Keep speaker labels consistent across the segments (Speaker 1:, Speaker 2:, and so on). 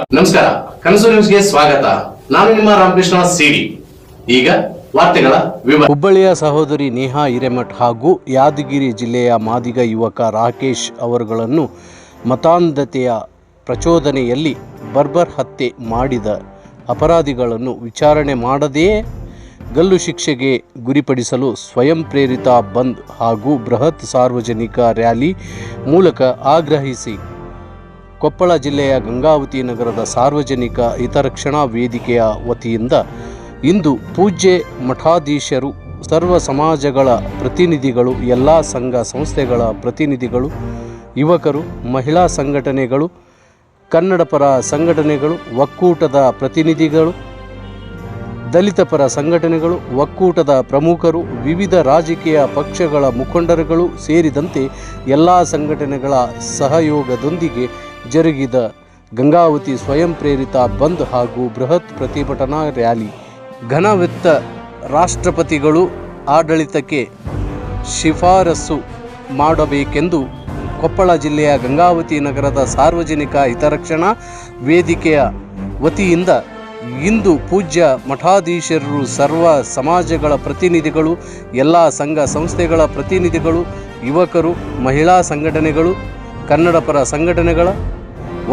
Speaker 1: ನಮಸ್ಕಾರ, ಕನಸು ನ್ಯೂಸ್ಗೆ ಸ್ವಾಗತ. ನಾನು ನಿಮ್ಮ ರಾಮಕೃಷ್ಣ ಸಿಡಿ. ಈಗ ವಾರ್ತೆಗಳ ವಿವರ.
Speaker 2: ಹುಬ್ಬಳ್ಳಿಯ ಸಹೋದರಿ ನೇಹಾ ಹಿರೇಮಠ್ ಹಾಗೂ ಯಾದಗಿರಿ ಜಿಲ್ಲೆಯ ಮಾದಿಗ ಯುವಕ ರಾಕೇಶ್ ಅವರುಗಳನ್ನು ಮತಾಂಧತೆಯ ಪ್ರಚೋದನೆಯಲ್ಲಿ ಬರ್ಬರ್ ಹತ್ಯೆ ಮಾಡಿದ ಅಪರಾಧಿಗಳನ್ನು ವಿಚಾರಣೆ ಮಾಡದೆಯೇ ಗಲ್ಲು ಶಿಕ್ಷೆಗೆ ಗುರಿಪಡಿಸಲು ಸ್ವಯಂ ಪ್ರೇರಿತ ಬಂದ್ ಹಾಗೂ ಬೃಹತ್ ಸಾರ್ವಜನಿಕ ರ್ಯಾಲಿ ಮೂಲಕ ಆಗ್ರಹಿಸಿ ಕೊಪ್ಪಳ ಜಿಲ್ಲೆಯ ಗಂಗಾವತಿ ನಗರದ ಸಾರ್ವಜನಿಕ ಹಿತರಕ್ಷಣಾ ವೇದಿಕೆಯ ವತಿಯಿಂದ ಇಂದು ಪೂಜ್ಯ ಮಠಾಧೀಶರು, ಸರ್ವ ಸಮಾಜಗಳ ಪ್ರತಿನಿಧಿಗಳು, ಎಲ್ಲ ಸಂಘ ಸಂಸ್ಥೆಗಳ ಪ್ರತಿನಿಧಿಗಳು, ಯುವಕರು, ಮಹಿಳಾ ಸಂಘಟನೆಗಳು, ಕನ್ನಡ ಪರ ಸಂಘಟನೆಗಳು, ಒಕ್ಕೂಟದ ಪ್ರತಿನಿಧಿಗಳು, ದಲಿತ ಪರ ಸಂಘಟನೆಗಳು, ಒಕ್ಕೂಟದ ಪ್ರಮುಖರು, ವಿವಿಧ ರಾಜಕೀಯ ಪಕ್ಷಗಳ ಮುಖಂಡರುಗಳು ಸೇರಿದಂತೆ ಎಲ್ಲ ಸಂಘಟನೆಗಳ ಸಹಯೋಗದೊಂದಿಗೆ ಜರುಗಿದ ಗಂಗಾವತಿ ಸ್ವಯಂ ಪ್ರೇರಿತ ಬಂದ್ ಹಾಗೂ ಬೃಹತ್ ಪ್ರತಿಭಟನಾ ರ್ಯಾಲಿ ಘನವೆತ್ತ ರಾಷ್ಟ್ರಪತಿಗಳು ಆಡಳಿತಕ್ಕೆ ಶಿಫಾರಸು ಮಾಡಬೇಕೆಂದು ಕೊಪ್ಪಳ ಜಿಲ್ಲೆಯ ಗಂಗಾವತಿ ನಗರದ ಸಾರ್ವಜನಿಕ ಹಿತರಕ್ಷಣಾ ವೇದಿಕೆಯ ವತಿಯಿಂದ ಇಂದು ಪೂಜ್ಯ ಮಠಾಧೀಶರು, ಸರ್ವ ಸಮಾಜಗಳ ಪ್ರತಿನಿಧಿಗಳು, ಎಲ್ಲ ಸಂಘ ಸಂಸ್ಥೆಗಳ ಪ್ರತಿನಿಧಿಗಳು, ಯುವಕರು, ಮಹಿಳಾ ಸಂಘಟನೆಗಳು, ಕನ್ನಡ ಪರ ಸಂಘಟನೆಗಳ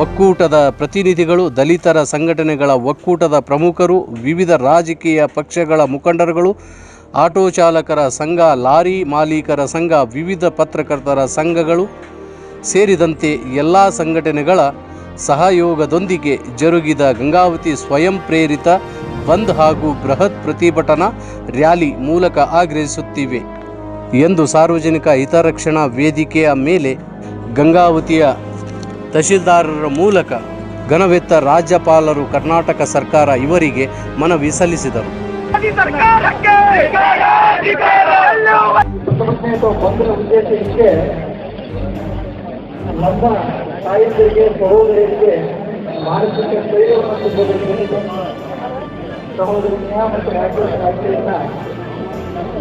Speaker 2: ಒಕ್ಕೂಟದ ಪ್ರತಿನಿಧಿಗಳು, ದಲಿತರ ಸಂಘಟನೆಗಳ ಒಕ್ಕೂಟದ ಪ್ರಮುಖರು, ವಿವಿಧ ರಾಜಕೀಯ ಪಕ್ಷಗಳ ಮುಖಂಡರುಗಳು, ಆಟೋ ಚಾಲಕರ ಸಂಘ, ಲಾರಿ ಮಾಲೀಕರ ಸಂಘ, ವಿವಿಧ ಪತ್ರಕರ್ತರ ಸಂಘಗಳು ಸೇರಿದಂತೆ ಎಲ್ಲ ಸಂಘಟನೆಗಳ ಸಹಯೋಗದೊಂದಿಗೆ ಜರುಗಿದ ಗಂಗಾವತಿ ಸ್ವಯಂ ಪ್ರೇರಿತ ಬಂದ್ ಹಾಗೂ ಬೃಹತ್ ಪ್ರತಿಭಟನಾ ರ್ಯಾಲಿ ಮೂಲಕ ಆಗ್ರಹಿಸುತ್ತಿವೆ ಎಂದು ಸಾರ್ವಜನಿಕ ಹಿತರಕ್ಷಣಾ ವೇದಿಕೆಯ ಮೇಲೆ ಗಂಗಾವತಿಯ ತಹಶೀಲ್ದಾರರ ಮೂಲಕ ಘನವೆತ್ತ ರಾಜ್ಯಪಾಲರು, ಕರ್ನಾಟಕ ಸರ್ಕಾರ ಇವರಿಗೆ ಮನವಿ ಸಲ್ಲಿಸಿದರು.
Speaker 3: ನಮ್ಮ ತಾಯಂದಿರಿಗೆ, ಸಹೋದರಿಯರಿಗೆ ಮಾನಸಿಕ ಸ್ಥೈರ್ಯವನ್ನು ತುಂಬುವುದಕ್ಕೆ ಸಹೋದರಿ ನೇಹಾ ಮತ್ತು ರಾಕೇಶ್ ರಾಜ್ಯದಿಂದ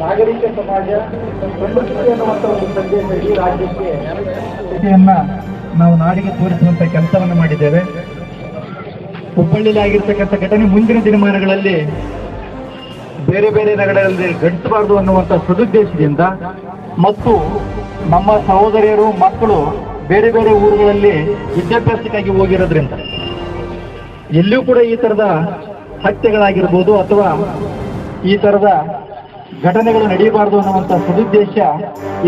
Speaker 3: ನಾಗರಿಕ ಸಮಾಜ ಗಂಡಸರು ಎನ್ನುವಂಥ ಒಂದು ಸಂದೇಶ ಈ ರಾಜ್ಯಕ್ಕೆ ನಾವು ನಾಡಿಗೆ ತೋರಿಸುವಂಥ ಕೆಲಸವನ್ನು ಮಾಡಿದ್ದೇವೆ. ಹುಬ್ಬಳ್ಳಿಯಲ್ಲಿ ಆಗಿರ್ತಕ್ಕಂಥ ಘಟನೆ ಮುಂದಿನ ದಿನಮಾನಗಳಲ್ಲಿ ಬೇರೆ ಬೇರೆ ನಗರಗಳಲ್ಲಿ ಘಟಿಸಬಾರದು ಅನ್ನುವಂಥ ಸದುದ್ದೇಶದಿಂದ ಮತ್ತು ನಮ್ಮ ಸಹೋದರಿಯರು, ಮಕ್ಕಳು ಬೇರೆ ಬೇರೆ ಊರುಗಳಲ್ಲಿ ವಿದ್ಯಾಭ್ಯಾಸಕ್ಕಾಗಿ ಹೋಗಿರೋದ್ರಿಂದ ಎಲ್ಲಿಯೂ ಕೂಡ ಈ ಥರದ ಹತ್ಯೆಗಳಾಗಿರ್ಬೋದು ಅಥವಾ ಈ ಥರದ ಘಟನೆಗಳು ನಡೆಯಬಾರದು ಅನ್ನುವಂಥ ಸದುದ್ದೇಶ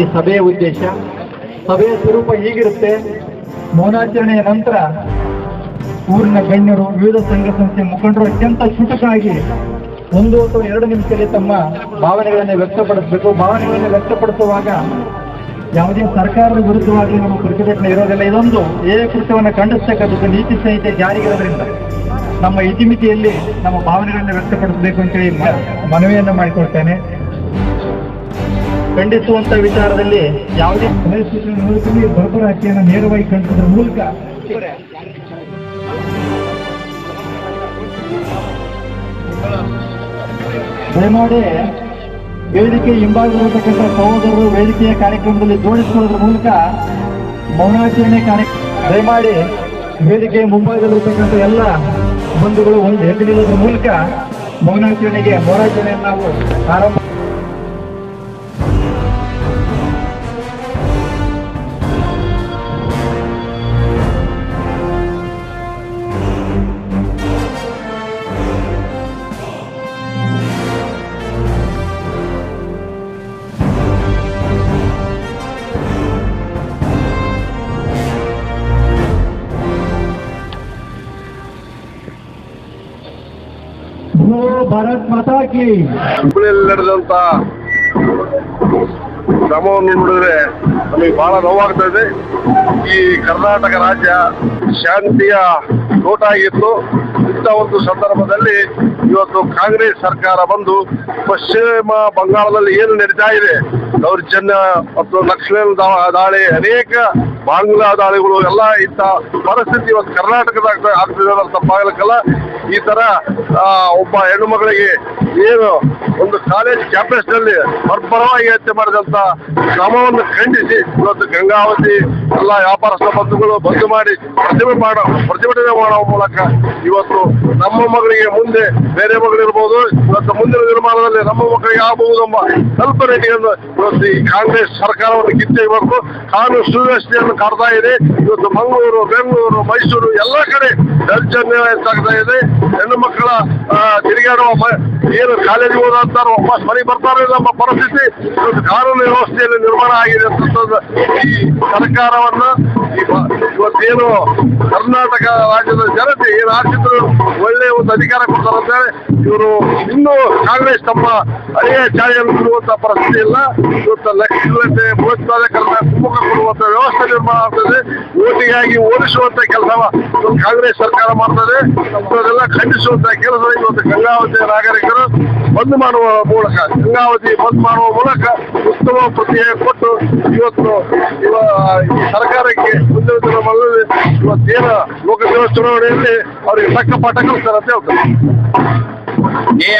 Speaker 3: ಈ ಸಭೆಯ ಉದ್ದೇಶ. ಸಭೆಯ ಸ್ವರೂಪ ಹೀಗಿರುತ್ತೆ: ಮೌನಾಚರಣೆಯ ನಂತರ ಊರಿನ ಗಣ್ಯರು, ವಿವಿಧ ಸಂಘ ಸಂಸ್ಥೆ ಮುಖಂಡರು ಅತ್ಯಂತ ಚುಟುಕಾಗಿ 1 ಅಥವಾ 2 ನಿಮಿಷದಲ್ಲಿ ತಮ್ಮ ಭಾವನೆಗಳನ್ನು ವ್ಯಕ್ತಪಡಿಸಬೇಕು. ಭಾವನೆಗಳನ್ನು ವ್ಯಕ್ತಪಡಿಸುವಾಗ ಯಾವುದೇ ಸರ್ಕಾರದ ವಿರುದ್ಧವಾಗಿ ನಮ್ಮ ಪ್ರತಿಭಟನೆ ಇರೋದಿಲ್ಲ. ಇದೊಂದು ಏಕೃತ್ಯವನ್ನು ಖಂಡಿಸ್ತಕ್ಕಂಥದ್ದು ನೀತಿ ಸಂಹಿತೆ ಜಾರಿಗಿರೋದ್ರಿಂದ ನಮ್ಮ ಇತಿಮಿತಿಯಲ್ಲಿ ನಮ್ಮ ಭಾವನೆಗಳನ್ನು ವ್ಯಕ್ತಪಡಿಸಬೇಕು ಅಂತೇಳಿ ಮನವಿಯನ್ನು ಮಾಡಿಕೊಳ್ತೇನೆ. ಖಂಡಿಸುವಂತ ವಿಚಾರದಲ್ಲಿ ಯಾವುದೇ ಪರಿಸ್ಥಿತಿ ಬರ್ಬರ ಹತ್ಯೆಯನ್ನು ನೇರವಾಗಿ ಖಂಡಿಸುವುದರ ಮೂಲಕ ದಯಮಾಡಿ ವೇದಿಕೆ ಹಿಂಭಾಗದಲ್ಲಿರತಕ್ಕಂಥ ಸಹೋದರರು ವೇದಿಕೆಯ ಕಾರ್ಯಕ್ರಮದಲ್ಲಿ ಜೋಡಿಸಿಕೊಳ್ಳೋದ್ರ ಮೂಲಕ ಮೌನಾಚರಣೆ ಕಾರ್ಯಕ್ರಮ ದಯಮಾಡಿ ವೇದಿಕೆಯ ಮುಂಭಾಗದಲ್ಲಿರತಕ್ಕಂಥ ಎಲ್ಲ ಬಂಧುಗಳು ಒಂದು ಎದ್ದು ನಿಲ್ಲೋದ್ರ ಮೂಲಕ ಮೌನಾಚರಣೆಯನ್ನು ನಾವು ಆರಂಭ. ಭಾರತ್ ಮಾತಾ ಕಿ.
Speaker 4: ಹುಬ್ಬಳ್ಳಿಯಲ್ಲಿ ನಡೆದಂತ ಕ್ರಮವನ್ನು ನೋಡಿದ್ರೆ ನಮಗೆ ಬಹಳ ನೋವಾಗ್ತಾ ಇದೆ. ಈ ಕರ್ನಾಟಕ ರಾಜ್ಯ ಶಾಂತಿಯ ತೋಟ ಆಗಿತ್ತು. ಇಂಥ ಒಂದು ಸಂದರ್ಭದಲ್ಲಿ ಇವತ್ತು ಕಾಂಗ್ರೆಸ್ ಸರ್ಕಾರ ಬಂದು ಪಶ್ಚಿಮ ಬಂಗಾಳದಲ್ಲಿ ಏನು ನಡೀತಾ ಇದೆ, ದೌರ್ಜನ್ಯ ಮತ್ತು ನಕ್ಸಲ್ ದಾಳಿ, ಅನೇಕ ಬಾಂಗ್ಲಾ ದಾಳಿಗಳು ಎಲ್ಲ ಇಂಥ ಪರಿಸ್ಥಿತಿ ಇವತ್ತು ಕರ್ನಾಟಕದಾಗ ಆಗ್ತಿದೆ. ತಪ್ಪಾಗಲಿಕ್ಕಲ್ಲ. ಈ ತರ ಒಬ್ಬ ಹೆಣ್ಣು ಮಗಳಿಗೆ ಏನು ಒಂದು ಕಾಲೇಜ್ ಕ್ಯಾಂಪಸ್ ನಲ್ಲಿ ಬರ್ಬರವಾಗಿ ಹತ್ಯೆ ಮಾಡಿದಂತ ಕ್ರಮವನ್ನು ಖಂಡಿಸಿ ಇವತ್ತು ಗಂಗಾವತಿ ಎಲ್ಲ ವ್ಯಾಪಾರಸ್ಥ ಬಂಧುಗಳು ಬಂದು ಮಾಡಿ ಪ್ರತಿಭಟನೆ ಮಾಡುವ ಮೂಲಕ ಇವತ್ತು ನಮ್ಮ ಮಗಳಿಗೆ ಮುಂದೆ ಬೇರೆ ಮಗಳಿರ್ಬೋದು, ಇವತ್ತು ಮುಂದಿನ ನಿರ್ಮಾಣದಲ್ಲಿ ನಮ್ಮ ಮಕ್ಕಳಿಗೆ ಆಗಬಹುದು ಎಂಬ ಕಲ್ಪನೆಯನ್ನು ಇವತ್ತು ಈ ಕಾಂಗ್ರೆಸ್ ಸರ್ಕಾರವನ್ನು ಕಿತ್ತೆಯಬೇಕು. ಕಾನೂನು ಸುವ್ಯವಸ್ಥೆಯನ್ನು ಕಾಡ್ತಾ ಇದೆ. ಇವತ್ತು ಮಂಗಳೂರು, ಬೆಂಗಳೂರು, ಮೈಸೂರು ಎಲ್ಲ ಕಡೆ ದೌರ್ಜನ್ಯ ಹೆಚ್ಚಾಗ್ತಾ ಇದೆ. ಹೆಣ್ಣು ಮಕ್ಕಳ ತಿರುಗಾಡುವ ಏನು ಕಾಲೇಜಿಗೆ ಹೋದಂತಾರೋ ವಾಪಸ್ ಮನೆಗೆ ಬರ್ತಾರೆ ಎಂಬ ಪರಿಸ್ಥಿತಿ ಇವತ್ತು ಕಾನೂನು ವ್ಯವಸ್ಥೆಯಲ್ಲಿ ನಿರ್ಮಾಣ ಆಗಿದೆ ಅಂತ ಈ ಸರ್ಕಾರವನ್ನ ಇವತ್ತೇನು ಕರ್ನಾಟಕ ರಾಜ್ಯದ ಜನತೆ ಏನು ಆಶಿದ್ರು ಒಳ್ಳೆಯ ಒಂದು ಅಧಿಕಾರ ಕೊಡ್ತಾರಂತೇಳಿ ಇವರು ಇನ್ನೂ ಕಾಂಗ್ರೆಸ್ ತಮ್ಮ ಹಳೆಯ ಚಾಳಿಯನ್ನು ಬಿಡುವಂತ ಪರಿಸ್ಥಿತಿ ಇಲ್ಲ. ಇವತ್ತು ಲಕ್ಷಗಟ್ಟಲೆ ಭಯೋತ್ಪಾದಕರನ್ನ ಕುಮ್ಮುಖ ಕೊಡುವಂತ ವ್ಯವಸ್ಥೆ ನಿರ್ಮಾಣ ಆಗ್ತದೆ. ಓಟಿಗಾಗಿ ಓಡಿಸುವಂತ ಕೆಲಸ ಕಾಂಗ್ರೆಸ್ ಸರ್ಕಾರ ಮಾಡ್ತದೆ. ಅದೆಲ್ಲ ಖಂಡಿಸುವಂತ ಕೆಲಸ ಇವತ್ತು ಗಂಗಾವತಿಯ ನಾಗರಿಕರು ಬಂದ್ ಮಾಡುವ ಮೂಲಕ, ಗಂಗಾವತಿ ಬಂದ್ ಮಾಡುವ ಮೂಲಕ ಉತ್ತಮ ಪ್ರತಿಕ್ರಿಯೆ ಕೊಟ್ಟು ಇವತ್ತು ಈ ಸರ್ಕಾರಕ್ಕೆ ಮುಂದಿನ ದಿನಗಳಲ್ಲಿ ಇವತ್ತೇನು ಲೋಕಸಭಾ ಚುನಾವಣೆಯಲ್ಲಿ ಅವರಿಗೆ ತಕ್ಕ ಪಾಠ ಕಲಿಸ್ತಾರೆ ಅಂತ ಹೇಳ್ತಾರೆ.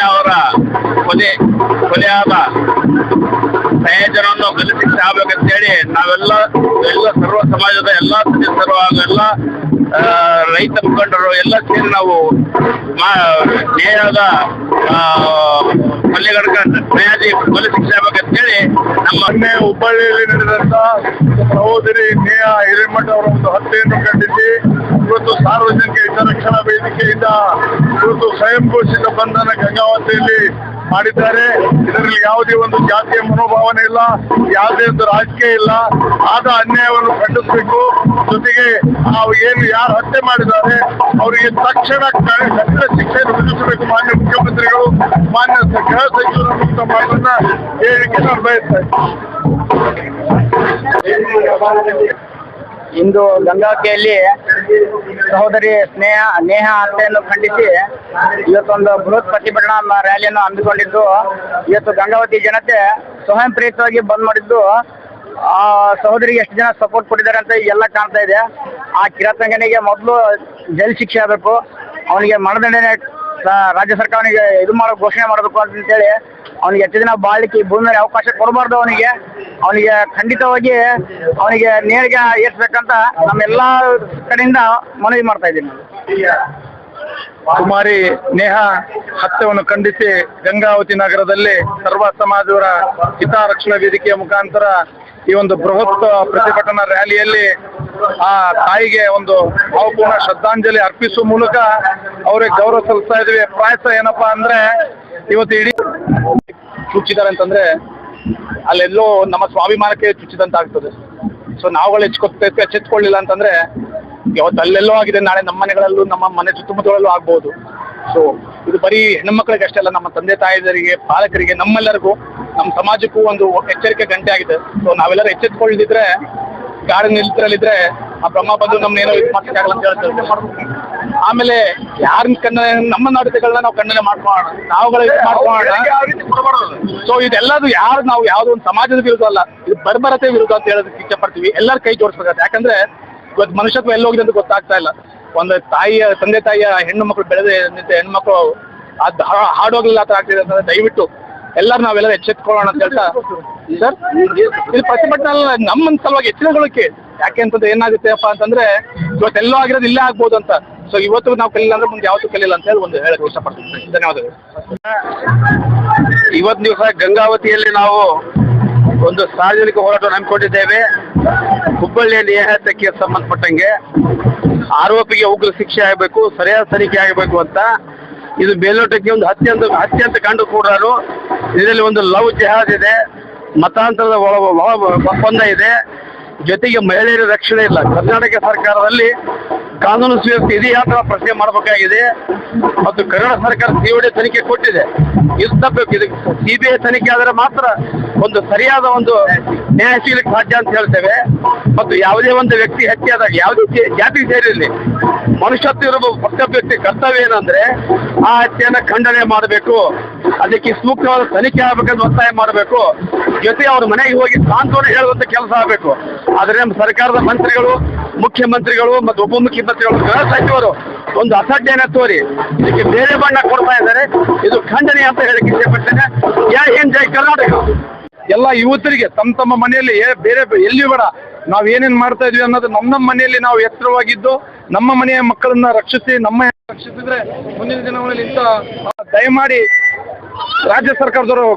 Speaker 5: ಅವರ ಕೊಲೆಯಾದ ಪ್ರಯೋಜನವನ್ನು ಗಲ್ಲು ಶಿಕ್ಷೆ ಆಗ್ಬೇಕಂತೇಳಿ ನಾವೆಲ್ಲ ಸರ್ವ ಸಮಾಜದ ಎಲ್ಲ ಸದಸ್ಯರು ಹಾಗೂ ಎಲ್ಲ ರೈತ ಮುಖಂಡರು ಎಲ್ಲ ಸೇರಿ ನಾವು ನ್ಯಾಯದ ನ್ಯಾಯಾಧಿ ಗಲ್ಲು ಶಿಕ್ಷೆ ಆಗ್ಬೇಕಂತೇಳಿ ನಮ್ಮ
Speaker 4: ಹುಬ್ಬಳ್ಳಿಯಲ್ಲಿ ನಡೆದಂತ ಸಹೋದರಿ ನೇಹಾ ಹಿರೇಮಠ ಅವರ ಒಂದು ಹತ್ಯೆಯನ್ನು ಖಂಡಿಸಿ ಇವತ್ತು ಸಾರ್ವಜನಿಕ ಹಿತರಕ್ಷಣಾ ವೇದಿಕೆಯಿಂದ ಇವತ್ತು ಸ್ವಯಂ ಘೋಷಿತ ಬಂಧನ ಗಂಗಾವತಿಯಲ್ಲಿ ಮಾಡಿದ್ದಾರೆ. ಇದರಲ್ಲಿ ಯಾವುದೇ ಒಂದು ಜಾತಿಯ ಮನೋಭಾವನೆ ಇಲ್ಲ, ಯಾವುದೇ ಒಂದು ರಾಜಕೀಯ ಇಲ್ಲ. ಆದ ಅನ್ಯಾಯವನ್ನು ಖಂಡಿಸಬೇಕು. ಜೊತೆಗೆ ನಾವು ಏನು ಯಾರು ಹತ್ಯೆ ಮಾಡಿದ್ದಾರೆ ಅವರಿಗೆ ತಕ್ಷಣ ಕಠಿಣ ಶಿಕ್ಷೆಯನ್ನು ವಿಧಿಸಬೇಕು. ಮಾನ್ಯ ಮುಖ್ಯಮಂತ್ರಿಗಳು, ಮಾನ್ಯ ಗೃಹ ಸಚಿವರು ಮುಕ್ತ ಮಾತನ್ನ ಹೇಳಿಕೆ ನಾನು ಬಯಸ್ತಾ ಇದ್ದೀನಿ.
Speaker 6: ಇಂದು ಗಂಗಾವತಿಯಲ್ಲಿ ಸಹೋದರಿ ನೇಹಾ ಹತ್ಯೆಯನ್ನು ಖಂಡಿಸಿ ಇವತ್ತೊಂದು ಬೃಹತ್ ಪ್ರತಿಭಟನಾ ರ್ಯಾಲಿಯನ್ನು ಹಮ್ಮಿಕೊಂಡಿದ್ದು, ಇವತ್ತು ಗಂಗಾವತಿ ಜನತೆ ಸ್ವಯಂ ಪ್ರೇರಿತವಾಗಿ ಬಂದ್ ಮಾಡಿದ್ದು ಆ ಸಹೋದರಿಗೆ ಎಷ್ಟು ಜನ ಸಪೋರ್ಟ್ ಕೊಟ್ಟಿದ್ದಾರೆ ಅಂತ ಎಲ್ಲ ಕಾಣ್ತಾ ಇದೆ. ಆ ಕಿರಾತಂಗನಿಗೆ ಮೊದಲು ಜೈಲು ಶಿಕ್ಷೆ ಆಗಬೇಕು, ಅವನಿಗೆ ಮರಣದಂಡನೆ ರಾಜ್ಯ ಸರ್ಕಾರನಿಗೆ ಇದು ಮಾಡೋ ಘೋಷಣೆ ಮಾಡಬೇಕು ಅಂತೇಳಿ ಅವನಿಗೆ ಹೆಚ್ಚು ದಿನ ಬಾಳ್ಲಿಕ್ಕೆ ಭೂಮಿ ಮೇಲೆ ಅವಕಾಶ ಕೊಡಬಾರ್ದು. ಅವನಿಗೆ ಖಂಡಿತವಾಗಿ ಅವನಿಗೆ ನೇರಿಗೆ ಏರ್ಸ್ಬೇಕಂತ ನಮ್ಮೆಲ್ಲ ಕಡೆಯಿಂದ ಮನವಿ ಮಾಡ್ತಾ ಇದ್ದೀನಿ.
Speaker 4: ಕುಮಾರಿ ನೇಹಾ ಹತ್ಯೆಯನ್ನು ಖಂಡಿಸಿ ಗಂಗಾವತಿ ನಗರದಲ್ಲಿ ಸರ್ವ ಸಮಾಜವರ ಹಿತರಕ್ಷಣಾ ವೇದಿಕೆಯ ಮುಖಾಂತರ ಈ ಒಂದು ಬೃಹತ್ ಪ್ರತಿಭಟನಾ ರ್ಯಾಲಿಯಲ್ಲಿ ಆ ತಾಯಿಗೆ ಒಂದು ಭಾವಪೂರ್ಣ ಶ್ರದ್ಧಾಂಜಲಿ ಅರ್ಪಿಸುವ ಮೂಲಕ ಅವರಿಗೆ ಗೌರವ ಸಲ್ಲಿಸ್ತಾ ಇದ್ವಿ. ಪ್ರಾಯಸ ಏನಪ್ಪಾ ಅಂದ್ರೆ ಇವತ್ತು ಇಡೀ ಚುಚ್ಚಿದ್ದಾರೆ ಅಂತಂದ್ರೆ ಅಲ್ಲೆಲ್ಲೋ ನಮ್ಮ ಸ್ವಾಭಿಮಾನಕ್ಕೆ ಚುಚ್ಚಿದಂತ ಆಗ್ತದೆ. ಸೊ ನಾವುಗಳು ಎಚ್ಚೆತ್ಕೊಳ್ಳಿಲ್ಲ ಅಂತಂದ್ರೆ ಇವತ್ತು ಅಲ್ಲೆಲ್ಲೋ ಆಗಿದೆ, ನಾಳೆ ನಮ್ಮ ಮನೆಗಳಲ್ಲೂ ನಮ್ಮ ಮನೆ ಸುತ್ತಮುತ್ತಲಲ್ಲೂ ಆಗ್ಬಹುದು. ಸೊ ಇದು ಬರೀ ಹೆಣ್ಣುಮಕ್ಕಳಿಗೆ ಅಷ್ಟೇ ಅಲ್ಲ, ನಮ್ಮ ತಂದೆ ತಾಯಿದರಿಗೆ, ಪಾಲಕರಿಗೆ, ನಮ್ಮೆಲ್ಲರಿಗೂ, ನಮ್ಮ ಸಮಾಜಕ್ಕೂ ಒಂದು ಎಚ್ಚರಿಕೆ ಗಂಟೆ ಆಗಿದೆ. ಸೊ ನಾವೆಲ್ಲರೂ ಎಚ್ಚೆತ್ಕೊಳ್ಳದಿದ್ರೆ, ಗಾಡಿ ನಿಲ್ತಿರಲ್ಲಿದ್ರೆ ಆ ಬ್ರಹ್ಮ ಬಂದು ನಮ್ನೇನೋ ಇದು ಮಾಡ್ಲಿಕ್ಕಾಗಲ್ಲ ಅಂತ ಹೇಳ್ತಾರೆ. ಆಮೇಲೆ ಯಾರನ್ನ ನಮ್ಮ ನಾಡತೆಗಳನ್ನ ನಾವು ಖಂಡನೆ ಮಾಡ್ಕೊಳ್ಳೋಣ, ನಾವುಗಳು ಮಾಡ್ಕೊಳ್ಳೋಣ. ಸೊ ಇದೆಲ್ಲದು ನಾವು ಯಾವುದೋ ಒಂದು ಸಮಾಜದ ವಿರುದ್ಧ ಅಲ್ಲ, ಇದು ಬರ್ಬರತೆ ವಿರುದ್ಧ ಅಂತ ಹೇಳೋದಕ್ಕೆ ಇಚ್ಛೆ ಪಡ್ತೀವಿ. ಎಲ್ಲರೂ ಕೈ ಜೋಡಿಸ್ಬೇಕಾಗುತ್ತೆ. ಯಾಕಂದ್ರೆ ಇವತ್ತು ಮನುಷ್ಯತ್ವ ಎಲ್ಲೋಗಿದೆ ಅಂತ ಗೊತ್ತಾಗ್ತಾ ಇಲ್ಲ. ಒಂದು ತಂದೆ ತಾಯಿಯ ಹೆಣ್ಣು ಮಕ್ಕಳು ಬೆಳೆದ ಹೆಣ್ಮಕ್ಳು ಅದು ಹಾಡೋಗ್ಲಿಲ್ಲ ಅಂತ ಆಗ್ತಿದೆ ಅಂತಂದ್ರೆ ದಯವಿಟ್ಟು ಎಲ್ಲರೂ ನಾವೆಲ್ಲರೂ ಎಚ್ಚೆತ್ಕೊಳ್ಳೋಣ ಅಂತ ಹೇಳ್ತಾ ಸರ್, ಇದು ಪ್ರತಿಭಟನೆ ಅಲ್ಲ, ನಮ್ಮ ಸಲುವಾಗಿ ಎಚ್ಚರಿಕೊಳ್ಳಕ್ಕೆ. ಯಾಕೆ ಅಂತಂದ್ರೆ ಏನಾಗುತ್ತೆ ಅಪ್ಪ ಅಂತಂದ್ರೆ ಇವತ್ತೆಲ್ಲೋ ಆಗಿರೋದು ಇಲ್ಲೇ ಆಗ್ಬೋದು ಅಂತ. ಸೊ ಇವತ್ತು ನಾವು ಕಲಿಲ್ಲ ಅಂದ್ರೆ ಮುಂದೆ ಯಾವತ್ತೂ ಕಲಿಲ್ಲ ಅಂತ ಹೇಳಿ ಒಂದು ಹೇಳಕ್ಕೆ ಇಷ್ಟಪಡ್ತೀನಿ. ಧನ್ಯವಾದಗಳು.
Speaker 5: ಇವತ್ತು ದಿವಸ ಗಂಗಾವತಿಯಲ್ಲಿ ನಾವು ಒಂದು ಸಾರ್ವಜನಿಕ ಹೋರಾಟವನ್ನು ಹಮ್ಮಿಕೊಂಡಿದ್ದೇವೆ. ಹುಬ್ಬಳ್ಳಿಯ ನೇಹಾ ಹತ್ಯೆಗೆ ಸಂಬಂಧಪಟ್ಟಂಗೆ ಆರೋಪಿಗೆ ಉಗ್ರ ಶಿಕ್ಷೆ ಆಗಬೇಕು, ಸರಿಯಾದ ತನಿಖೆ ಆಗಬೇಕು ಅಂತ. ಇದು ಮೇಲ್ನೋಟಕ್ಕೆ ಒಂದು ಹತ್ಯೆ ಅಂತ ಕಂಡು ಕೂಡ ಇದರಲ್ಲಿ ಒಂದು ಲವ್ ಜಿಹಾದ್ ಇದೆ, ಮತಾಂತರದ ಒಪ್ಪಂದ ಇದೆ, ಜೊತೆಗೆ ಮಹಿಳೆಯರ ರಕ್ಷಣೆ ಇಲ್ಲ. ಕರ್ನಾಟಕ ಸರ್ಕಾರದಲ್ಲಿ ಕಾನೂನು ಸುವ್ಯವಸ್ಥೆ ಇದೆಯಾ ಅಂತ ಪ್ರಶ್ನೆ ಮಾಡಬೇಕಾಗಿದೆ. ಮತ್ತು ಕರ್ನಾಟಕ ಸರ್ಕಾರ ಸಿಐಡಿ ತನಿಖೆ ಕೊಟ್ಟಿದೆ, ಇದು ತಪ್ಪಬೇಕು. ಇದು ಸಿಬಿಐ ತನಿಖೆ ಆದರೆ ಮಾತ್ರ ಒಂದು ಸರಿಯಾದ ಒಂದು ನ್ಯಾಯ ಸಿಗಲಿಕ್ಕೆ ಸಾಧ್ಯ ಅಂತ ಹೇಳ್ತೇವೆ. ಮತ್ತು ಯಾವುದೇ ಒಂದು ವ್ಯಕ್ತಿ ಹತ್ಯೆ ಆದಾಗ ಯಾವುದೇ ಜಾತಿಗೆ ಸೇರಿರಲಿ, ಮನುಷ್ಯತ್ವ ಇರುವ ಪ್ರತಿಯೊಬ್ಬ ವ್ಯಕ್ತಿ ಕರ್ತವ್ಯ ಏನಂದ್ರೆ ಆ ಹತ್ಯೆಯನ್ನು ಖಂಡನೆ ಮಾಡಬೇಕು. ಅದಕ್ಕೆ ಸೂಕ್ತವಾದ ತನಿಖೆ ಆಗಬೇಕಂತ ಒತ್ತಾಯ ಮಾಡಬೇಕು. ಜೊತೆಗೆ ಅವ್ರ ಮನೆಗೆ ಹೋಗಿ ಸಾಂತ್ವನ ಹೇಳುವಂತ ಕೆಲಸ ಆಗಬೇಕು. ಆದ್ರೆ ನಮ್ಮ ಸರ್ಕಾರದ ಮಂತ್ರಿಗಳು, ಮುಖ್ಯಮಂತ್ರಿಗಳು ಮತ್ತು ಉಪಮುಖ್ಯಮಂತ್ರಿಗಳು, ಗೃಹ ಸಚಿವರು ಒಂದು ಅಸಡ್ಡೆಯನ್ನ ತೋರಿ ಇದಕ್ಕೆ ಬೇರೆ ಬಣ್ಣ ಕೊಡ್ತಾ ಇದ್ದಾರೆ. ಇದು ಖಂಡನೆ ಅಂತ ಹೇಳಕ್ಕೆ ಇಷ್ಟಪಡ್ತೇನೆ. ಏನ್ ಜೈ ಕರ್ನಾಟಕ.
Speaker 4: ಎಲ್ಲ ಯುವಕರಿಗೆ ತಮ್ಮ ಮನೆಯಲ್ಲಿ ಬೇರೆ ಎಲ್ಲಿ ಬೇಡ, ನಾವ್ ಏನೇನ್ ಮಾಡ್ತಾ ಇದೀವಿ ಅನ್ನೋದು ನಮ್ಮ ಮನೆಯಲ್ಲಿ ನಾವು ಎಚ್ಚರವಾಗಿದ್ದು ನಮ್ಮ ಮನೆಯ ಮಕ್ಕಳನ್ನ ರಕ್ಷಿಸಿದ್ರೆ ಮುಂದಿನ ದಿನಗಳಲ್ಲಿ ಇಂಥ ದಯಮಾಡಿ ರಾಜ್ಯ ಸರ್ಕಾರದವರು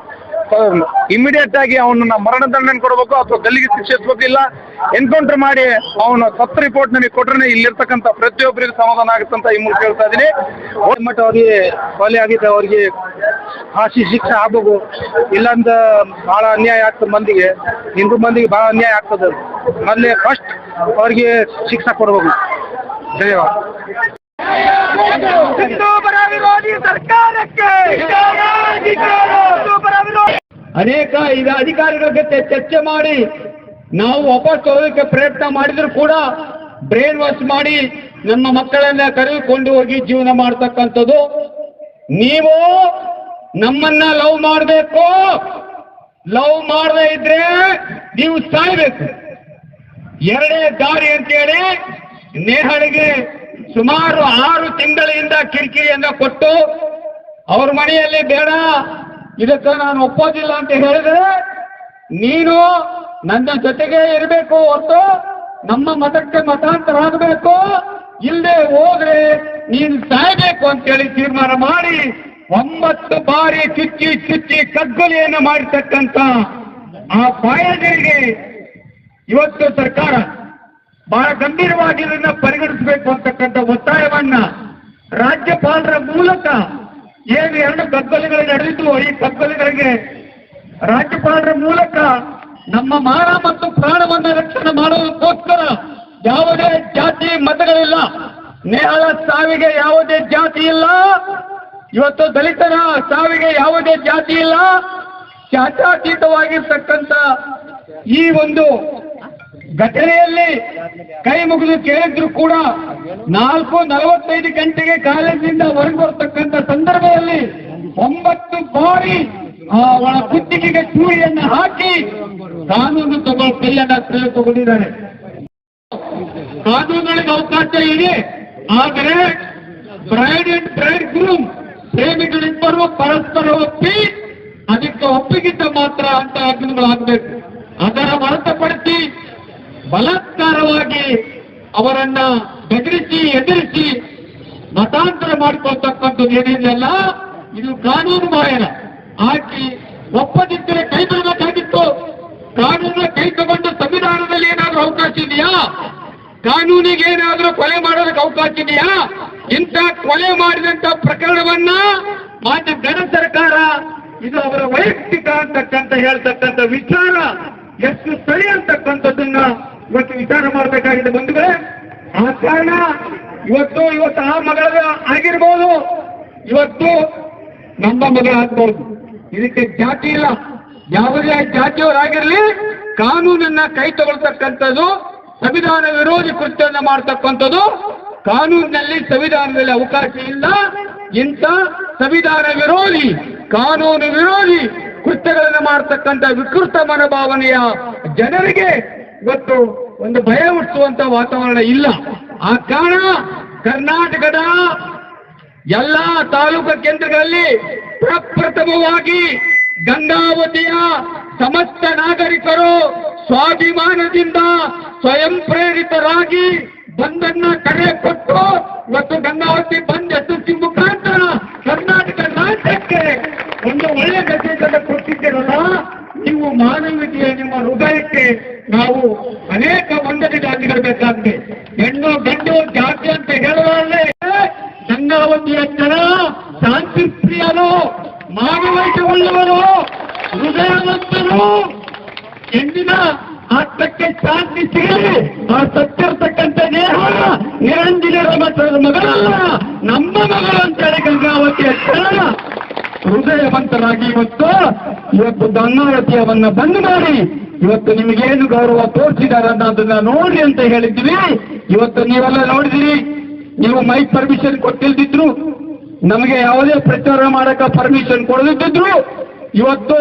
Speaker 4: ಇಮಿಡಿಯೇಟ್ ಆಗಿ ಅವನನ್ನ ಮರಣದಂಡನೆ ಕೊಡಬೇಕು ಅಥವಾ ಗಲ್ಲಿಗೆ ಶಿಕ್ಷಿಸಬೇಕು. ಇಲ್ಲ ಎನ್ಕೌಂಟರ್ ಮಾಡಿ ಅವನ ಸತ್ತ ರಿಪೋರ್ಟ್ ನಮಗೆ ಕೊಟ್ರೆ ಇಲ್ಲಿರ್ತಕ್ಕಂಥ ಪ್ರತಿಯೊಬ್ಬರಿಗೂ ಸಮಾಧಾನ ಆಗುತ್ತಂತ ಈ ಮೂಲಕ ಹೇಳ್ತಾ ಇದೀನಿ. ಮಟ್ಟ ಅವ್ರಿಗೆ ಕೊಲೆ ಆಗಿದೆ, ಅವ್ರಿಗೆ ಫಾಸಿ ಶಿಕ್ಷೆ ಆಗ್ಬೇಕು. ಇಲ್ಲಾಂದ ಬಹಳ ಅನ್ಯಾಯ ಆಗ್ತದೆ ಮಂದಿಗೆ, ಹಿಂದೂ ಮಂದಿಗೆ ಬಹಳ ಅನ್ಯಾಯ ಆಗ್ತದೆ. ಮೊದಲೇ ಫಸ್ಟ್ ಅವ್ರಿಗೆ ಶಿಕ್ಷೆ ಕೊಡ್ಬೇಕು. ಧನ್ಯವಾದ.
Speaker 7: ಅನೇಕ ಈಗ ಅಧಿಕಾರಿಗಳ ಜೊತೆ ಚರ್ಚೆ ಮಾಡಿ ನಾವು ವಾಪಸ್ ತರೋದಕ್ಕೆ ಪ್ರಯತ್ನ ಮಾಡಿದ್ರು ಕೂಡ ಬ್ರೇನ್ ವಾಶ್ ಮಾಡಿ ನಮ್ಮ ಮಕ್ಕಳನ್ನ ಕರೆದುಕೊಂಡು ಹೋಗಿ ಜೀವನ ಮಾಡ್ತಕ್ಕಂಥದ್ದು. ನೀವು ನಮ್ಮನ್ನ ಲವ್ ಮಾಡಬೇಕು, ಲವ್ ಮಾಡದೇ ಇದ್ರೆ ನೀವು ಸಾಯ್ಬೇಕು. ಎರಡೇ ದಾರಿ ಅಂತೇಳಿ ನೇಹಳಿಗೆ ಸುಮಾರು 6 ತಿಂಗಳಿಂದ ಕಿರಿಕಿರಿಯನ್ನ ಕೊಟ್ಟು ಅವ್ರ ಮನೆಯಲ್ಲಿ ಬೇಡ, ಇದಕ್ಕೆ ನಾನು ಒಪ್ಪೋದಿಲ್ಲ ಅಂತ ಹೇಳಿದ್ರೆ ನೀನು ನನ್ನ ಜೊತೆಗೆ ಇರಬೇಕು ಹೊರತು ನಮ್ಮ ಮತಕ್ಕೆ ಮತಾಂತರ ಆಗಬೇಕು, ಇಲ್ಲದೆ ಹೋದ್ರೆ ನೀನು ಸಾಯ್ಬೇಕು ಅಂತೇಳಿ ತೀರ್ಮಾನ ಮಾಡಿ 9 ಬಾರಿ ಚುಚ್ಚಿ ಕಗ್ಗೊಲೆಯನ್ನು ಮಾಡಿರ್ತಕ್ಕಂಥ ಆ ಬಾಯರಿಗೆ ಇವತ್ತು ಸರ್ಕಾರ ಬಹಳ ಗಂಭೀರವಾಗಿ ಇದನ್ನ ಪರಿಗಣಿಸಬೇಕು ಅಂತಕ್ಕಂಥ ಒತ್ತಾಯವನ್ನ ರಾಜ್ಯಪಾಲರ ಮೂಲಕ ಏನು 2 ಕಗ್ಗೊಲೆಗಳು ನಡೆದಿದ್ದು, ಈ ಕಗ್ಗೊಲೆಗಳಿಗೆ ರಾಜ್ಯಪಾಲರ ಮೂಲಕ ನಮ್ಮ ಮಾನ ಮತ್ತು ಪ್ರಾಣವನ್ನ ರಕ್ಷಣೆ ಮಾಡುವುದಕ್ಕೋಸ್ಕರ ಯಾವುದೇ ಜಾತಿ ಮತಗಳಿಲ್ಲ. ನೇಹಳ ಸಾವಿಗೆ ಯಾವುದೇ ಜಾತಿ ಇಲ್ಲ, ಇವತ್ತು ದಲಿತರ ಸಾವಿಗೆ ಯಾವುದೇ ಜಾತಿ ಇಲ್ಲ. ಜಾತ್ಯತೀತವಾಗಿರ್ತಕ್ಕಂಥ ಈ ಒಂದು ಘಟನೆಯಲ್ಲಿ ಕೈ ಮುಗಿದು ಕೇಳಿದ್ರು ಕೂಡ 4:45 ಗಂಟೆಗೆ ಕಾಲೇಜಿನಿಂದ ಹೊರಗೆ ಬರ್ತಕ್ಕಂಥ ಸಂದರ್ಭದಲ್ಲಿ 9 ಬಾರಿ ಅವಳ ಕುತ್ತಿಗೆಗೆ ಚೂರಿಯನ್ನು ಹಾಕಿ ಕಾನೂನು ಕೈಯನ್ನ ತಗೊಂಡಿದ್ದಾರೆ. ಕಾನೂನಿಗೆ ಅವಕಾಶ ಇದೆ, ಆದರೆ ಬ್ರೈಡ್ ಅಂಡ್ ಬ್ರೈಡ್ ಗ್ರೂಮ್ ಪ್ರೇಮಿಗಳಿಬ್ಬರು ಪರಸ್ಪರ ಒಪ್ಪಿ ಅದಕ್ಕೆ ಒಪ್ಪಿಗಿದ್ದ ಮಾತ್ರ ಅಂತ ಆಗ್ಬೇಕು. ಅದರ ಹೊರತುಪಡಿಸಿ ಬಲಾತ್ಕಾರವಾಗಿ ಅವರನ್ನ ಬೆದರಿಸಿ ಎದುರಿಸಿ ಮತಾಂತರ ಮಾಡಿಕೊಳ್ತಕ್ಕಂಥದ್ದು ಏನಿದೆಯಲ್ಲ, ಇದು ಕಾನೂನು ಬಾಹಿರ. ಹಾಕಿ ಒಪ್ಪದಿದ್ದರೆ ಕೈ ಬಿಡಬೇಕಾಗಿತ್ತು. ಕಾನೂನು ಕೈ ತಗೊಂಡು ಸಂವಿಧಾನದಲ್ಲಿ ಏನಾದ್ರೂ ಅವಕಾಶ ಇದೆಯಾ? ಕಾನೂನಿಗೆ ಏನಾದ್ರೂ ಕೊಲೆ ಮಾಡೋದಕ್ಕೆ ಅವಕಾಶ ಇದೆಯಾ? ಇಂಥ ಕೊಲೆ ಮಾಡಿದಂತ ಪ್ರಕರಣವನ್ನ ಮಾನ್ಯ ಗಣ ಸರ್ಕಾರ ಇದು ಅವರ ವೈಯಕ್ತಿಕ ಅಂತಕ್ಕಂಥ ಹೇಳ್ತಕ್ಕಂಥ ವಿಚಾರ ಎಷ್ಟು ಸರಿ ಅಂತಕ್ಕಂಥದ್ದನ್ನ ಇವತ್ತು ವಿಚಾರ ಮಾಡಬೇಕಾಗಿದೆ ಬಂಧುಗಳೇ. ಆ ಕಾರಣ ಇವತ್ತು ಆ ಮಗಳ ಆಗಿರ್ಬೋದು, ಇವತ್ತು ನಮ್ಮ ಮಗಳಾಗ್ಬೋದು. ಇದಕ್ಕೆ ಜಾತಿ ಇಲ್ಲ. ಯಾವುದೇ ಜಾತಿಯವರಾಗಿರ್ಲಿ ಕಾನೂನನ್ನ ಕೈ ತಗೊಳ್ತಕ್ಕಂಥದ್ದು, ಸಂವಿಧಾನ ವಿರೋಧಿ ಕೃತ್ಯವನ್ನ ಮಾಡ್ತಕ್ಕಂಥದ್ದು ಕಾನೂನಿನಲ್ಲಿ ಸಂವಿಧಾನದಲ್ಲಿ ಅವಕಾಶ ಇಲ್ಲ. ಇಂಥ ಸಂವಿಧಾನ ವಿರೋಧಿ ಕಾನೂನು ವಿರೋಧಿ ಕೃತ್ಯಗಳನ್ನು ಮಾಡತಕ್ಕಂಥ ವಿಕೃತ ಮನೋಭಾವನೆಯ ಜನರಿಗೆ ಇವತ್ತು ಒಂದು ಭಯ ಹುಟ್ಟಿಸುವಂತ ವಾತಾವರಣ ಇಲ್ಲ. ಆ ಕಾರಣ ಕರ್ನಾಟಕದ ಎಲ್ಲಾ ತಾಲೂಕು ಕೇಂದ್ರಗಳಲ್ಲಿ ಪ್ರಪ್ರಥಮವಾಗಿ ಗಂಗಾವತಿಯ ಸಮಸ್ತ ನಾಗರಿಕರು ಸ್ವಾಭಿಮಾನದಿಂದ ಸ್ವಯಂ ಪ್ರೇರಿತರಾಗಿ ಬಂದನ್ನ ಕರೆ ಕೊಟ್ಟು ಇವತ್ತು ಗಂಗಾವತಿ ಬಂದ್ ಯಶಸ್ವಿ ಮುಖಾಂತರ ಕರ್ನಾಟಕ ರಾಜ್ಯಕ್ಕೆ ಒಂದು ಒಳ್ಳೆಯ ಮೆಸೇಜ್ ಅನ್ನು ಕೊಟ್ಟಿದ್ದೀರಲ್ಲ, ನೀವು ಮಾನವೀಯತೆಯ ನಿಮ್ಮ ಹೃದಯಕ್ಕೆ ನಾವು ಅನೇಕ ವಂದನೆ ಜಾತಿಗಳು ಬೇಕಾಗಿದೆ. ಹೆಣ್ಣು ಗಂಡು ಜಾತಿ ಅಂತ ಹೇಳುವಲ್ಲೇ ಗಂಗಾವತಿಯ ಜನ ಶಾಂತಿ ಪ್ರಿಯರು, ಮಾನವೀಯತೆ ಉಳ್ಳವರು, ಹೃದಯವಂತರು. ಎಂದಿನ ಆತ್ಮಕ್ಕೆ ಶಾಂತಿ ಸಿಗಲಿ. ಆ ಸತ್ತಿರ್ತಕ್ಕಂಥ ನೇಹ ನಿರಂಜನರ ಮಠದ ಮಗಳಲ್ಲ, ನಮ್ಮ ಮಗಳು ಅಂತೇಳಿ ಗಂಗಾವತಿಯ ಜನ ಹೃದಯವಂತರಾಗಿ ಇವತ್ತು ಗಂಗಾವತಿಯವನ್ನ ಬಂದ್ ಮಾಡಿ ಇವತ್ತು ನಿಮಗೇನು ಗೌರವ ತೋರಿಸಿದ್ದಾರೆ ಅನ್ನೋದನ್ನ ನೋಡಿ ಅಂತ ಹೇಳಿದ್ವಿ. ಇವತ್ತು ನೀವೆಲ್ಲ ನೋಡಿದಿರಿ. ನೀವು ಮೈಕ್ ಪರ್ಮಿಷನ್ ಕೊಟ್ಟಿಲ್ದಿದ್ರು ನಮಗೆ ಯಾವುದೇ ಪ್ರಚಾರ ಮಾಡಕ ಪರ್ಮಿಷನ್ ಕೊಡದಿದ್ರು, ಇವತ್ತು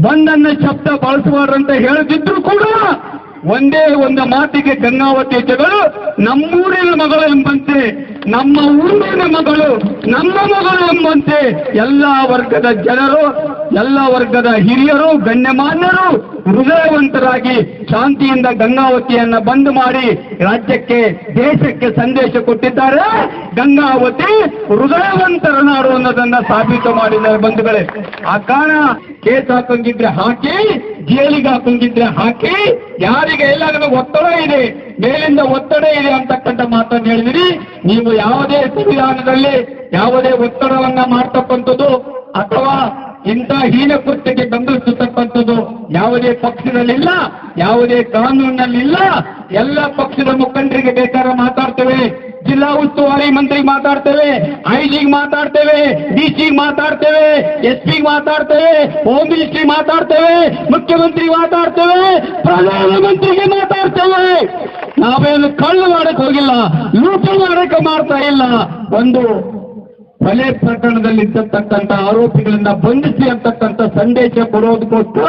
Speaker 7: ಬಂದನ್ನ ಶಬ್ದ ಬಳಸಬಾರ್ದಂತ ಹೇಳುತ್ತಿದ್ರು ಕೂಡ ಒಂದೇ ಒಂದು ಮಾತಿಗೆ ಗಂಗಾವತಿ ಜನರು ನಮ್ಮೂರಿನ ಮಗಳು ಎಂಬಂತೆ, ನಮ್ಮ ಊರಿನ ಮಗಳು ನಮ್ಮ ಮಗಳು ಎಂಬಂತೆ ಎಲ್ಲ ವರ್ಗದ ಜನರು, ಎಲ್ಲ ವರ್ಗದ ಹಿರಿಯರು, ಗಣ್ಯಮಾನ್ಯರು ಹೃದಯವಂತರಾಗಿ ಶಾಂತಿಯಿಂದ ಗಂಗಾವತಿಯನ್ನ ಬಂದ್ ಮಾಡಿ ರಾಜ್ಯಕ್ಕೆ, ದೇಶಕ್ಕೆ ಸಂದೇಶ ಕೊಟ್ಟಿದ್ದಾರೆ. ಗಂಗಾವತಿ ಹೃದಯವಂತರ ನಾಡು ಅನ್ನೋದನ್ನ ಸಾಬೀತು ಮಾಡಿದ್ದಾರೆ ಬಂಧುಗಳೇ. ಆ ಕಾರಣ ಕೇಸ್ ಹಾಕಂಗಿದ್ರೆ ಹಾಕಿ, ಜೈಲಿಗೆ ಹಾಕಂಗಿದ್ರೆ ಹಾಕಿ, ಯಾರಿಗೆ ಎಲ್ಲ ಒತ್ತಡ ಇದೆ, ಮೇಲಿಂದ ಒತ್ತಡ ಇದೆ ಅಂತಕ್ಕಂಥ ಮಾತನ್ನು ಹೇಳಿದಿರಿ. ನೀವು ಯಾವುದೇ ಸಂವಿಧಾನದಲ್ಲಿ ಯಾವುದೇ ಒತ್ತಡವನ್ನ ಮಾಡ್ತಕ್ಕಂಥದ್ದು ಅಥವಾ ಇಂಥ ಹೀನ ಕೃತ್ಯಕ್ಕೆ ಬೆಂಬಲಿಸತಕ್ಕಂಥದ್ದು ಯಾವುದೇ ಪಕ್ಷದಲ್ಲಿಲ್ಲ, ಯಾವುದೇ ಕಾನೂನಿನಲ್ಲಿಲ್ಲ. ಎಲ್ಲ ಪಕ್ಷದ ಮುಖಂಡರಿಗೆ ಬೇಕಾದ್ರೆ ಮಾತಾಡ್ತೇವೆ, ಜಿಲ್ಲಾ ಉಸ್ತುವಾರಿ ಮಂತ್ರಿಗೆ ಮಾತಾಡ್ತೇವೆ, ಐಜಿಗೆ ಮಾತಾಡ್ತೇವೆ, ಡಿಸಿಗೆ ಮಾತಾಡ್ತೇವೆ, ಎಸ್ಪಿಗೆ ಮಾತಾಡ್ತೇವೆ, ಹೋಮ್ ಮಿನಿಸ್ಟ್ರಿಗೆ ಮಾತಾಡ್ತೇವೆ, ಮುಖ್ಯಮಂತ್ರಿ ಮಾತಾಡ್ತೇವೆ, ಪ್ರಧಾನಮಂತ್ರಿಗೆ ಮಾತಾಡ್ತೇವೆ. ನಾವೇನು ಕಳ್ಳು ಮಾಡಕ್ ಹೋಗಿಲ್ಲ, ಲೂಟ ಮಾಡಕ್ಕೆ ಮಾಡ್ತಾ ಇಲ್ಲ. ಒಂದು ಕೊಲೆ ಪ್ರಕರಣದಲ್ಲಿರ್ತಕ್ಕಂಥ ಆರೋಪಿಗಳನ್ನ ಬಂಧಿಸಿ ಅಂತಕ್ಕಂಥ ಸಂದೇಶ ಕೊಡೋದಕ್ಕೋಸ್ಕರ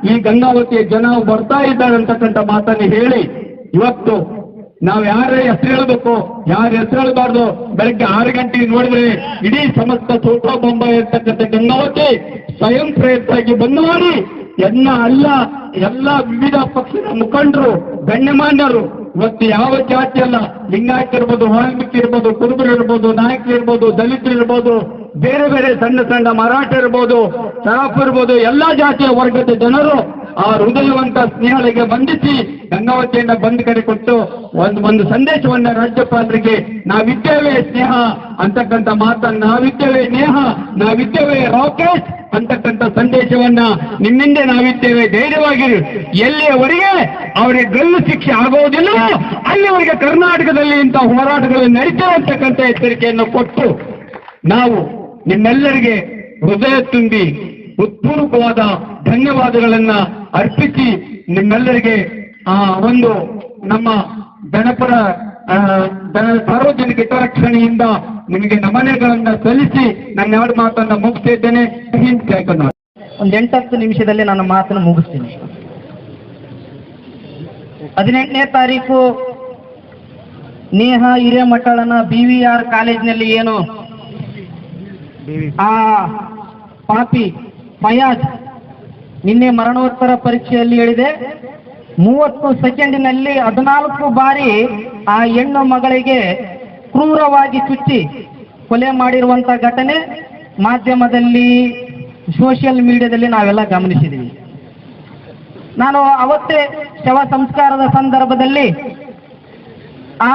Speaker 7: ಈ ಗಂಗಾವತಿಯ ಜನ ಬರ್ತಾ ಇದ್ದಾರೆ ಅಂತಕ್ಕಂಥ ಮಾತನ್ನು ಹೇಳಿ, ಇವತ್ತು ನಾವು ಯಾರ ಹೆಸರು ಹೇಳಬೇಕು, ಯಾರ ಹೆಸರು ಹೇಳಬಾರ್ದು. ಬೆಳಗ್ಗೆ 6 ಗಂಟೆಗೆ ನೋಡಿದ್ರೆ ಇಡೀ ಸಮಸ್ತ ಸೋಟಾ ಬೊಂಬಾಯಿ ಇರ್ತಕ್ಕಂಥ ಗಂಗಾವತಿ ಸ್ವಯಂ ಪ್ರೇರಿತರಾಗಿ ಬಂದು ಮಾಡಿ ಎಲ್ಲ ವಿವಿಧ ಪಕ್ಷದ ಮುಖಂಡರು, ಗಣ್ಯಮಾನ್ಯರು, ಇವತ್ತು ಯಾವ ಜಾತಿ ಅಲ್ಲ, ಲಿಂಗಾಯತ ಇರ್ಬೋದು, ವಾಲ್ಮೀಕಿ ಇರ್ಬೋದು, ಕುರುಬರು ಇರ್ಬೋದು, ನಾಯಕರು ಇರ್ಬೋದು, ದಲಿತರು ಇರ್ಬೋದು, ಬೇರೆ ಬೇರೆ ಸಣ್ಣ ಮರಾಠ ಇರ್ಬೋದು, ಸರಾಫ್ ಇರ್ಬೋದು, ಎಲ್ಲಾ ಜಾತಿಯ ವರ್ಗದ ಜನರು ಆ ಹೃದಯವಂತ ಸ್ನೇಹಗಳಿಗೆ ಬಂಧಿಸಿ ಗಂಗಾವತಿಯನ್ನ ಬಂದ್ ಕರೆ ಕೊಟ್ಟು ಒಂದು ಸಂದೇಶವನ್ನ ರಾಜ್ಯಪಾಲರಿಗೆ ನಾವಿದ್ದೇವೆ ಸ್ನೇಹ ಅಂತಕ್ಕಂಥ ಮಾತನ್ನ, ನಾವಿದ್ದೇವೆ ನೇಹ, ನಾವಿದ್ದೇವೆ ರಾಕೇಶ್ ಅಂತಕ್ಕಂಥ ಸಂದೇಶವನ್ನ ನಿಮ್ಮಿಂದ ನಾವಿದ್ದೇವೆ, ಧೈರ್ಯವಾಗಿರಿ. ಎಲ್ಲಿಯವರೆಗೆ ಅವರಿಗೆ ಗಲ್ಲು ಶಿಕ್ಷೆ ಆಗೋದಿಲ್ಲ ಅಲ್ಲಿವರೆಗೆ ಕರ್ನಾಟಕದಲ್ಲಿ ಇಂಥ ಹೋರಾಟಗಳು ನಡೀತವೆ ಅಂತಕ್ಕಂಥ ಎಚ್ಚರಿಕೆಯನ್ನು ಕೊಟ್ಟು ನಾವು ನಿಮ್ಮೆಲ್ಲರಿಗೆ ಹೃದಯ ತುಂಬಿ ಹೃತ್ಪೂರ್ವಕವಾದ ಧನ್ಯವಾದಗಳನ್ನ ಅರ್ಪಿಸಿ ನಿಮ್ಮೆಲ್ಲರಿಗೆ ಒಂದು ನಮ್ಮ ಜನಪರ ಸಾರ್ವಜನಿಕ ಹಿತರಕ್ಷಣೆಯಿಂದ ನಿಮಗೆ ನಮನೆಗಳನ್ನ ಸಲ್ಲಿಸಿ ನನ್ನ 2 ಮಾತನ್ನ ಮುಗಿಸ್ತಾ ಇದ್ದೇನೆ.
Speaker 6: ಒಂದು 8-10 ನಿಮಿಷದಲ್ಲಿ ನನ್ನ ಮಾತನ್ನು ಮುಗಿಸ್ತೀನಿ. 18ನೇ ತಾರೀಕು ನೇಹಾ ಹಿರೇಮಠಳನ BVR ಕಾಲೇಜಿನಲ್ಲಿ ಏನು ಆ ಪಾಪಿ ಫಯಾಜ್ ನಿನ್ನೆ ಮರಣೋತ್ತರ ಪರೀಕ್ಷೆಯಲ್ಲಿ ಹೇಳಿದೆ 30 ಸೆಕೆಂಡಿನಲ್ಲಿ 14 ಬಾರಿ ಆ ಹೆಣ್ಣು ಮಗಳಿಗೆ ಕ್ರೂರವಾಗಿ ಚುಚ್ಚಿ ಕೊಲೆ ಮಾಡಿರುವಂತ ಘಟನೆ ಮಾಧ್ಯಮದಲ್ಲಿ, ಸೋಷಿಯಲ್ ಮೀಡಿಯಾದಲ್ಲಿ ನಾವೆಲ್ಲ ಗಮನಿಸಿದ್ದೀವಿ. ನಾನು ಅವತ್ತೇ ಶವ ಸಂಸ್ಕಾರದ ಸಂದರ್ಭದಲ್ಲಿ ಆ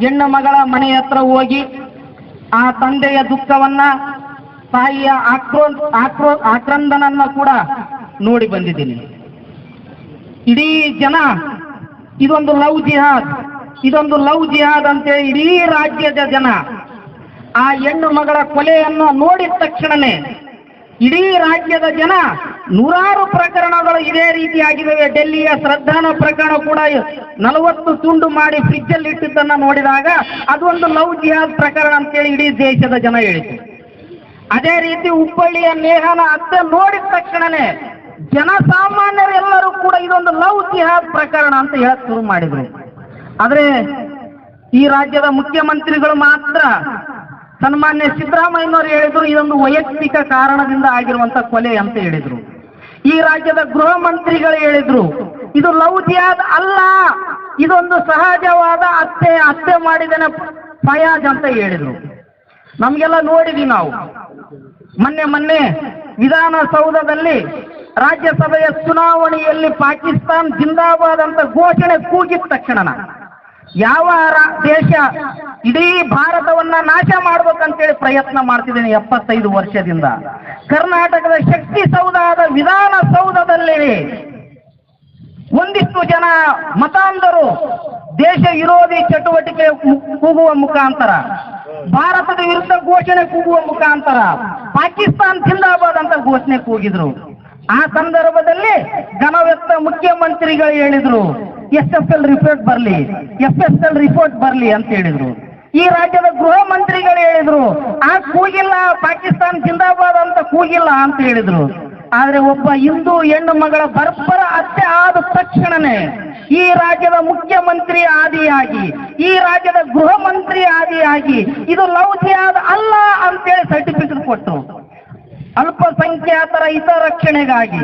Speaker 6: ಹೆಣ್ಣು ಮಗಳ ಮನೆ ಹತ್ರ ಹೋಗಿ ಆ ತಂದೆಯ ದುಃಖವನ್ನ, ತಾಯಿಯ ಆಕ್ರಂದನನ್ನ ಕೂಡ ನೋಡಿ ಬಂದಿದ್ದೀನಿ. ಇಡೀ ಜನ ಇದೊಂದು ಲವ್ ಜಿಹಾದ್ ಅಂತೇಳಿ ಇಡೀ ರಾಜ್ಯದ ಜನ ಆ ಹೆಣ್ಣು ಮಗಳ ಕೊಲೆಯನ್ನು ನೋಡಿದ ತಕ್ಷಣನೇ ಇಡೀ ರಾಜ್ಯದ ಜನ, ನೂರಾರು ಪ್ರಕರಣಗಳು ಇದೇ ರೀತಿಯಾಗಿವೆ. ಡೆಲ್ಲಿಯ ಶ್ರದ್ಧಾನ ಪ್ರಕರಣ ಕೂಡ 40 ತುಂಡು ಮಾಡಿ ಫ್ರಿಜ್ ಅಲ್ಲಿ ಇಟ್ಟಿದ್ದನ್ನ ನೋಡಿದಾಗ ಅದೊಂದು ಲವ್ ಜಿಹಾದ್ ಪ್ರಕರಣ ಅಂತೇಳಿ ಇಡೀ ದೇಶದ ಜನ ಹೇಳಿದ್ರು. ಅದೇ ರೀತಿ ಹುಬ್ಬಳ್ಳಿಯ ನೇಹಾನ ಅತ್ತೆ ನೋಡಿದ ತಕ್ಷಣನೇ ಜನಸಾಮಾನ್ಯರೆಲ್ಲರೂ ಕೂಡ ಇದೊಂದು ಲವ್ ಜಿಹಾದ್ ಪ್ರಕರಣ ಅಂತ ಹೇಳಕ್ ಶುರು ಮಾಡಿದ್ರು. ಆದ್ರೆ ಈ ರಾಜ್ಯದ ಮುಖ್ಯಮಂತ್ರಿಗಳು ಮಾತ್ರ, ಸನ್ಮಾನ್ಯ ಸಿದ್ದರಾಮಯ್ಯನವರು ಹೇಳಿದ್ರು ಇದೊಂದು ವೈಯಕ್ತಿಕ ಕಾರಣದಿಂದ ಆಗಿರುವಂತ ಕೊಲೆ ಅಂತ ಹೇಳಿದ್ರು. ಈ ರಾಜ್ಯದ ಗೃಹ ಮಂತ್ರಿಗಳು ಹೇಳಿದ್ರು ಇದು ಲವ್ ಜಿಹಾದ್ ಅಲ್ಲ, ಇದೊಂದು ಸಹಜವಾದ ಹತ್ಯೆ ಮಾಡಿದನ ಫಯಾಜ್ ಅಂತ ಹೇಳಿದ್ರು. ನಮ್ಗೆಲ್ಲ ನೋಡಿದ್ವಿ ನಾವು. ಮೊನ್ನೆ ವಿಧಾನಸೌಧದಲ್ಲಿ ರಾಜ್ಯಸಭೆಯ ಚುನಾವಣೆಯಲ್ಲಿ ಪಾಕಿಸ್ತಾನ್ ಜಿಂದಾಬಾದ್ ಅಂತ ಘೋಷಣೆ ಕೂಗಿದ ತಕ್ಷಣ ಯಾವ ದೇಶ ಇಡೀ ಭಾರತವನ್ನ ನಾಶ ಮಾಡ್ಬೇಕಂತೇಳಿ ಪ್ರಯತ್ನ ಮಾಡ್ತಿದ್ದೇನೆ 75 ವರ್ಷದಿಂದ. ಕರ್ನಾಟಕದ ಶಕ್ತಿ ಸೌಧದ ವಿಧಾನಸೌಧದಲ್ಲಿ ಒಂದಿಷ್ಟು ಜನ ಮತಾಂಧರು ದೇಶ ವಿರೋಧಿ ಚಟುವಟಿಕೆ ಕೂಗುವ ಮುಖಾಂತರ, ಭಾರತದ ವಿರುದ್ಧ ಘೋಷಣೆ ಕೂಗುವ ಮುಖಾಂತರ ಪಾಕಿಸ್ತಾನ್ ಜಿಂದಾಬಾದ್ ಅಂತ ಘೋಷಣೆ ಕೂಗಿದ್ರು. ಆ ಸಂದರ್ಭದಲ್ಲಿ ಘನವೆತ್ತ ಮುಖ್ಯಮಂತ್ರಿಗಳು ಹೇಳಿದ್ರು FSL ರಿಪೋರ್ಟ್ ಬರ್ಲಿ ಅಂತ ಹೇಳಿದ್ರು. ಈ ರಾಜ್ಯದ ಗೃಹ ಮಂತ್ರಿಗಳು ಹೇಳಿದ್ರು ಆ ಕೂಗಿಲ್ಲ, ಪಾಕಿಸ್ತಾನ ಜಿಂದಾಬಾದ್ ಅಂತ ಕೂಗಿಲ್ಲ ಅಂತ ಹೇಳಿದ್ರು. ಆದ್ರೆ ಒಬ್ಬ ಹಿಂದೂ ಹೆಣ್ಣು ಮಗಳ ಬರ್ಬರ ಹತ್ಯೆ ಆದ ತಕ್ಷಣನೇ ಈ ರಾಜ್ಯದ ಮುಖ್ಯಮಂತ್ರಿ ಆದಿಯಾಗಿ, ಈ ರಾಜ್ಯದ ಗೃಹ ಮಂತ್ರಿ ಆದಿಯಾಗಿ ಇದು ಲವ್ ಜಿಹಾದ್ ಅಲ್ಲ ಅಂತೇಳಿ ಸರ್ಟಿಫಿಕೇಟ್ ಕೊಟ್ಟು ಅಲ್ಪಸಂಖ್ಯಾತರ ಹಿತರಕ್ಷಣೆಗಾಗಿ,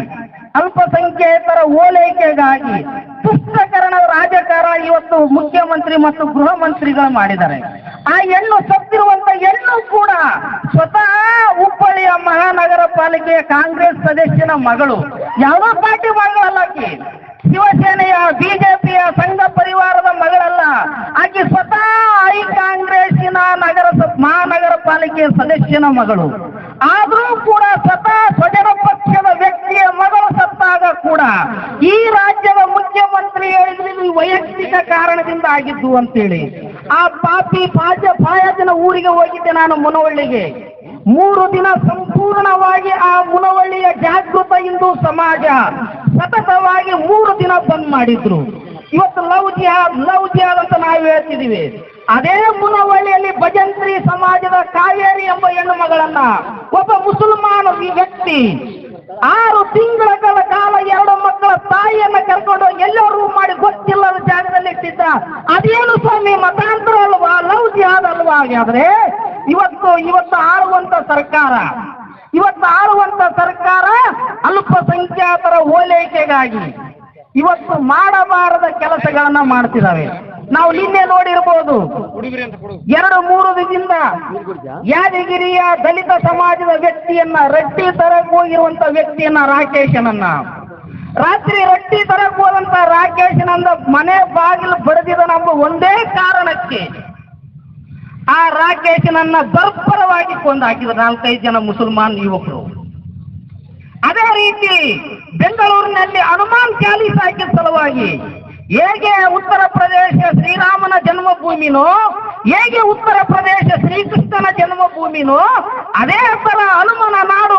Speaker 6: ಅಲ್ಪಸಂಖ್ಯಾತರ ಓಲೈಕೆಗಾಗಿ ತುಷ್ಟಕರಣದ ರಾಜಕಾರಣ ಇವತ್ತು ಮುಖ್ಯಮಂತ್ರಿ ಮತ್ತು ಗೃಹ ಮಂತ್ರಿಗಳು ಮಾಡಿದ್ದಾರೆ. ಆ ಹೆಣ್ಣು ಸತ್ತಿರುವಂತ ಹೆಣ್ಣು ಕೂಡ ಸ್ವತಃ ಹುಬ್ಬಳ್ಳಿಯ ಮಹಾನಗರ ಪಾಲಿಕೆಯ ಕಾಂಗ್ರೆಸ್ ಸದಸ್ಯನ ಮಗಳು, ಯಾವುದೋ ಪಾರ್ಟಿ ಮಗಳಲ್ಲ ಆಕಿ, ಶಿವಸೇನೆಯ ಬಿಜೆಪಿಯ ಸಂಘ ಪರಿವಾರದ ಮಗಳಲ್ಲ ಆಕೆ, ಸ್ವತಃ ಐ ಕಾಂಗ್ರೆಸ್ಸಿನ ಮಹಾನಗರ ಪಾಲಿಕೆಯ ಸದಸ್ಯನ ಮಗಳು. ಆದರೂ ಕೂಡ ಸ್ವತಃ ಸ್ವಜನ ಪಕ್ಷದ ವ್ಯಕ್ತಿಯ ಮಗಳು ಸತ್ತಾಗ ಕೂಡ ಈ ರಾಜ್ಯದ ಮುಖ್ಯಮಂತ್ರಿ ಹೇಳಿದ್ರು ವೈಯಕ್ತಿಕ ಕಾರಣದಿಂದ ಆಗಿದ್ದು ಅಂತೇಳಿ. ಆ ಪಾಪಿ ಪಾಯಜನ ಊರಿಗೆ ಹೋಗಿದ್ದೆ ನಾನು, ಮುನವಳ್ಳಿಗೆ. 3 ದಿನ ಸಂಪೂರ್ಣವಾಗಿ ಆ ಮುನವಳ್ಳಿಯ ಜಾಗೃತ ಹಿಂದೂ ಸಮಾಜ ಸತತವಾಗಿ 3 ದಿನ ಬಂದ್ ಮಾಡಿದ್ರು. ಇವತ್ತು ಲವ್ ಜಿಹಾದ್ ಅಂತ ನಾವು ಹೇಳ್ತಿದೀವಿ. ಅದೇ ಮುನವಳ್ಳಿಯಲ್ಲಿ ಭಜಂತ್ರಿ ಸಮಾಜದ ಕಾವೇರಿ ಎಂಬ ಹೆಣ್ಣು ಮಗಳನ್ನ ಒಬ್ಬ ಮುಸಲ್ಮಾನ ವ್ಯಕ್ತಿ 6 ತಿಂಗಳ ಕಾಲ 2 ಮಕ್ಕಳ ತಾಯಿಯನ್ನ ಕರ್ಕೊಂಡು ಎಲ್ಲೋ ರೂಮ್ ಮಾಡಿ ಗೊತ್ತಿಲ್ಲದ ಜಾಗದಲ್ಲಿ ಇಟ್ಟಿದ್ದ. ಅದೇನು ಸ್ವಾಮಿ ಮತಾಂತರ ಅಲ್ವಾ, ಲವ್ ಜಿಹಾದ್ ಅಲ್ವಾ? ಹಾಗಾದ್ರೆ ಇವತ್ತು ಆಳುವಂತ ಸರ್ಕಾರ ಅಲ್ಪಸಂಖ್ಯಾತರ ಓಲೈಕೆಗಾಗಿ ಇವತ್ತು ಮಾಡಬಾರದ ಕೆಲಸಗಳನ್ನ ಮಾಡ್ತಿದ್ದಾವೆ. ನಾವು ನಿನ್ನೆ ನೋಡಿರ್ಬೋದು, 2-3 ದಿನದಿಂದ ಯಾದಗಿರಿಯ ದಲಿತ ಸಮಾಜದ ವ್ಯಕ್ತಿಯನ್ನ ರಟ್ಟಿ ತರಕ್ ಹೋಗಿರುವಂತ ವ್ಯಕ್ತಿಯನ್ನ ರಾಕೇಶನನ್ನ ರಾತ್ರಿ ರಟ್ಟಿ ತರಕ್ ಹೋದಂತ ರಾಕೇಶನಂದ ಮನೆ ಬಾಗಿಲು ಬಡಿದಿದ ನಮ್ಮ ಒಂದೇ ಕಾರಣಕ್ಕೆ ಆ ರಾಕೇಶನನ್ನ ಬರ್ಬರವಾಗಿ ಕೊಂದು ಹಾಕಿದ್ರು 4-5 ಜನ ಮುಸಲ್ಮಾನ್ ಯುವಕರು. ಅದೇ ರೀತಿ ಬೆಂಗಳೂರಿನಲ್ಲಿ ಹನುಮಾನ್ ಚಾಲೀಸ್ ಹಾಕಿದ ಸಲುವಾಗಿ ಹೇಗೆ ಉತ್ತರ ಪ್ರದೇಶ ಶ್ರೀರಾಮನ ಜನ್ಮಭೂಮಿನೋ, ಹೇಗೆ ಉತ್ತರ ಪ್ರದೇಶ ಶ್ರೀಕೃಷ್ಣನ ಜನ್ಮಭೂಮಿನೋ, ಅದೇ ತರ ಹನುಮನ ನಾಡು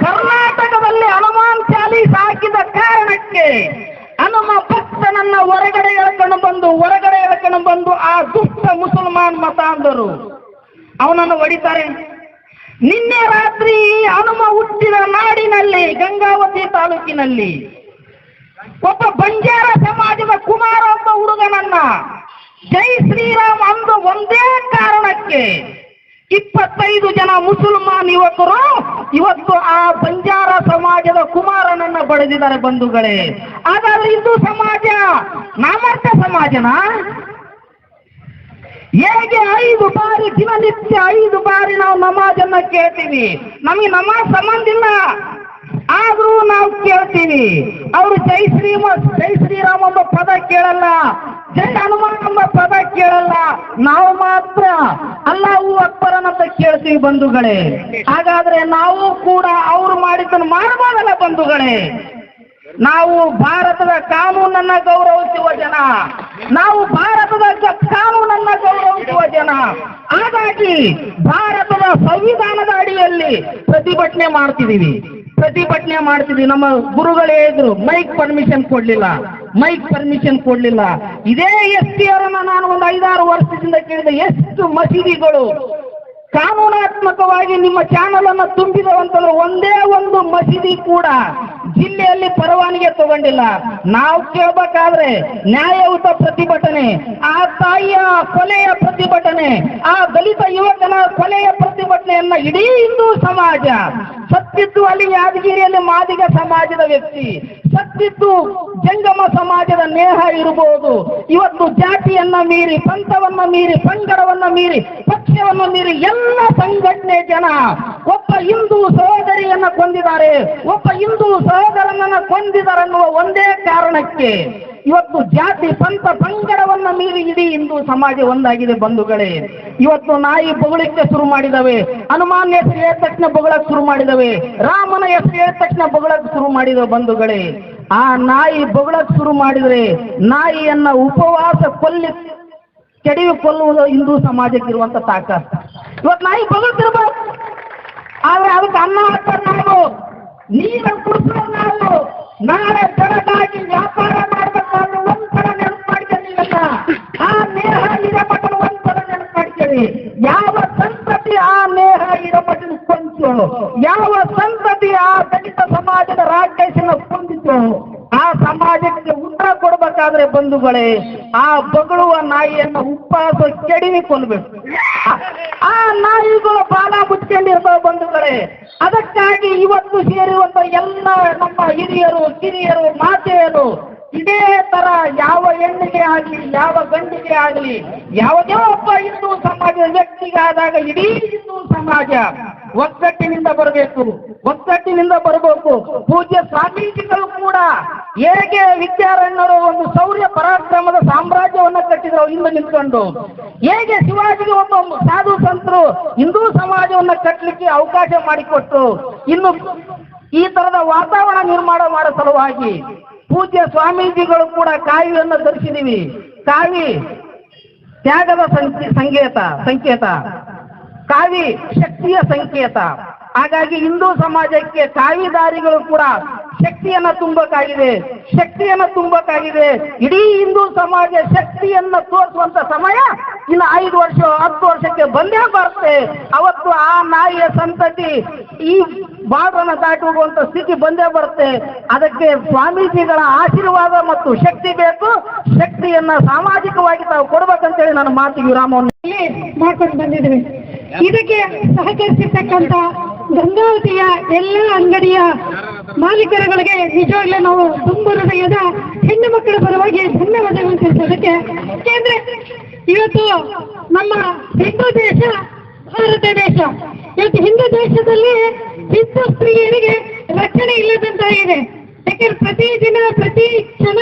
Speaker 6: ಕರ್ನಾಟಕದಲ್ಲಿ ಹನುಮಾನ್ ಚಾಲೀಸ್ ಹಾಕಿದ ಕಾರಣಕ್ಕೆ ಹನುಮ ಭಕ್ತನನ್ನ ಹೊರಗಡೆ ಎಳ್ಕೊಂಡು ಬಂದು ಆ ದುಷ್ಟ ಮುಸಲ್ಮಾನ್ ಮತಾಂಧರು ಅವನನ್ನು ಹೊಡಿತಾರೆ. ನಿನ್ನೆ ರಾತ್ರಿ ಹನುಮ ಹುಟ್ಟಿದ ನಾಡಿನಲ್ಲಿ ಗಂಗಾವತಿ ತಾಲೂಕಿನಲ್ಲಿ ಒಬ್ಬ ಬಂಜಾರ ಸಮಾಜದ ಕುಮಾರ ಒಬ್ಬ ಹುಡುಗನನ್ನ ಜೈ ಶ್ರೀರಾಮ್ ಅಂದು ಒಂದೇ ಕಾರಣಕ್ಕೆ 25 ಜನ ಮುಸಲ್ಮಾನ್ ಯುವಕರು ಇವತ್ತು ಆ ಬಂಜಾರ ಸಮಾಜದ ಕುಮಾರನನ್ನ ಬಡಿದಿದ್ದಾರೆ ಬಂಧುಗಳೇ. ಹಾಗಾದ್ರೆ ಹಿಂದೂ ಸಮಾಜ ನಾಮರ್ಥ ಸಮಾಜನ? ಹೇಗೆ 5 ಬಾರಿ ದಿನನಿತ್ಯ 5 ಬಾರಿ ನಾವು ನಮಾಜನ್ನ ಕೇಳ್ತೀವಿ, ನಮಗೆ ನಮಾಜ್ ಸಂಬಂಧ ಇಲ್ಲ, ಆದ್ರೂ ನಾವು ಕೇಳ್ತೀವಿ. ಅವರು ಜೈ ಶ್ರೀರಾಮ್ ಎಂಬ ಪದ ಕೇಳಲ್ಲ, ಜೈ ಹನುಮಾನ್ ಎಂಬ ಪದ ಕೇಳಲ್ಲ, ನಾವು ಮಾತ್ರ ಅಲ್ಲಾಹು ಅಕ್ಬರ್ ಅಂತ ಕೇಳ್ತೀವಿ ಬಂಧುಗಳೇ. ಹಾಗಾದ್ರೆ ನಾವು ಕೂಡ ಅವರು ಮಾಡಿದ್ದನ್ನು ಮಾಡಬಹುದಲ್ಲ ಬಂಧುಗಳೇ? ನಾವು ಭಾರತದ ಕಾನೂನನ್ನ ಗೌರವಿಸುವ ಜನ, ಹಾಗಾಗಿ ಭಾರತದ ಸಂವಿಧಾನದ ಅಡಿಯಲ್ಲಿ ಪ್ರತಿಭಟನೆ ಮಾಡ್ತಿದೀವಿ. ನಮ್ಮ ಗುರುಗಳು ಹೇಳಿದ್ರು ಮೈಕ್ ಪರ್ಮಿಷನ್ ಕೊಡ್ಲಿಲ್ಲ. ಇದೇ ST ಅವರನ್ನ ನಾನು ಒಂದು 5-6 ವರ್ಷದಿಂದ ಕೇಳಿದೆ, ಎಷ್ಟು ಮಸೀದಿಗಳು ಕಾನೂನಾತ್ಮಕವಾಗಿ ನಿಮ್ಮ ಚಾನಲ್ ಅನ್ನ ತುಂಬಿದವಂತಂದ್ರೆ ಒಂದೇ ಒಂದು ಮಸೀದಿ ಕೂಡ ಜಿಲ್ಲೆಯಲ್ಲಿ ಪರವಾನಗಿ ತಗೊಂಡಿಲ್ಲ. ನಾವು ಕೇಳಬೇಕಾದ್ರೆ ನ್ಯಾಯಯುತ ಪ್ರತಿಭಟನೆ, ಆ ತಾಯಿಯ ಕೊಲೆಯ ಪ್ರತಿಭಟನೆ, ಆ ದಲಿತ ಯುವಕನ ಕೊಲೆಯ ಪ್ರತಿಭಟನೆಯನ್ನ ಇಡೀ ಹಿಂದೂ ಸಮಾಜ ಸತ್ತಿದ್ದು ಅಲ್ಲಿ ಯಾದಗಿರಿಯಲ್ಲಿ ಮಾದಿಗ ಸಮಾಜದ ವ್ಯಕ್ತಿ, ಸತ್ತಿದ್ದು ಜಂಗಮ ಸಮಾಜದ ನೇಹ ಇರಬಹುದು. ಇವತ್ತು ಜಾತಿಯನ್ನ ಮೀರಿ, ಪಂಥವನ್ನ ಮೀರಿ, ಪಂಗಡವನ್ನ ಮೀರಿ, ಪಕ್ಷವನ್ನು ಮೀರಿ ಎಲ್ಲ ಸಂಘಟನೆ ಜನ ಒಬ್ಬ ಹಿಂದೂ ಸಹೋದರಿಯನ್ನ ಕೊಂದಿದ್ದಾರೆ, ಒಬ್ಬ ಹಿಂದೂ ಸಹೋದರನನ್ನ ಕೊಂದಿದ್ದಾರೆ ಅನ್ನುವ ಒಂದೇ ಕಾರಣಕ್ಕೆ ಇವತ್ತು ಜಾತಿ ಪಂಥ ಪಂಗಡವನ್ನ ಮೀರಿ ಇಡೀ ಹಿಂದೂ ಸಮಾಜ ಒಂದಾಗಿದೆ ಬಂಧುಗಳೇ. ಇವತ್ತು ನಾಯಿ ಬೊಗಳಿಕೆ ಶುರು ಮಾಡಿದವೆ, ಹನುಮಾನ್ ಹೆಸರು ಹೇಳಿದ ತಕ್ಷಣ ಬೊಗಳಕ್ಕೆ ಶುರು ಮಾಡಿದವೆ, ರಾಮನ ಹೆಸರು ಹೇಳಿದ ತಕ್ಷಣ ಬೊಗಳಕ್ಕೆ ಶುರು ಮಾಡಿದವೆ ಬಂಧುಗಳೇ. ಆ ನಾಯಿ ಬೊಗಳಕ್ಕೆ ಶುರು ಮಾಡಿದ್ರೆ ನಾಯಿಯನ್ನ ಉಪವಾಸ ಕೊಲ್ಲುವುದು ಹಿಂದೂ ಸಮಾಜಕ್ಕೆ ಇರುವಂತ ತಾಕತ್. ಇವತ್ತು ನಾಯಿ ಬೊಗಳ್ತಿರ್ಬೋದು, ಆದ್ರೆ ಅದಕ್ಕೆ ಅನ್ನ ಹಾಕ್ತಾರೆ ನಾವು, ನೀರು ಕುಡಿಸೋದು ನಾವು, ನಾಳೆ ಜನಗಾಗಿ ವ್ಯಾಪಾರ ಮಾಡ್ಬೇಕಾದ್ರೆ ಒಂದ್ಸಲ ನೆನಪು ಮಾಡ್ತೀವಿ. ಆ ನೇಹ ಹಿರೇಮಠನ ಒಂದ್ಸಲ ನೆನಪು ಮಾಡ್ತೀವಿ. ಯಾವ ಸಂತತಿ ಆ ನೇಹ ಹಿರೇಮಠನ ಕೊಂಚು, ಯಾವ ಸಂತತಿ ಆ ದಲಿತ ಸಮಾಜದ ರಾಕೇಶನ ಕೊಂದಿತು, ಆ ಸಮಾಜಕ್ಕೆ ಉತ್ತರ ಕೊಡಬೇಕಾದ್ರೆ ಬಂಧುಗಳೇ ಆ ಬಗಳುವ ನಾಯಿಯನ್ನ ಉಪವಾಸ ಕೆಡಿವಿ ಕೊಲ್ಬೇಕು. ಆ ನಾಯಿಗಳು ಬಾಲ ಮುಚ್ಕೊಂಡಿರ್ತಾವ ಬಂಧುಗಳೇ. ಅದಕ್ಕಾಗಿ ಇವತ್ತು ಸೇರಿರುವಂತ ಎಲ್ಲ ನಮ್ಮ ಹಿರಿಯರು ಕಿರಿಯರು ಮಾತೆಯರು ಇದೇ ತರ ಯಾವ ಹೆಣ್ಣಿಗೆ ಆಗಲಿ ಯಾವ ಗಂಡಿಗೆ ಆಗಲಿ ಯಾವುದೇ ಒಬ್ಬ ಹಿಂದೂ ಸಮಾಜದ ವ್ಯಕ್ತಿಗಾದಾಗ ಇಡೀ ಹಿಂದೂ ಸಮಾಜ ಒಗ್ಗಟ್ಟಿನಿಂದ ಬರಬೇಕು, ಒಗ್ಗಟ್ಟಿನಿಂದ ಬರಬೇಕು. ಪೂಜ್ಯ ಸ್ವಾಮೀಜಿಗಳು ಕೂಡ ಹೇಗೆ ವಿದ್ಯಾರಣ್ಯರು ಒಂದು ಶೌರ್ಯ ಪರಾಕ್ರಮದ ಸಾಮ್ರಾಜ್ಯವನ್ನ ಕಟ್ಟಿದ್ರು ಹಿಂದೆ ನಿಂತ್ಕೊಂಡು, ಹೇಗೆ ಶಿವಾಜಿಗೆ ಒಬ್ಬ ಸಾಧು ಸಂತರು ಹಿಂದೂ ಸಮಾಜವನ್ನ ಕಟ್ಟಲಿಕ್ಕೆ ಅವಕಾಶ ಮಾಡಿಕೊಟ್ರು, ಇನ್ನು ಈ ತರದ ವಾತಾವರಣ ನಿರ್ಮಾಣ ಮಾಡೋ ಸಲುವಾಗಿ ಪೂಜ್ಯ ಸ್ವಾಮೀಜಿಗಳು ಕೂಡ ಕಾವಿಯನ್ನು ಧರಿಸಿದೀವಿ. ಕಾವಿ ತ್ಯಾಗದ ಸಂಕೇತ, ಕಾವಿ ಶಕ್ತಿಯ ಸಂಕೇತ. ಹಾಗಾಗಿ ಹಿಂದೂ ಸಮಾಜಕ್ಕೆ ಕಾವಿದಾರಿಗಳು ಕೂಡ ಶಕ್ತಿಯನ್ನ ತುಂಬಕ್ಕಾಗಿದೆ. ಇಡೀ ಹಿಂದೂ ಸಮಾಜ ಶಕ್ತಿಯನ್ನ ತೋರಿಸುವಂತ ಸಮಯ ಇನ್ನು 5 ವರ್ಷ 10 ವರ್ಷಕ್ಕೆ ಬಂದೇ ಬರುತ್ತೆ. ಅವತ್ತು ಆ ನಾಯಿಯ ಸಂತತಿ ಈ ಬಾರ್ಡರ್ನ ದಾಟಿ ಹೋಗುವಂತ ಸ್ಥಿತಿ ಬಂದೇ ಬರುತ್ತೆ. ಅದಕ್ಕೆ ಸ್ವಾಮೀಜಿಗಳ ಆಶೀರ್ವಾದ ಮತ್ತು ಶಕ್ತಿ ಬೇಕು. ಶಕ್ತಿಯನ್ನ ಸಾಮಾಜಿಕವಾಗಿ ತಾವು ಕೊಡ್ಬೇಕಂತೇಳಿ ನನ್ನ ಮಾತಿಗೆ ವಿರಾಮವನ್ನು
Speaker 8: ಮಾಡ್ಕೊಂಡು ಬಂದಿದ್ವಿ. ಇದಕ್ಕೆ ಸಹಕರಿಸಿರ್ತಕ್ಕಂಥ ಗಂಗಾವತಿಯ ಎಲ್ಲ ಅಂಗಡಿಯ ಮಾಲೀಕರುಗಳಿಗೆ ನಿಜವಾಗ್ಲೂ ನಾವು ತುಂಬ ಹೃದಯದ ಹೆಣ್ಣು ಮಕ್ಕಳ ಪರವಾಗಿ ಧನ್ಯವಾದಗಳು ತಿಳಿಸೋದಕ್ಕೆ. ಯಾಕೆಂದ್ರೆ ಇವತ್ತು ನಮ್ಮ ಹಿಂದೂ ದೇಶ ಭಾರತ ದೇಶ, ಇವತ್ತು ಹಿಂದೂ ದೇಶದಲ್ಲಿ ಹಿಂದೂ ಸ್ತ್ರೀಯರಿಗೆ ರಕ್ಷಣೆ ಇಲ್ಲದಂತಾಗಿದೆ. ಯಾಕೆಂದ್ರೆ ಪ್ರತಿದಿನ ಪ್ರತಿ ಕ್ಷಣ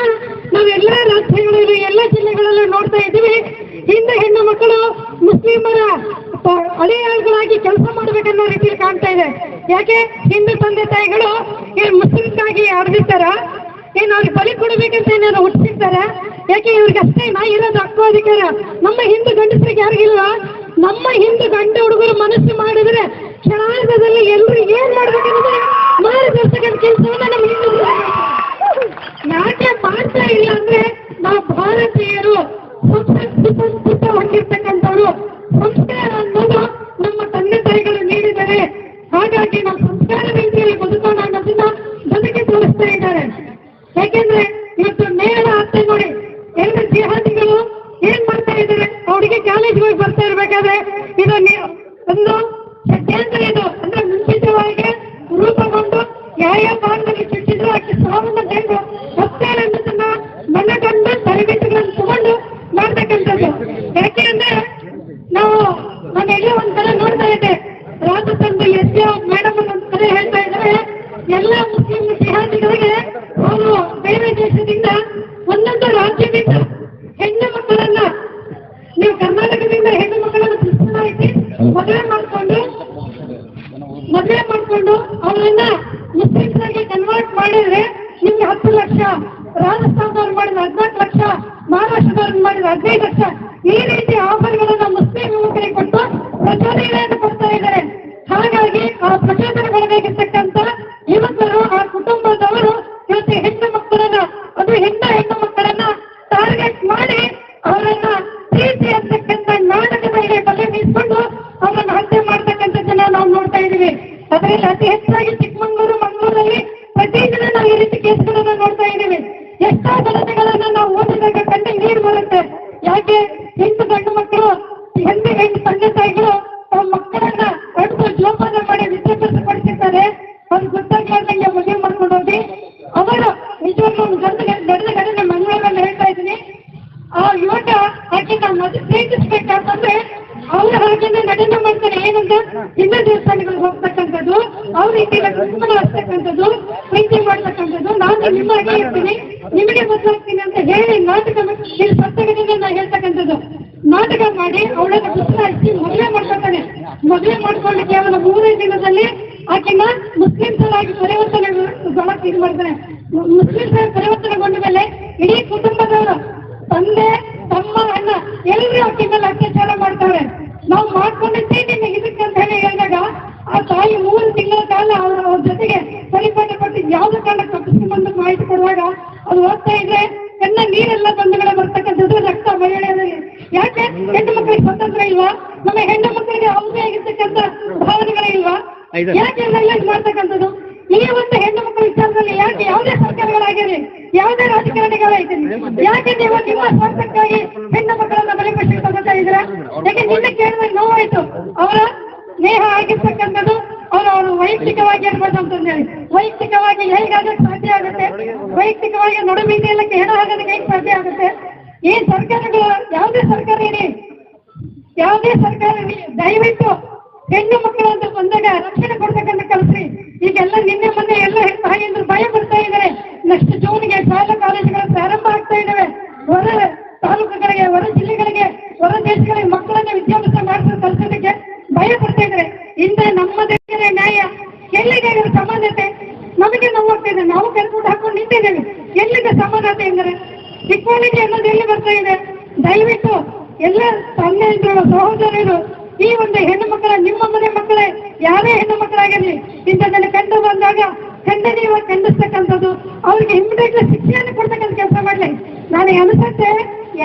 Speaker 8: ನಾವೆಲ್ಲ ರಾಜ್ಯಗಳಲ್ಲಿ ಎಲ್ಲ ಜಿಲ್ಲೆಗಳಲ್ಲೂ ನೋಡ್ತಾ ಇದ್ದೀವಿ, ಹಿಂದೂ ಹೆಣ್ಣು ಮಕ್ಕಳು ಮುಸ್ಲಿಮರ ಅಳಿಯಾಳುಗಳಾಗಿ ಕೆಲಸ ಮಾಡ್ಬೇಕನ್ನೋ ರೀತಿಯಲ್ಲಿ ಕಾಣ್ತಾ ಇದೆ. ಯಾಕೆ ಹಿಂದೂ ತಂದೆ ತಾಯಿಗಳು ಮುಸ್ಲಿಮ್ಗಾಗಿ ಆಡ್ದಿರ್ತಾರ, ಏನು ಅವ್ರಿಗೆ ಬಲಿ ಕೊಡಬೇಕಂತ ಏನಾದ್ರು ಹುಟ್ಟಿರ್ತಾರ? ಯಾಕೆ ಇವ್ರಿಗೆ ಅಷ್ಟೇ ನಾ ಇರೋದು ಹಕ್ಕು ಅಧಿಕಾರ ನಮ್ಮ ಹಿಂದೂ ಗಂಡಸರಿಗೆ ಯಾರಿಗಿಲ್ವಾ? ನಮ್ಮ ಹಿಂದೂ ಗಂಡ ಹುಡುಗರು ಮನಸ್ಸು ಮಾಡಿದ್ರೆ ಕ್ಷಣಾರ್ಧದಲ್ಲಿ ಎಲ್ಲರೂ ಏನ್ ಮಾಡ್ಬೇಕಂದ್ರೆ ಮಾರ್ಗದರ್ಶಕರ ಕೆಲಸವನ್ನ ನಮ್ಮ ಹಿಂದೂ ಯಾಕೆ ಮಾಡ್ತಾ ಇಲ್ಲ ಅಂದ್ರೆ ನಾವು ಭಾರತೀಯರು ಸಂಸ್ಕೃತ ಹೊಂದಿರ್ತಕ್ಕಂಥವ್ರು. ಸಂಸ್ಕಾರ ಅನ್ನೋದು ನಮ್ಮ ತಂದೆ ತಾಯಿಗಳು ನೀಡಿದ್ದಾರೆ. ಹಾಗಾಗಿ ನಾವು ಸಂಸ್ಕಾರ ರೀತಿಯಲ್ಲಿ ಬದುಕೋಣ ಅನ್ನೋದನ್ನ ಬದುಕಿ ತೋರಿಸ್ತಾ ಇದ್ದಾರೆ. ಯಾಕೆಂದ್ರೆ ಇವತ್ತು ನೇರ ಅರ್ಥ ನೋಡಿ, ಎಲ್ಲ ಜಿಹಾದಿಗಳು ಏನ್ ಮಾಡ್ತಾ ಇದ್ದಾರೆ, ಅವರಿಗೆ ಕಾಲೇಜ್ಗೆ ಹೋಗಿ ಬರ್ತಾ ಇರ್ಬೇಕಾದ್ರೆ ಇದು ಒಂದು ಷಡ್ಯಂತ್ರ, ಇದು ಅಂದ್ರೆ ಮುಂಚಿತವಾಗಿ ರೂಪುಗೊಂಡು ಯಾವ ಭಾಗದಲ್ಲಿ ಚುಚ್ಚಿದ್ರು ಅಷ್ಟು ಸಾವನ್ನ ತಂದು ಹೋಗ್ತಾರೆ ಅನ್ನೋದನ್ನ ಮನಗಂಡು ತರಬೇತಿಗಳನ್ನು ತಗೊಂಡು ಮಾಡ್ತಕ್ಕಂಥದ್ದು. ಯಾಕೆ ಅಂದ್ರೆ ನಾನು ಎಲ್ಲ ಒಂದ್ಸಲ ನೋಡ್ತಾ ಇದ್ದೆ, ರಾಜಸ್ಥಾನದಲ್ಲಿ ಮೇಡಮ್ ಒಂದ್ಸಲ ಹೇಳ್ತಾ ಇದ್ದಾರೆ, ಎಲ್ಲ ಮುಸ್ಲಿಂ ಜಿಹಾದಿಗಳಿಗೆ ಅವರು ಬೇರೆ ದೇಶದಿಂದ ಒಂದೊಂದು ರಾಜ್ಯದಿಂದ ಹೆಣ್ಣು ಮಕ್ಕಳನ್ನ, ನೀವು ಕರ್ನಾಟಕದಿಂದ ಹೆಣ್ಣು ಮಕ್ಕಳನ್ನು ಕ್ರಿಸ್ತನಾಗಿ ಮದುವೆ ಮಾಡ್ಕೊಂಡು ಅವರನ್ನ ಮುಸ್ಲಿಮ್ಸಾಗಿ ಕನ್ವರ್ಟ್ ಮಾಡಿದ್ರೆ ನಿಮ್ಗೆ 10 ಲಕ್ಷ, ರಾಜಸ್ಥಾನದವ್ರು ಮಾಡಿದ 14 ಲಕ್ಷ, ಮಹಾರಾಷ್ಟ್ರದವ್ರು ಮಾಡಿದ 15 ಲಕ್ಷ, ಈ ರೀತಿ ಆಫರ್ಗಳನ್ನ ಮುಸ್ಲಿಂ ಯುವಕರಿಗೆ ಕೊಟ್ಟು ಪ್ರಚೋದನೆಯನ್ನು ಕೊಡ್ತಾ ಇದ್ದಾರೆ. ಹಾಗಾಗಿ ಆ ಪ್ರಚೋದನೆಗೊಳಗಾಗಿರ್ತಕ್ಕಂಥ ಯುವಕರು, ಆ ಕುಟುಂಬದವರು ಇವತ್ತು ಹೆಣ್ಣು ಮಕ್ಕಳನ್ನ, ಅದು ಹೆಣ್ಣು ಮಕ್ಕಳನ್ನ ಟಾರ್ಗೆಟ್ ಮಾಡಿ ಅವರನ್ನ ಪ್ರೀತಿ ಅಂತಕ್ಕಂಥ ನಾಟಕದ ಮೇಲೆ ಬಲೆ ಬೀಸ್ಕೊಂಡು ಅವರನ್ನ ಹತ್ಯೆ ಮಾಡ್ತಕ್ಕಂಥದ್ದನ್ನ ನಾವು ನೋಡ್ತಾ ಇದ್ದೀವಿ. ಅದರಲ್ಲಿ ಅತಿ ಹೆಚ್ಚಾಗಿ ಚಿಕ್ಕಮಗಳೂರು, ಮಂಗಳೂರಲ್ಲಿ ಪ್ರತಿದಿನ ನಾವು ಈ ರೀತಿ ಕೇಸ್ಗಳನ್ನ ನೋಡ್ತಾ ಇದ್ದೀವಿ. ಎಷ್ಟೋ ಘಟನೆಗಳನ್ನ ನಾವು ಓದಿದಾಗ ಕಣ್ಣಿಗೆ ನೀರು ಬರುತ್ತೆ. ಯಾಕೆ ಹೆಣ್ಣು ಗಂಡು ಮಕ್ಕಳು, ಹೆಣ್ಣು ತಂದೆ ತಾಯಿಗಳು ತಮ್ಮ ಮಕ್ಕಳನ್ನ ಕಡಿದು ಜೋಪಾನ ಮಾಡಿ ವಿದ್ಯಾಭ್ಯಾಸ ಪಡಿಸಿರ್ತಾರೆ. ಅವ್ರು ಗೊತ್ತಾಗ್ಲಾರ್ದಂಗೆ ಮದುವೆ ಮಾಡ್ಕೊಂಡು ಹೋಗಿ ಅವರು ನಿಜವಾಗ್ಲೂ ಒಂದು ನಡೆದ ಘಟನೆ ಮಂಗಳೂರಲ್ಲಿ ಹೇಳ್ತಾ ಇದ್ದೀನಿ. ಆ ಯುವಕ ಆಕೆ ನಾವು ಪ್ರೀತಿಸ್ಬೇಕಂತಂದ್ರೆ ಅವ್ರ ಹಾಗೆನೆ ನಟನೆ ಮಾಡ್ತಾರೆ. ಏನಂತ ಹಿಂದೂ ದೇವಸ್ಥಾನಗಳಿಗೆ ಹೋಗ್ತಕ್ಕಂಥದ್ದು, ಅವ್ರ ರೀತಿಯ ಕುಟುಂಬ ಹಚ್ತಕ್ಕಂಥದ್ದು, ಪ್ರೀತಿ ಮಾಡ್ತಕ್ಕಂಥದ್ದು, ನಾನು ನಿಮ್ಮ ಹಾಗೆ ಇರ್ತೀನಿ, ನಿಮಗೆ ಬದಲಾಗ್ತೀನಿ ಅಂತ ಹೇಳಿ ನಾಟಕ ಸತ್ಯಗತಿಗೆ ನಾನು ಹೇಳ್ತಕ್ಕಂಥದ್ದು. ನಾಟಕ ಮಾಡಿ ಅವಳನ್ನ ಪುಸ್ತಕ ಹಚ್ಚಿ ಮದುವೆ ಮಾಡ್ಕೊತಾನೆ. ಮದುವೆ ಮಾಡ್ಕೊಂಡು ಕೇವಲ 3 ದಿನದಲ್ಲಿ ಆಕೆನ ಮುಸ್ಲಿಮ್ಸರಾಗಿ ಪರಿವರ್ತನೆಗೊಳಕ್ಕೆ ಇದು ಮಾಡ್ತಾನೆ. ಮುಸ್ಲಿಮ್ಸರಾಗಿ ಪರಿವರ್ತನೆಗೊಂಡ ಮೇಲೆ ಇಡೀ ಕುಟುಂಬದವರು, ತಂದೆ ತಮ್ಮ ಅಣ್ಣ ಎಲ್ಲರೂ ಆಕೆ ಮೇಲೆ ಅತ್ಯಾಚಾರ ಮಾಡ್ತಾರೆ. ನಾವು ಮಾಡ್ಕೊಂಡಿದ್ದೀವಿ ನಿಮಗೆ ಇದಕ್ಕೆ ಅಂತ ಹೇಳಿ ಹೇಳಿದಾಗ ಆ ತಾಯಿ 3 ತಿಂಗಳ ಕಾಲ ಅವ್ರ ಜೊತೆಗೆ ಪರಿಪಾಠ ಕೊಟ್ಟು ಯಾವ್ದು ಕಾರಣ ತಪ್ಪಿಸ್ಕೊಂಡ್ಬಂದು ಮಾಹಿತಿ ಕೊಡುವಾಗ ಅದು ಓದ್ತಾ ಇದ್ರೆ ಕಣ್ಣ ನೀರೆಲ್ಲ ಬಂಧುಗಳ ಬರ್ತಕ್ಕಂಥದ್ದು, ರಕ್ತ ಮಹಿಳೆಯರಲ್ಲಿ. ಯಾಕೆ ಹೆಣ್ಣು ಮಕ್ಕಳಿಗೆ ಸ್ವತಂತ್ರ ಇಲ್ವಾ? ನಮ್ಮ ಹೆಣ್ಣು ಮಕ್ಕಳಿಗೆ ಅವರೇ ಆಗಿರ್ತಕ್ಕಂಥ ಭಾವನೆಗಳೇ ಇಲ್ವಾ? ಯಾಕೆ ನೆಗ್ಲೆಕ್ಟ್ ಮಾಡ್ತಕ್ಕಂಥದ್ದು? ಈ ಒಂದು ಹೆಣ್ಣು ಮಕ್ಕಳ ವಿಚಾರದಲ್ಲಿ ಯಾಕೆ ಯಾವುದೇ ಸರ್ಕಾರಗಳಾಗಿರಲಿ, ಯಾವುದೇ ರಾಜಕಾರಣಿಗಳಾಗಿರಲಿ, ಯಾಕೆ ನೀವು ನಿಮ್ಮ ಸ್ವಾರ್ಥಕ್ಕಾಗಿ ಹೆಣ್ಣು ಮಕ್ಕಳನ್ನ ಬಲಿಪಡಿಸಿ ತಗೋತಾ ಇದ್ದೀರಾ? ಯಾಕೆ ನಿನ್ನೆ ಕೇಳಿದ್ರೆ ನೋವಾಯ್ತು. ಅವರ ಸ್ನೇಹ ಆಗಿರ್ತಕ್ಕಂಥದ್ದು ಅವರು ವೈಯಕ್ತಿಕವಾಗಿ ಇರ್ಬೋದು ಅಂತಂದೇಳಿ, ವೈಯಕ್ತಿಕವಾಗಿ ಹೇಗಾಗಕ್ಕೆ ಸಾಧ್ಯ ಆಗುತ್ತೆ? ವೈಯಕ್ತಿಕವಾಗಿ ನಡುಬೀದಿಯಲ್ಲಕ್ಕೆ ಹೆಣ ಆಗೋದಕ್ಕೆ ಹೇಗೆ ಸಾಧ್ಯ ಆಗುತ್ತೆ? ಈ ಸರ್ಕಾರಗಳು ಯಾವುದೇ ಸರ್ಕಾರ ಇರಿ, ಯಾವುದೇ ಸರ್ಕಾರ ದಯವಿಟ್ಟು ಹೆಣ್ಣು ಮಕ್ಕಳು ಅಂತ ಬಂದಾಗ ರಕ್ಷಣೆ ಕೊಡ್ತಕ್ಕಂಥ ಕಲ್ಸ್ರಿ. ಈಗೆಲ್ಲ ನಿನ್ನೆ ಮೊನ್ನೆ ಎಲ್ಲ ತಾಯಿಯಂದ್ರು ಭಯ ಪಡ್ತಾ ಇದ್ದಾರೆ. ನೆಕ್ಸ್ಟ್ ಜೂನ್ಗೆ ಶಾಲಾ ಕಾಲೇಜುಗಳು ಪ್ರಾರಂಭ ಆಗ್ತಾ ಇದ್ದಾವೆ. ಹೊರ ತಾಲೂಕುಗಳಿಗೆ, ಹೊರ ಜಿಲ್ಲೆಗಳಿಗೆ, ಹೊರ ದೇಶಗಳಿಗೆ ಮಕ್ಕಳನ್ನ ವಿದ್ಯಾಭ್ಯಾಸ ಮಾಡಿಸೋ ಕಲ್ಸೋದಕ್ಕೆ ಭಯ ಪಡ್ತಾ ಇದ್ದಾರೆ. ಇಂದ್ರೆ ನಮ್ಮ ದೇಶದ ನ್ಯಾಯ ಎಲ್ಲಿದೆ ಸಮಾನತೆ? ನಮಗೆ ನೋವಾಗ್ತಾ ಇದೆ. ನಾವು ಕರ್ಕೊಂಡು ಹಾಕೊಂಡು ನಿಂತಿದ್ದೇವೆ. ಎಲ್ಲಿದೆ ಸಮಾನತೆ ಎಂದರೆ? ಇಕ್ವಾಲಿಟಿ ಅನ್ನೋದು ಎಲ್ಲಿ ಬರ್ತಾ ಇದೆ? ದಯವಿಟ್ಟು ಎಲ್ಲ ತಂದೆಯರು, ಸಹೋದರರು, ಈ ಒಂದು ಹೆಣ್ಣು ಮಕ್ಕಳ, ನಿಮ್ಮ ಮನೆ ಮಕ್ಕಳೇ ಯಾರೇ ಹೆಣ್ಣು ಮಕ್ಕಳಾಗಿರಲಿ, ಇಂಥದ್ದನ್ನು ಕಂಡು ಬಂದಾಗ ಖಂಡನೀಯ ಖಂಡಿಸ್ತಕ್ಕಂಥದ್ದು, ಅವ್ರಿಗೆ ಇಮಿಡಿಯೇಟ್ಲಿ ಶಿಕ್ಷೆಯನ್ನು ಕೊಡ್ತಕ್ಕಂಥ ಕೆಲಸ ಮಾಡಲಿ. ನನಗೆ ಅನಿಸುತ್ತೆ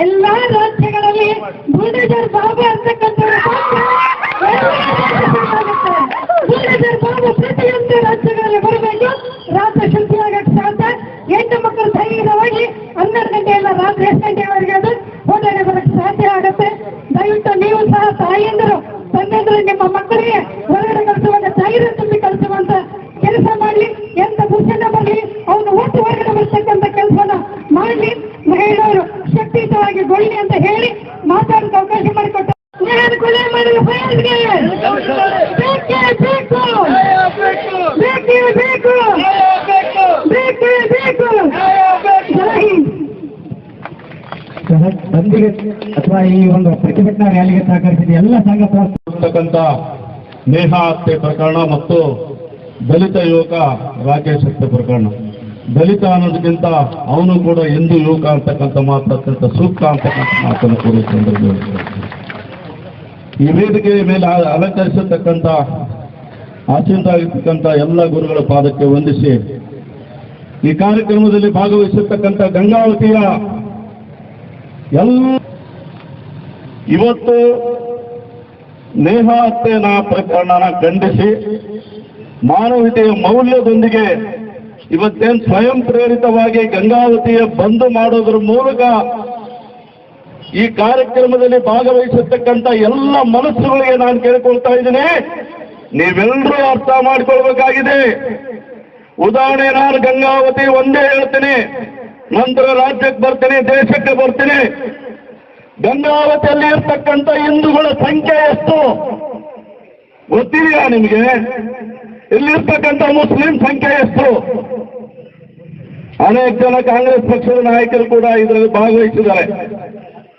Speaker 8: ಎಲ್ಲಾ ರಾಜ್ಯಗಳಲ್ಲಿ ಬುಲ್ಡೇಜರ್ ಬಾಬು ಅಂತಕ್ಕಂಥವ್ರು ಬುಲ್ಡೇಜರ್ ಬಾಬು ಪ್ರತಿಯೊಂದು ರಾಜ್ಯಗಳಲ್ಲಿ ಬರಬೇಕು. ರಾತ್ರಿ ಶಿಲ್ಪಿ ಆಗಕ್ಕೆ ಸಾಧ್ಯ. ಹೆಣ್ಣು ಮಕ್ಕಳು ಧೈರ್ಯವಾಗಿ 12 ಗಂಟೆಯಿಂದ ರಾತ್ರಿ 8 ಗಂಟೆವರೆಗೆ ಅದು ಹೋಟೆಲ್ ಬರಕ್ಕೆ ಸಾಧ್ಯ ಆಗುತ್ತೆ. ದಯವಿಟ್ಟು ನೀವು ಸಹ ತಾಯಿಯಂದರು, ತಂದೆಂದರು ನಿಮ್ಮ ಮಕ್ಕಳಿಗೆ ಹೊರಗಡೆ ಕಳಿಸುವಾಗ ಧೈರ್ಯ ತುಂಬಿ ಕಳಿಸುವಂತ ಕೆಲಸ ಮಾಡಲಿ. ಎಂತ ಪುರುಷನ ಬರಲಿ ಅವನು ಒಟ್ಟು ಹೊರಗಡೆ ಬರ್ತಕ್ಕಂಥ ಕೆಲಸನ ಮಾಡಲಿ. ಮಹಿಳೆಯರು ಶಕ್ತಿಯುತವಾಗಿ ಗೊಳ್ಳಿ ಅಂತ ಹೇಳಿ ಮಾತಾಡೋಕೆ ಅವಕಾಶ ಮಾಡಿಕೊಟ್ಟು ಕೊಲೆ ಮಾಡಿದ ಫೈಲ್ಗೆ ಬೇಕೇ ಬೇಕು, ಬೇಕೇ ಬೇಕು, ಬೇಕೇ ಬೇಕು. ಜೈ ಹಿಂದ್.
Speaker 3: ಬಂದಿಗೆ ಅಥವಾ ಈ ಒಂದು ಪ್ರತಿಭಟನಾ ರ್ಯಾಲಿಗೆ ಸಹಕರಿಸಿದ ಎಲ್ಲ ಸಂಘ
Speaker 9: ಸಂಸ್ಥೆತಕ್ಕಂಥ ನೇಹ ಹತ್ಯೆ ಪ್ರಕರಣ ಮತ್ತು ದಲಿತ ಯುವಕ ರಾಕೇಶ್ ಹತ್ಯೆ ಪ್ರಕರಣ. ದಲಿತ ಅನ್ನೋದಕ್ಕಿಂತ ಅವನು ಕೂಡ ಹಿಂದೂ ಯುವಕ ಅಂತಕ್ಕಂಥ ಮಾತು ಅತ್ಯಂತ ಸೂಕ್ತ ಅಂತಕ್ಕಂಥ ಮಾತನ್ನು ಕೂಡ ಸಂದರ್ಭದಲ್ಲಿ ಈ ವೇದಿಕೆಯ ಮೇಲೆ ಅಲಂಕರಿಸತಕ್ಕಂಥ ಆಸೀನರಾಗಿರ್ತಕ್ಕಂಥ ಎಲ್ಲ ಗುರುಗಳ ಪಾದಕ್ಕೆ ವಂದಿಸಿ ಈ ಕಾರ್ಯಕ್ರಮದಲ್ಲಿ ಭಾಗವಹಿಸಿರ್ತಕ್ಕಂಥ ಗಂಗಾವತಿಯ ಇವತ್ತು ನೇಹ ಹತ್ಯೆನ ಪ್ರಕರಣನ ಖಂಡಿಸಿ ಮಾನವೀಯತೆಯ ಮೌಲ್ಯದೊಂದಿಗೆ ಇವತ್ತೇನು ಸ್ವಯಂ ಪ್ರೇರಿತವಾಗಿ ಗಂಗಾವತಿಯ ಬಂದ್ ಮಾಡೋದ್ರ ಮೂಲಕ ಈ ಕಾರ್ಯಕ್ರಮದಲ್ಲಿ ಭಾಗವಹಿಸತಕ್ಕಂಥ ಎಲ್ಲ ಮನಸ್ಸುಗಳಿಗೆ ನಾನು ಕೇಳಿಕೊಳ್ತಾ ಇದ್ದೀನಿ, ನೀವೆಲ್ಲರೂ ಅರ್ಥ ಮಾಡಿಕೊಳ್ಬೇಕಾಗಿದೆ. ಉದಾಹರಣೆ ನಾನು ಗಂಗಾವತಿ ಒಂದೇ ಹೇಳ್ತೀನಿ, ನಂತರ ರಾಜ್ಯಕ್ಕೆ ಬರ್ತೀನಿ, ದೇಶಕ್ಕೆ ಬರ್ತೀನಿ. ಗಂಗಾವತಿಯಲ್ಲಿ ಇರ್ತಕ್ಕಂಥ ಹಿಂದೂಗಳ ಸಂಖ್ಯೆ ಎಷ್ಟು ಗೊತ್ತಿದೆಯಾ ನಿಮಗೆ? ಇಲ್ಲಿರ್ತಕ್ಕಂಥ ಮುಸ್ಲಿಂ ಸಂಖ್ಯೆ ಎಷ್ಟು? ಅನೇಕ ಜನ ಕಾಂಗ್ರೆಸ್ ಪಕ್ಷದ ನಾಯಕರು ಕೂಡ ಇದರಲ್ಲಿ ಭಾಗವಹಿಸಿದ್ದಾರೆ.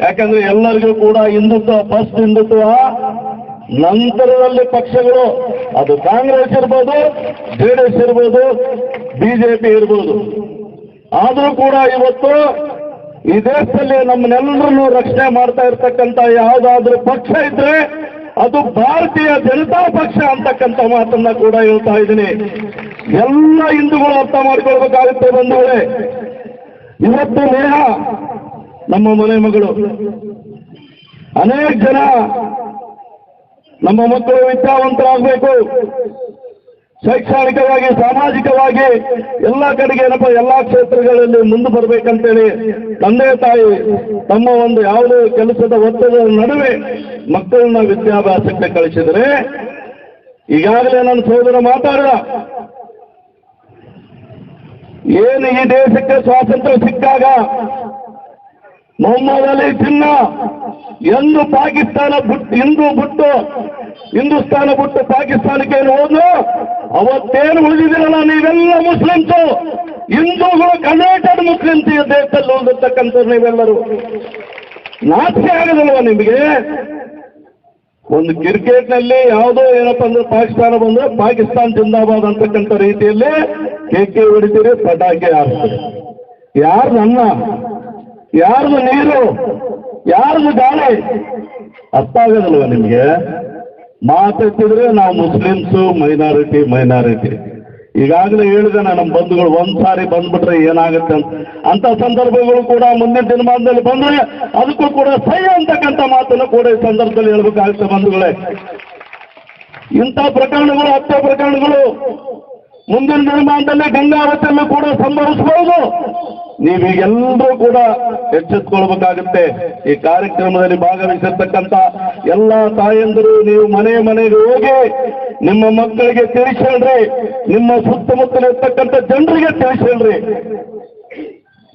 Speaker 9: ಯಾಕಂದ್ರೆ ಎಲ್ಲರಿಗೂ ಕೂಡ ಹಿಂದುತ್ವ ಫಸ್ಟ್ ಹಿಂದುತ್ವ, ನಂತರದಲ್ಲಿ ಪಕ್ಷಗಳು, ಅದು ಕಾಂಗ್ರೆಸ್ ಇರ್ಬೋದು, ಜೆಡಿಎಸ್ ಇರ್ಬೋದು, ಬಿಜೆಪಿ ಇರ್ಬೋದು. ಆದರೂ ಕೂಡ ಇವತ್ತು ಈ ದೇಶದಲ್ಲಿ ನಮ್ಮನ್ನೆಲ್ಲರನ್ನು ರಕ್ಷಣೆ ಮಾಡ್ತಾ ಇರ್ತಕ್ಕಂಥ ಯಾವುದಾದ್ರೂ ಪಕ್ಷ ಇದ್ರೆ ಅದು ಭಾರತೀಯ ಜನತಾ ಪಕ್ಷ ಅಂತಕ್ಕಂಥ ಮಾತನ್ನ ಕೂಡ ಹೇಳ್ತಾ ಇದ್ದೀನಿ. ಎಲ್ಲ ಹಿಂದೂಗಳು ಅರ್ಥ ಮಾಡಿಕೊಳ್ಬೇಕಾಗುತ್ತೆ ಬಂಧುಗಳೇ. ಇವತ್ತು ನೇಹ ನಮ್ಮ ಮನೆ ಮಗಳು. ಅನೇಕ ಜನ ನಮ್ಮ ಮಕ್ಕಳು ವಿದ್ಯಾವಂತರಾಗಬೇಕು, ಶೈಕ್ಷಣಿಕವಾಗಿ, ಸಾಮಾಜಿಕವಾಗಿ ಎಲ್ಲ ಕಡೆಗೆ ಏನಪ್ಪ ಎಲ್ಲ ಕ್ಷೇತ್ರಗಳಲ್ಲಿ ಮುಂದೆ ಬರ್ಬೇಕಂತೇಳಿ ತಂದೆ ತಾಯಿ ತಮ್ಮ ಒಂದು ಯಾವುದೇ ಕೆಲಸದ ಒತ್ತಡದ ನಡುವೆ ಮಕ್ಕಳನ್ನ ವಿದ್ಯಾಭ್ಯಾಸಕ್ಕೆ ಕಳಿಸಿದರೆ, ಈಗಾಗಲೇ ನನ್ನ ಸಹೋದರ ಮಾತಾಡಿದ, ಏನು ಈ ದೇಶಕ್ಕೆ ಸ್ವಾತಂತ್ರ್ಯ ಸಿಕ್ಕಾಗ ಮೊಹಮ್ಮದ್ ಅಲಿ ಜಿನ್ನಾ ಎಂದು ಪಾಕಿಸ್ತಾನ ಹಿಂದೂಸ್ತಾನ ಬಿಟ್ಟು ಪಾಕಿಸ್ತಾನಕ್ಕೆ ಏನು ಹೋದ್ರು, ಅವತ್ತೇನು ಉಳಿದಿದ್ದೀರಲ್ಲ ನೀವೆಲ್ಲ ಮುಸ್ಲಿಮ್ಸು, ಹಿಂದೂಗಳು ಕನ್ವರ್ಟೆಡ್ ಮುಸ್ಲಿಮ್ಸ್ ಈ ದೇಶದಲ್ಲಿ ಉಳಿದಿರ್ತಕ್ಕಂಥವ್ರು ನೀವೆಲ್ಲರೂ. ನಾಚಿಕೆ ಆಗೋದಿಲ್ವ ನಿಮಗೆ? ಒಂದು ಕ್ರಿಕೆಟ್ನಲ್ಲಿ ಯಾವುದೋ ಏನಪ್ಪ ಅಂದ್ರೆ ಪಾಕಿಸ್ತಾನ ಬಂದ್ರೆ ಪಾಕಿಸ್ತಾನ ಜಿಂದಾಬಾದ್ ಅಂತಕ್ಕಂಥ ರೀತಿಯಲ್ಲಿ ಕೇಕೆ ಹೊಡಿತೀರಿ, ಪಟಾಕಿ ಹಾರಿಸ್ತೀರಿ. ಯಾರ್ದು ಅನ್ನ, ಯಾರ್ದು ನೀರು, ಯಾರ್ದು ಗಾಳಿ? ಅರ್ಥ ಆಗೋದಿಲ್ವ ನಿಮ್ಗೆ? ಮಾತಾಡ್ತಿದ್ರೆ ನಾವು ಮುಸ್ಲಿಮ್ಸು ಮೈನಾರಿಟಿ. ಈಗಾಗಲೇ ಹೇಳಿದೆ ನಮ್ಮ ಬಂಧುಗಳು ಒಂದ್ಸಾರಿ ಬಂದ್ಬಿಟ್ರೆ ಏನಾಗುತ್ತೆ ಅಂತ ಸಂದರ್ಭಗಳು ಕೂಡ ಮುಂದಿನ ದಿನಮಾನದಲ್ಲಿ ಬಂದ್ರೆ ಅದಕ್ಕೂ ಕೂಡ ಸಹಿ ಅಂತಕ್ಕಂಥ ಮಾತನ್ನು ಕೂಡ ಈ ಸಂದರ್ಭದಲ್ಲಿ ಹೇಳ್ಬೇಕಾಗುತ್ತೆ ಬಂಧುಗಳೇ. ಇಂಥ ಪ್ರಕರಣಗಳು ಹತ್ಯೆ ಪ್ರಕರಣಗಳು ಮುಂದಿನ ದಿನಮಾನದಲ್ಲಿ ಗಂಗಾವತಿಯಲ್ಲೂ ಕೂಡ ಸಂಭವಿಸಬಹುದು. ನೀವೀಗೆಲ್ಲರೂ ಕೂಡ ಎಚ್ಚೆತ್ತುಕೊಳ್ಬೇಕಾಗುತ್ತೆ. ಈ ಕಾರ್ಯಕ್ರಮದಲ್ಲಿ ಭಾಗವಹಿಸಿರ್ತಕ್ಕಂಥ ಎಲ್ಲ ತಾಯಂದಿರು ನೀವು ಮನೆ ಮನೆಗೆ ಹೋಗಿ ನಿಮ್ಮ ಮಕ್ಕಳಿಗೆ ತಿಳಿಸೇಳ್ರಿ, ನಿಮ್ಮ ಸುತ್ತಮುತ್ತಲ ಇರ್ತಕ್ಕಂಥ ಜನರಿಗೆ ತಿಳಿಸೇಳ್ರಿ.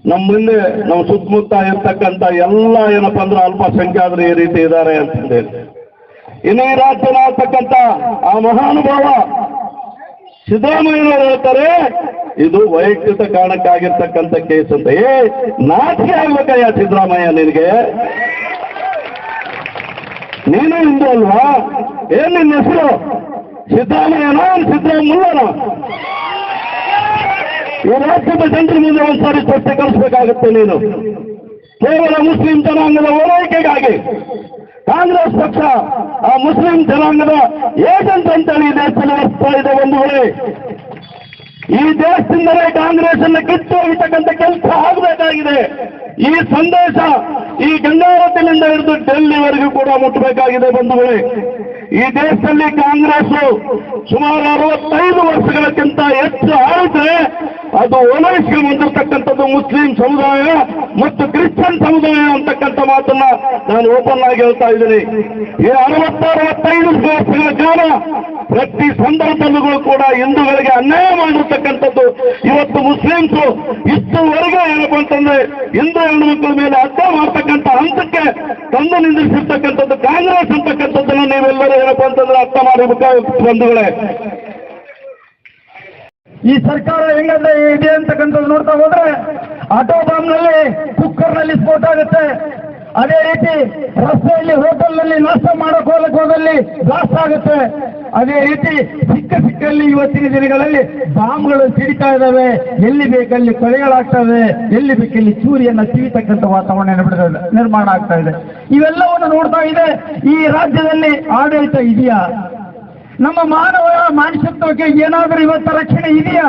Speaker 9: ನಮ್ಮ ಮುಂದೆ ನಮ್ಮ ಸುತ್ತಮುತ್ತ ಇರ್ತಕ್ಕಂಥ ಎಲ್ಲ ಏನಪ್ಪಾ ಅಂದ್ರೆ ಅಲ್ಪಸಂಖ್ಯಾತರು ಈ ರೀತಿ ಇದ್ದಾರೆ ಅಂತಂದೇಳಿ. ಇನ್ನು ಈ ರಾಜ್ಯನ ಆಗ್ತಕ್ಕಂಥ ಆ ಮಹಾನುಭಾವ ಸಿದ್ದರಾಮಯ್ಯನವರು ಹೇಳ್ತಾರೆ ಇದು ವೈಯಕ್ತಿಕ ಕಾರಣಕ್ಕಾಗಿರ್ತಕ್ಕಂಥ ಕೇಸ್ ಅಂತ. ನಾಚಿಕೆ ಆಗ್ಬೇಕಯ್ಯ ಸಿದ್ದರಾಮಯ್ಯ, ನಿನಗೆ ನೀನು ಹಿಂದೂ ಅಲ್ವಾ? ಏನ್ ನಿನ್ನ ಹೆಸರು? ಸಿದ್ದರಾಮಯ್ಯನ ಸಿದ್ದರಾಮಯ್ಯನ? ಈ ರಾಜ್ಯದ ಜನರ ಮುಂದೆ ಒಂದ್ಸಾರಿ ಸ್ಪಷ್ಟೀಕರಿಸಬೇಕಾಗುತ್ತೆ. ನೀನು ಕೇವಲ ಮುಸ್ಲಿಂ ಜನಾಂಗದ ಓಲೈಕೆಗಾಗಿ ಕಾಂಗ್ರೆಸ್ ಪಕ್ಷ ಆ ಮುಸ್ಲಿಂ ಜನಾಂಗದ ಏಜೆಂಟ್ ಅಂತೇಳಿ ಈ ದೇಶದಲ್ಲಿ ವರ್ತಿಸ್ತಾ ಇದೆ. ಬಂಧುಗಳೇ, ಈ ದೇಶದಿಂದಲೇ ಕಾಂಗ್ರೆಸ್ ಅನ್ನು ಕಿತ್ತು ಹೋಗಿರ್ತಕ್ಕಂಥ ಕೆಲಸ ಆಗಬೇಕಾಗಿದೆ. ಈ ಸಂದೇಶ ಈ ಗಂಗಾವತಿಯಿಂದ ಹಿಡಿದು ಡೆಲ್ಲಿವರೆಗೂ ಕೂಡ ಮುಟ್ಟಬೇಕಾಗಿದೆ. ಬಂಧುಗಳೇ, ಈ ದೇಶದಲ್ಲಿ ಕಾಂಗ್ರೆಸ್ ಸುಮಾರು 65 ವರ್ಷಗಳಕ್ಕಿಂತ ಹೆಚ್ಚು ಆಳಿದ್ರೆ ಅದು ಓಲೈಸಿಗೆ ಬಂದಿರತಕ್ಕಂಥದ್ದು ಮುಸ್ಲಿಂ ಸಮುದಾಯ ಮತ್ತು ಕ್ರಿಶ್ಚಿಯನ್ ಸಮುದಾಯ ಅಂತಕ್ಕಂಥ ಮಾತನ್ನ ನಾನು ಓಪನ್ ಆಗಿ ಹೇಳ್ತಾ ಇದ್ದೀನಿ. ಈ 60-65 ವರ್ಷಗಳ ಕಾಲ ಪ್ರತಿ ಸಂದರ್ಭದಲ್ಲೂ ಕೂಡ ಹಿಂದೂಗಳಿಗೆ ಅನ್ಯಾಯ ಮಾಡಿರ್ತಕ್ಕಂಥದ್ದು ಇವತ್ತು ಮುಸ್ಲಿಮ್ಸು ಇಷ್ಟುವರೆಗೆ ಏನಪ್ಪ ಅಂತಂದ್ರೆ ಹಿಂದೂ ಹೆಣ್ಣುಮಕ್ಕಳ ಮೇಲೆ ಹತ್ಯೆ ಮಾಡ್ತಕ್ಕಂಥ ಹಂತಕ್ಕೆ ತಂದು ನಿಂದಿಸಿರ್ತಕ್ಕಂಥದ್ದು ಕಾಂಗ್ರೆಸ್ ಅಂತಕ್ಕಂಥದ್ದನ್ನು ನೀವೆಲ್ಲರೂ ಏನಪ್ಪ ಅಂತಂದ್ರೆ ಅರ್ಥ ಮಾಡಬೇಕಾಗುತ್ತೆ ಬಂಧುಗಳೇ.
Speaker 3: ಈ ಸರ್ಕಾರ ಹೆಂಗಂದ್ರೆ ಇದೆ ಅಂತಕ್ಕಂಥದ್ದು ನೋಡ್ತಾ ಹೋದ್ರೆ ಆಟೋ ಬಾಂಬ್ನಲ್ಲಿ ಕುಕ್ಕರ್ನಲ್ಲಿ ಸ್ಫೋಟ ಆಗುತ್ತೆ. ಅದೇ ರೀತಿ ರಸ್ತೆಯಲ್ಲಿ ಹೋಟೆಲ್ನಲ್ಲಿ ನಾಷ್ಟ ಮಾಡಕ್ ಹೋದಲ್ಲಿ ಬ್ಲಾಸ್ಟ್ ಆಗುತ್ತೆ. ಅದೇ ರೀತಿ ಸಿಕ್ಕಲ್ಲಿ ಇವತ್ತಿನ ದಿನಗಳಲ್ಲಿ ಬಾಂಬ್ಗಳು ಸಿಡಿತಾ ಇದ್ದಾವೆ. ಎಲ್ಲಿ ಬೇಕಲ್ಲಿ ಕೊಲೆಗಳಾಗ್ತವೆ, ಎಲ್ಲಿ ಬೇಕಲ್ಲಿ ಚೂರಿಯನ್ನ ಸಿಗಿತಕ್ಕಂಥ ವಾತಾವರಣ ನಿರ್ಮಾಣ ಆಗ್ತಾ ಇದೆ. ಇವೆಲ್ಲವನ್ನು ನೋಡ್ತಾ ಇದೆ. ಈ ರಾಜ್ಯದಲ್ಲಿ ಆಡಳಿತ ಇದೆಯಾ? ನಮ್ಮ ಮಾನವ ಮಾನಸಿಕತೆಗೆ ಏನಾದರೂ ಇವತ್ತು ರಕ್ಷಣೆ ಇದೆಯಾ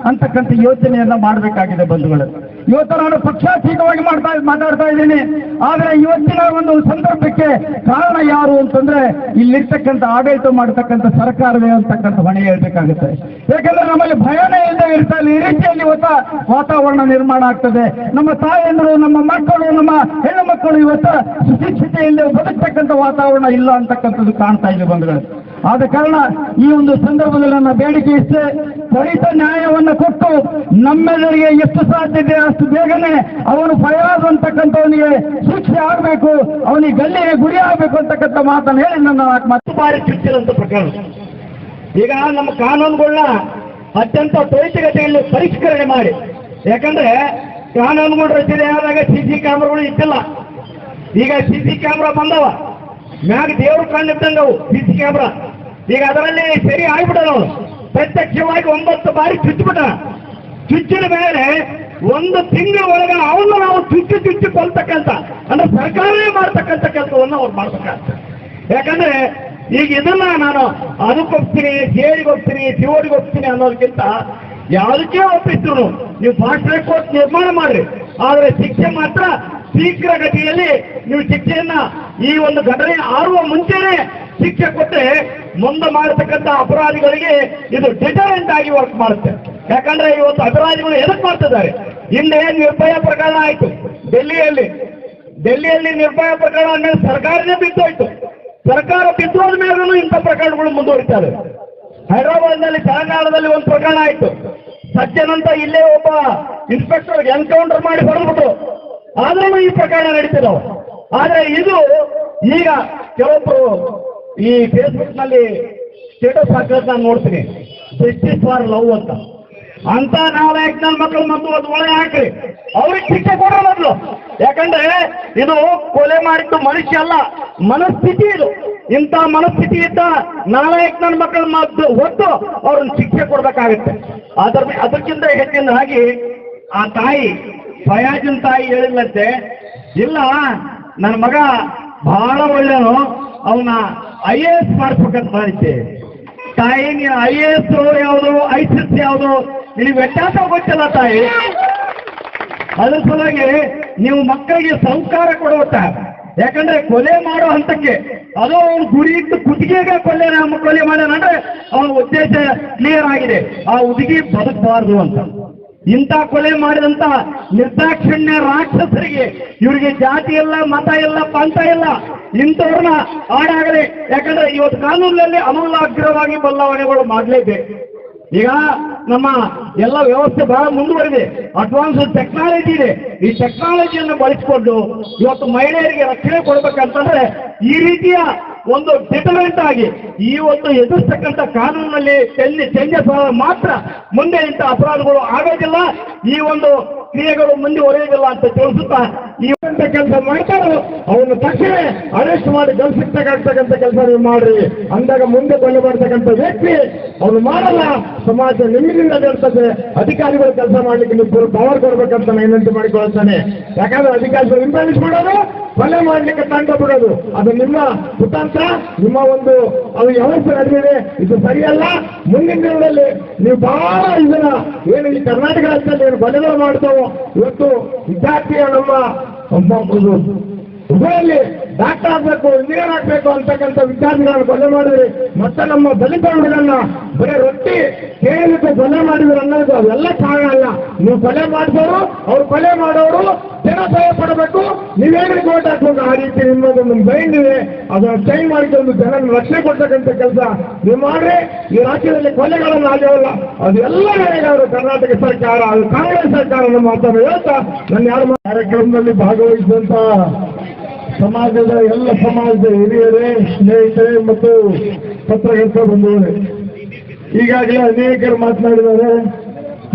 Speaker 3: ಅಂತಕ್ಕಂಥ ಯೋಚನೆಯನ್ನ ಮಾಡಬೇಕಾಗಿದೆ ಬಂಧುಗಳು. ಇವತ್ತು ನಾನು ಪಕ್ಷಾತೀತವಾಗಿ ಮಾತಾಡ್ತಾ ಇದ್ದೀನಿ. ಆದ್ರೆ ಇವತ್ತಿನ ಒಂದು ಸಂದರ್ಭಕ್ಕೆ ಕಾರಣ ಯಾರು ಅಂತಂದ್ರೆ ಇಲ್ಲಿರ್ತಕ್ಕಂಥ ಆಡಳಿತ ಮಾಡತಕ್ಕಂಥ ಸರ್ಕಾರವೇ ಅಂತಕ್ಕಂಥ ಹೊಣೆ ಹೇಳ್ಬೇಕಾಗುತ್ತೆ. ಯಾಕಂದ್ರೆ ನಮ್ಮಲ್ಲಿ ಭಯನೇ ಇಲ್ಲದೆ ಇರ್ತಾ ಇಲ್ಲ. ಈ ರೀತಿಯಲ್ಲಿ ಇವತ್ತ ವಾತಾವರಣ ನಿರ್ಮಾಣ ಆಗ್ತದೆ. ನಮ್ಮ ತಾಯಂದರು, ನಮ್ಮ ಮಕ್ಕಳು, ನಮ್ಮ ಹೆಣ್ಣು ಮಕ್ಕಳು ಇವತ್ತು ಸುಶಿಕ್ಷತೆಯಲ್ಲಿ ಬದುಕ್ತಕ್ಕಂಥ ವಾತಾವರಣ ಇಲ್ಲ ಅಂತಕ್ಕಂಥದ್ದು ಕಾಣ್ತಾ ಇದೆ ಬಂಧುಗಳು. ಆದ ಕಾರಣ ಈ ಒಂದು ಸಂದರ್ಭದಲ್ಲಿ ನನ್ನ ಬೇಡಿಕೆ ಇಷ್ಟೇ, ತ್ವರಿತ ನ್ಯಾಯವನ್ನು ಕೊಟ್ಟು ನಮ್ಮೆಲ್ಲರಿಗೆ ಎಷ್ಟು ಸಾಧ್ಯತೆ ಅಷ್ಟು ಬೇಗನೆ ಅವನು ಫಯಾಜ್ ಅಂತಕ್ಕಂಥವನಿಗೆ ಶಿಕ್ಷೆ ಆಗಬೇಕು, ಅವನಿಗೆ ಗಲ್ಲಿಗೆ ಗುರಿ ಆಗಬೇಕು ಅಂತಕ್ಕಂಥ ಮಾತನ್ನು ಹೇಳಿ ನನ್ನ ಮತ್ತೆ ಬಾರಿ ಚುಚ್ಚಿದಂತ ಪ್ರಕರಣ. ಈಗ ನಮ್ಮ ಕಾನೂನುಗಳನ್ನ ಅತ್ಯಂತ ತ್ವರಿತಗತಿಯಲ್ಲಿ ಪರಿಷ್ಕರಣೆ ಮಾಡಿ, ಯಾಕಂದ್ರೆ ಕಾನೂನುಗಳು ರಚನೆ ಆದಾಗ CC ಕ್ಯಾಮ್ರಾಗಳು ಇಟ್ಟಿಲ್ಲ. ಈಗ CC ಕ್ಯಾಮ್ರಾ ಬಂದವ, ಮ್ಯಾಗ ದೇವ್ರು ಕಂಡಿದ್ದಂಗವು CC ಕ್ಯಾಮ್ರಾ. ಈಗ ಅದರಲ್ಲಿ ಸರಿ ಆಗ್ಬಿಡೋಣ. ಪ್ರತ್ಯಕ್ಷವಾಗಿ 9 ಬಾರಿ ಚುಚ್ಚಿಬಿಟ್ಟ. ಚುಚ್ಚಿನ ಮೇಲೆ 1 ತಿಂಗಳ ಒಳಗೆ ಅವನ್ನ ನಾವು ಚುಚ್ಚಿ ಕೊಲ್ತಕ್ಕಂಥ, ಅಂದ್ರೆ ಸರ್ಕಾರವೇ ಮಾಡ್ತಕ್ಕಂಥ ಕೆಲಸವನ್ನು ಅವ್ರು ಮಾಡ್ಬೇಕಾಗ್ತದೆ. ಯಾಕಂದ್ರೆ ಈಗ ಇದನ್ನ ನಾನು ಅದಕ್ಕೋಗ್ತೀನಿ, ಜೇಡಿಗೆ ಹೋಗ್ತೀನಿ, ಶಿವಡಿಗೆ ಹೋಗ್ತೀನಿ ಅನ್ನೋದಕ್ಕಿಂತ ಯಾವುದಕ್ಕೆ ಒಪ್ಪಿದ್ರು ನೀವು ಫಾಸ್ಟ್ ಟ್ರ್ಯಾಕ್ ಕೋರ್ಟ್ ನಿರ್ಮಾಣ ಮಾಡ್ರಿ. ಆದ್ರೆ ಶಿಕ್ಷೆ ಮಾತ್ರ ಶೀಘ್ರ ಗತಿಯಲ್ಲಿ ನೀವು ಶಿಕ್ಷೆಯನ್ನ ಈ ಒಂದು ಘಟನೆ ಆರುವ ಮುಂಚೆನೆ ಶಿಕ್ಷೆ ಕೊಟ್ಟರೆ ಮುಂದೆ ಮಾಡತಕ್ಕಂಥ ಅಪರಾಧಿಗಳಿಗೆ ಇದು ಡಿಟರೆಂಟ್ ಆಗಿ ವರ್ಕ್ ಮಾಡುತ್ತೆ. ಯಾಕಂದ್ರೆ ಇವತ್ತು ಅಪರಾಧಿಗಳು ಎದಕ್ ಮಾಡ್ತಿದ್ದಾರೆ? ಹಿಂದೆ ನಿರ್ಭಯ ಪ್ರಕರಣ ಆಯ್ತು ಡೆಲ್ಲಿಯಲ್ಲಿ ನಿರ್ಭಯ ಪ್ರಕರಣ ಮೇಲೆ ಸರ್ಕಾರನೇ ಬಿದ್ದೋಯ್ತು. ಸರ್ಕಾರ ಬಿದ್ದೋದ ಮೇಲೂ ಇಂಥ ಪ್ರಕರಣಗಳು ಮುಂದುವರಿತಾರೆ. ಹೈದರಾಬಾದ್ನಲ್ಲಿ ತೆಲಂಗಾಣದಲ್ಲಿ ಒಂದು ಪ್ರಕರಣ ಆಯ್ತು. ಸಜ್ಜನ್ ಅಂತ ಇಲ್ಲೇ ಒಬ್ಬ ಇನ್ಸ್ಪೆಕ್ಟರ್ ಎನ್ಕೌಂಟರ್ ಮಾಡಿ ಹೊರಬಿಟ್ರು. ಆದ್ರೂ ಈ ಪ್ರಕರಣ ನಡೀತಿದ್ದಾವೆ. ಆದ್ರೆ ಇದು ಈಗ ಕೆಲವೊಬ್ರು ಈ ಫೇಸ್ಬುಕ್ ನಲ್ಲಿ ಸ್ಟೇಟಸ್ ಹಾಕೋದು ನಾನು ನೋಡ್ತೀನಿ, ಜಸ್ಟಿಸ್ ಫಾರ್ ಲವ್ ಅಂತ ನಾಲ್ಕು ನನ್ನ ಮಕ್ಕಳು ಮತ್ತು ಅದು ಒಳ್ಳೆ ಹಾಕ್ರಿ, ಅವ್ರಿಗೆ ಶಿಕ್ಷೆ ಕೊಡೋ ಮೊದಲು. ಯಾಕಂದ್ರೆ ಇದು ಕೊಲೆ ಮಾಡಿದ್ದು ಮನುಷ್ಯ ಅಲ್ಲ, ಮನಸ್ಥಿತಿ. ಇದು ಇಂಥ ಮನಸ್ಥಿತಿ ಇದ್ದ ನಾಲ್ಕು ನನ್ನ ಮಕ್ಕಳ ಹೊತ್ತು ಅವ್ರನ್ನ ಶಿಕ್ಷೆ ಕೊಡ್ಬೇಕಾಗತ್ತೆ. ಅದಕ್ಕಿಂತ ಹೆಚ್ಚಿನದಾಗಿ ಆ ತಾಯಿ ಫಯಾಜಿನ ತಾಯಿ ಹೇಳಿಲ್ಲಂತೆ, ಇಲ್ಲ ನನ್ನ ಮಗ ಬಹಳ ಒಳ್ಳೆಯವನು, ಅವನ IAS ಮಾಡಿಸ್ಬೇಕಂತ ಮಾಡಿದ್ದೆ. ತಾಯಿ ನೀನು IAS ಯಾವುದು ICS ಯಾವುದು ನಿನಗೆ ವ್ಯತ್ಯಾಸ ಗೊತ್ತಿಲ್ಲ ತಾಯಿ. ಅದ್ರ ಸಲುವಾಗಿ ನೀವು ಮಕ್ಕಳಿಗೆ ಸಂಸ್ಕಾರ ಕೊಡುತ್ತ, ಯಾಕಂದ್ರೆ ಕೊಲೆ ಮಾಡೋ ಹಂತಕ್ಕೆ ಅದು ಅವನು ಗುರಿ ಇಟ್ಟು ಕುತ್ತಿಗೆಗೆ ಕೊಲೆ ಮಾಡ್ಯಾನಂದ್ರೆ ಅವನ ಉದ್ದೇಶ ಕ್ಲಿಯರ್ ಆಗಿದೆ, ಆ ಹುಡುಗಿ ಬದುಕಬಾರದು ಅಂತ. ಇಂಥ ಕೊಲೆ ಮಾಡಿದಂತ ನಿರ್ದಾಕ್ಷಿಣ್ಯ ರಾಕ್ಷಸರಿಗೆ ಇವರಿಗೆ ಜಾತಿ ಇಲ್ಲ, ಮತ ಇಲ್ಲ, ಪಂಥ ಇಲ್ಲ, ಇಂಥವ್ರನ್ನ ಆಡಾಗಲಿ. ಯಾಕಂದ್ರೆ ಇವತ್ತು ಕಾನೂನಿನಲ್ಲಿ ಅಮೂಲಾಗ್ರವಾಗಿ ಬದಲಾವಣೆಗಳು ಮಾಡಲೇಬೇಕು. ಈಗ ನಮ್ಮ ಎಲ್ಲ ವ್ಯವಸ್ಥೆ ಬಹಳ ಮುಂದುವರಿದೆ, ಅಡ್ವಾನ್ಸ್ ಟೆಕ್ನಾಲಜಿ ಇದೆ. ಈ ಟೆಕ್ನಾಲಜಿಯನ್ನು ಬಳಸಿಕೊಂಡು ಇವತ್ತು ಮಹಿಳೆಯರಿಗೆ ರಕ್ಷಣೆ ಕೊಡ್ಬೇಕಂತಂದ್ರೆ ಈ ರೀತಿಯ ಒಂದು ಡಿಟರೆಂಟ್ ಆಗಿ ಈ ಒಂದು ಎದುರಿಸ್ತಕ್ಕಂಥ ಕಾನೂನಿನಲ್ಲಿ ಚೇಂಜಸ್ ಮಾತ್ರ ಮುಂದೆ ಇಂಥ ಅಪರಾಧಗಳು ಆಗೋದಿಲ್ಲ, ಈ ಒಂದು ಕ್ರಿಯೆಗಳು ಮುಂದುವರಿಯೋದಿಲ್ಲ ಅಂತ ತಿಳಿಸುತ್ತಾ ಈ ಕೆಲಸ ಮಾಡ್ತಾರೋ ಅವನು ತಕ್ಷಣ ಅರೆಸ್ಟ್ ಮಾಡಿ ಗಲ್ಸಿರ್ತಕ್ಕಂಥ ಕೆಲಸ ನೀವು ಮಾಡ್ರಿ. ಅಂದಾಗ ಮುಂದೆ ಕೊಲೆ ಮಾಡ್ತಕ್ಕಂಥ ವ್ಯಕ್ತಿ ಅವನು ಮಾಡಲ್ಲ, ಸಮಾಜ ನಿಮ್ಮಿಂದ ಇರ್ತದೆ. ಅಧಿಕಾರಿಗಳು ಕೆಲಸ ಮಾಡ್ಲಿಕ್ಕೆ ನೀವು ಪವರ್ ಕೊಡ್ಬೇಕಂತ ನಾನು ವಿನಂತಿ ಮಾಡಿಕೊಳ್ತಾನೆ. ಯಾಕಂದ್ರೆ ಅಧಿಕಾರಿಗಳು ಇಂಪ್ಲಿಮೆಂಟ್ ಮಾಡೋದು, ಕೊಲೆ ಮಾಡ್ಲಿಕ್ಕೆ ತಂಡ ಬಿಡೋದು ಅದು ನಿಮ್ಮ ಕುತಂತ್ರ, ನಿಮ್ಮ ಒಂದು ಅದು ವ್ಯವಸ್ಥೆ ನಡೆದಿದೆ, ಇದು ಸರಿಯಲ್ಲ. ಮುಂದಿನ ದಿನಗಳಲ್ಲಿ ನೀವು ಬಹಳ ಇದನ್ನ ಏನು ಈ ಕರ್ನಾಟಕ ರಾಜ್ಯದಲ್ಲಿ ಏನು ಕೊಲೆಗಳು ಮಾಡ್ತಾವೋ, ಇವತ್ತು ವಿದ್ಯಾರ್ಥಿಯ ನಮ್ಮ ಹುಬ್ಬಳ್ಳಿಯಲ್ಲಿ ಡಾಕ್ಟರ್ ಆಗ್ಬೇಕು, ಇಂಜಿನಿಯರ್ ಆಗ್ಬೇಕು ಅಂತಕ್ಕಂಥ ವಿದ್ಯಾರ್ಥಿಗಳನ್ನು ಕೊಲೆ ಮಾಡಿದ್ರಿ. ಮತ್ತೆ ನಮ್ಮ ದಲಿತ ಹುಡುಗರನ್ನ ಬರೀ ರೊಟ್ಟಿ ಕೇಳಲಿಕ್ಕೆ ಕೊಲೆ ಮಾಡಿದ್ರು ಅನ್ನೋದು ಅವೆಲ್ಲ ಕಾರಣ ಅಲ್ಲ. ನೀವು ಕೊಲೆ ಮಾಡಿದವರು, ಅವ್ರು ಕೊಲೆ ಮಾಡೋರು ಜನ ಭಯ ಪಡಬೇಕು, ನೀವೇನು ಓಟ್ ಹಾಕ್ಬೇಕು. ಆ ರೀತಿ ನಿಮ್ಮದೊಂದು ಮೈಂಡ್ ಇದೆ, ಅದನ್ನು ಚೇಂಜ್ ಮಾಡಿಕೊಂಡು ಜನರ ರಕ್ಷಣೆ ಕೊಡ್ತಕ್ಕಂಥ ಕೆಲಸ ನೀವು ಮಾಡ್ರಿ. ಈ ರಾಜ್ಯದಲ್ಲಿ ಕೊಲೆಗಳನ್ನು ಆಗ್ಯವಲ್ಲ, ಅದೆಲ್ಲ ವೇಳೆಗಾರರು ಕರ್ನಾಟಕ ಸರ್ಕಾರ, ಅದು ಕಾಂಗ್ರೆಸ್ ಸರ್ಕಾರ ನಮ್ಮ ಮಾತನ್ನು ಹೇಳ್ತಾ ನನ್ನ ಯಾರು ಕಾರ್ಯಕ್ರಮದಲ್ಲಿ ಭಾಗವಹಿಸಿದಂತ ಸಮಾಜದ ಎಲ್ಲ ಸಮಾಜದ ಹಿರಿಯರೇ, ಸ್ನೇಹಿತರೆ ಮತ್ತು ಪತ್ರಕರ್ತ ಬಂಧುಗಳೇ, ಈಗಾಗಲೇ ಅನೇಕರು ಮಾತನಾಡಿದ್ದಾರೆ.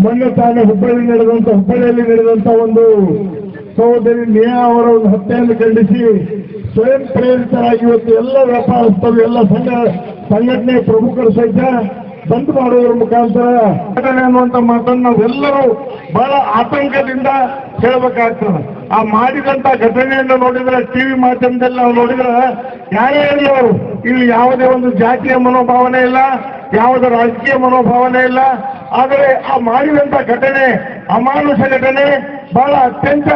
Speaker 3: ಮೊನ್ನೆ ತಾನೇ ಹುಬ್ಬಳ್ಳಿಯಲ್ಲಿ ನಡೆದಂತ ಒಂದು ಸಹೋದರಿ ನೇಹಾ ಅವರ ಒಂದು ಹತ್ಯೆಯನ್ನು ಖಂಡಿಸಿ ಸ್ವಯಂ ಪ್ರೇರಿತರಾಗಿ ಇವತ್ತು ಎಲ್ಲ ವ್ಯಾಪಾರಸ್ಥರು, ಎಲ್ಲ ಸಂಘಟನೆ ಪ್ರಮುಖರು ಸಹಿತ ಬಂದ್ ಮಾಡುವುದರ ಮುಖಾಂತರ ಘಟನೆ ಅನ್ನುವಂಥ ಮಾತನ್ನು ನಾವೆಲ್ಲರೂ ಬಹಳ ಆತಂಕದಿಂದ ಹೇಳಬೇಕಾಗ್ತದೆ. ಆ ಮಾಡಿದಂತ ಘಟನೆಯನ್ನು ನೋಡಿದ್ರೆ, ಟಿವಿ ಮಾಧ್ಯಮದಲ್ಲಿ ನಾವು ನೋಡಿದ್ರೆ ಯಾರೇ ಹೇಳಿ ಅವರು ಇಲ್ಲಿ ಯಾವುದೇ ಒಂದು ಜಾತಿಯ ಮನೋಭಾವನೆ ಇಲ್ಲ, ಯಾವುದೇ ರಾಜಕೀಯ ಮನೋಭಾವನೆ ಇಲ್ಲ. ಆದರೆ ಆ ಮಾಡಿದಂತ ಘಟನೆ ಅಮಾನುಷ ಘಟನೆ, ಬಹಳ ಅತ್ಯಂತ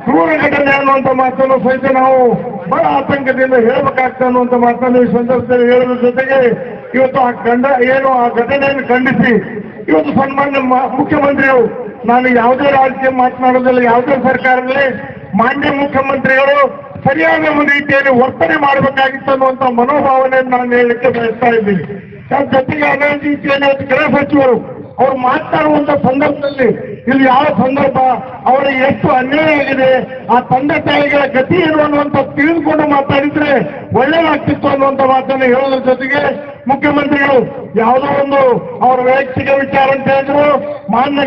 Speaker 3: ಕ್ರೂರ ಘಟನೆ ಅನ್ನುವಂಥ ಮಾತನ್ನು ಸಹಿತ ನಾವು ಬಹಳ ಆತಂಕದಿಂದ ಹೇಳಬೇಕಾಗ್ತದೆ ಅನ್ನುವಂಥ ಮಾತನ್ನು ಈ ಸಂದರ್ಭದಲ್ಲಿ ಹೇಳುವ ಜೊತೆಗೆ ಇವತ್ತು ಆ ಘಟನೆಯನ್ನು ಖಂಡಿಸಿ ಇವತ್ತು ಸನ್ಮಾನ್ಯ ಮುಖ್ಯಮಂತ್ರಿಗಳು, ನಾನು ಯಾವುದೇ ರಾಜ್ಯ ಮಾತನಾಡೋದಿಲ್ಲ, ಯಾವುದೇ ಸರ್ಕಾರದಲ್ಲಿ ಮಾನ್ಯ ಮುಖ್ಯಮಂತ್ರಿಗಳು ಸರಿಯಾದ ಒಂದು ರೀತಿಯಲ್ಲಿ ವರ್ತನೆ ಮಾಡಬೇಕಾಗಿತ್ತು ಅನ್ನುವಂಥ ಮನೋಭಾವನೆಯನ್ನು ನಾನು ಹೇಳಲಿಕ್ಕೆ ಬಯಸ್ತಾ ಇದ್ದೀನಿ. ಜೊತೆಗೆ ಅದೇ ರೀತಿಯಲ್ಲಿ ಗೃಹ ಸಚಿವರು ಅವರು ಮಾತನಾಡುವಂತ ಸಂದರ್ಭದಲ್ಲಿ ಇಲ್ಲಿ ಯಾವ ಸಂದರ್ಭ, ಅವರಿಗೆ ಎಷ್ಟು ಅನ್ಯಾಯ ಆಗಿದೆ, ಆ ತಂದೆ ತಾಯಿಗಳ ಗತಿ ಏನು ಅನ್ನುವಂಥ ತಿಳಿದುಕೊಂಡು ಮಾತಾಡಿದ್ರೆ ಒಳ್ಳೆಯದಾಗ್ತಿತ್ತು ಅನ್ನುವಂಥ ಮಾತನ್ನು ಹೇಳೋದ್ರ ಜೊತೆಗೆ ಮುಖ್ಯಮಂತ್ರಿಗಳು ಯಾವುದೋ ಒಂದು ಅವರ ವೈಯಕ್ತಿಕ ವಿಚಾರ ಅಂತ ಹೇಳಿದ್ರು, ಮಾನ್ಯ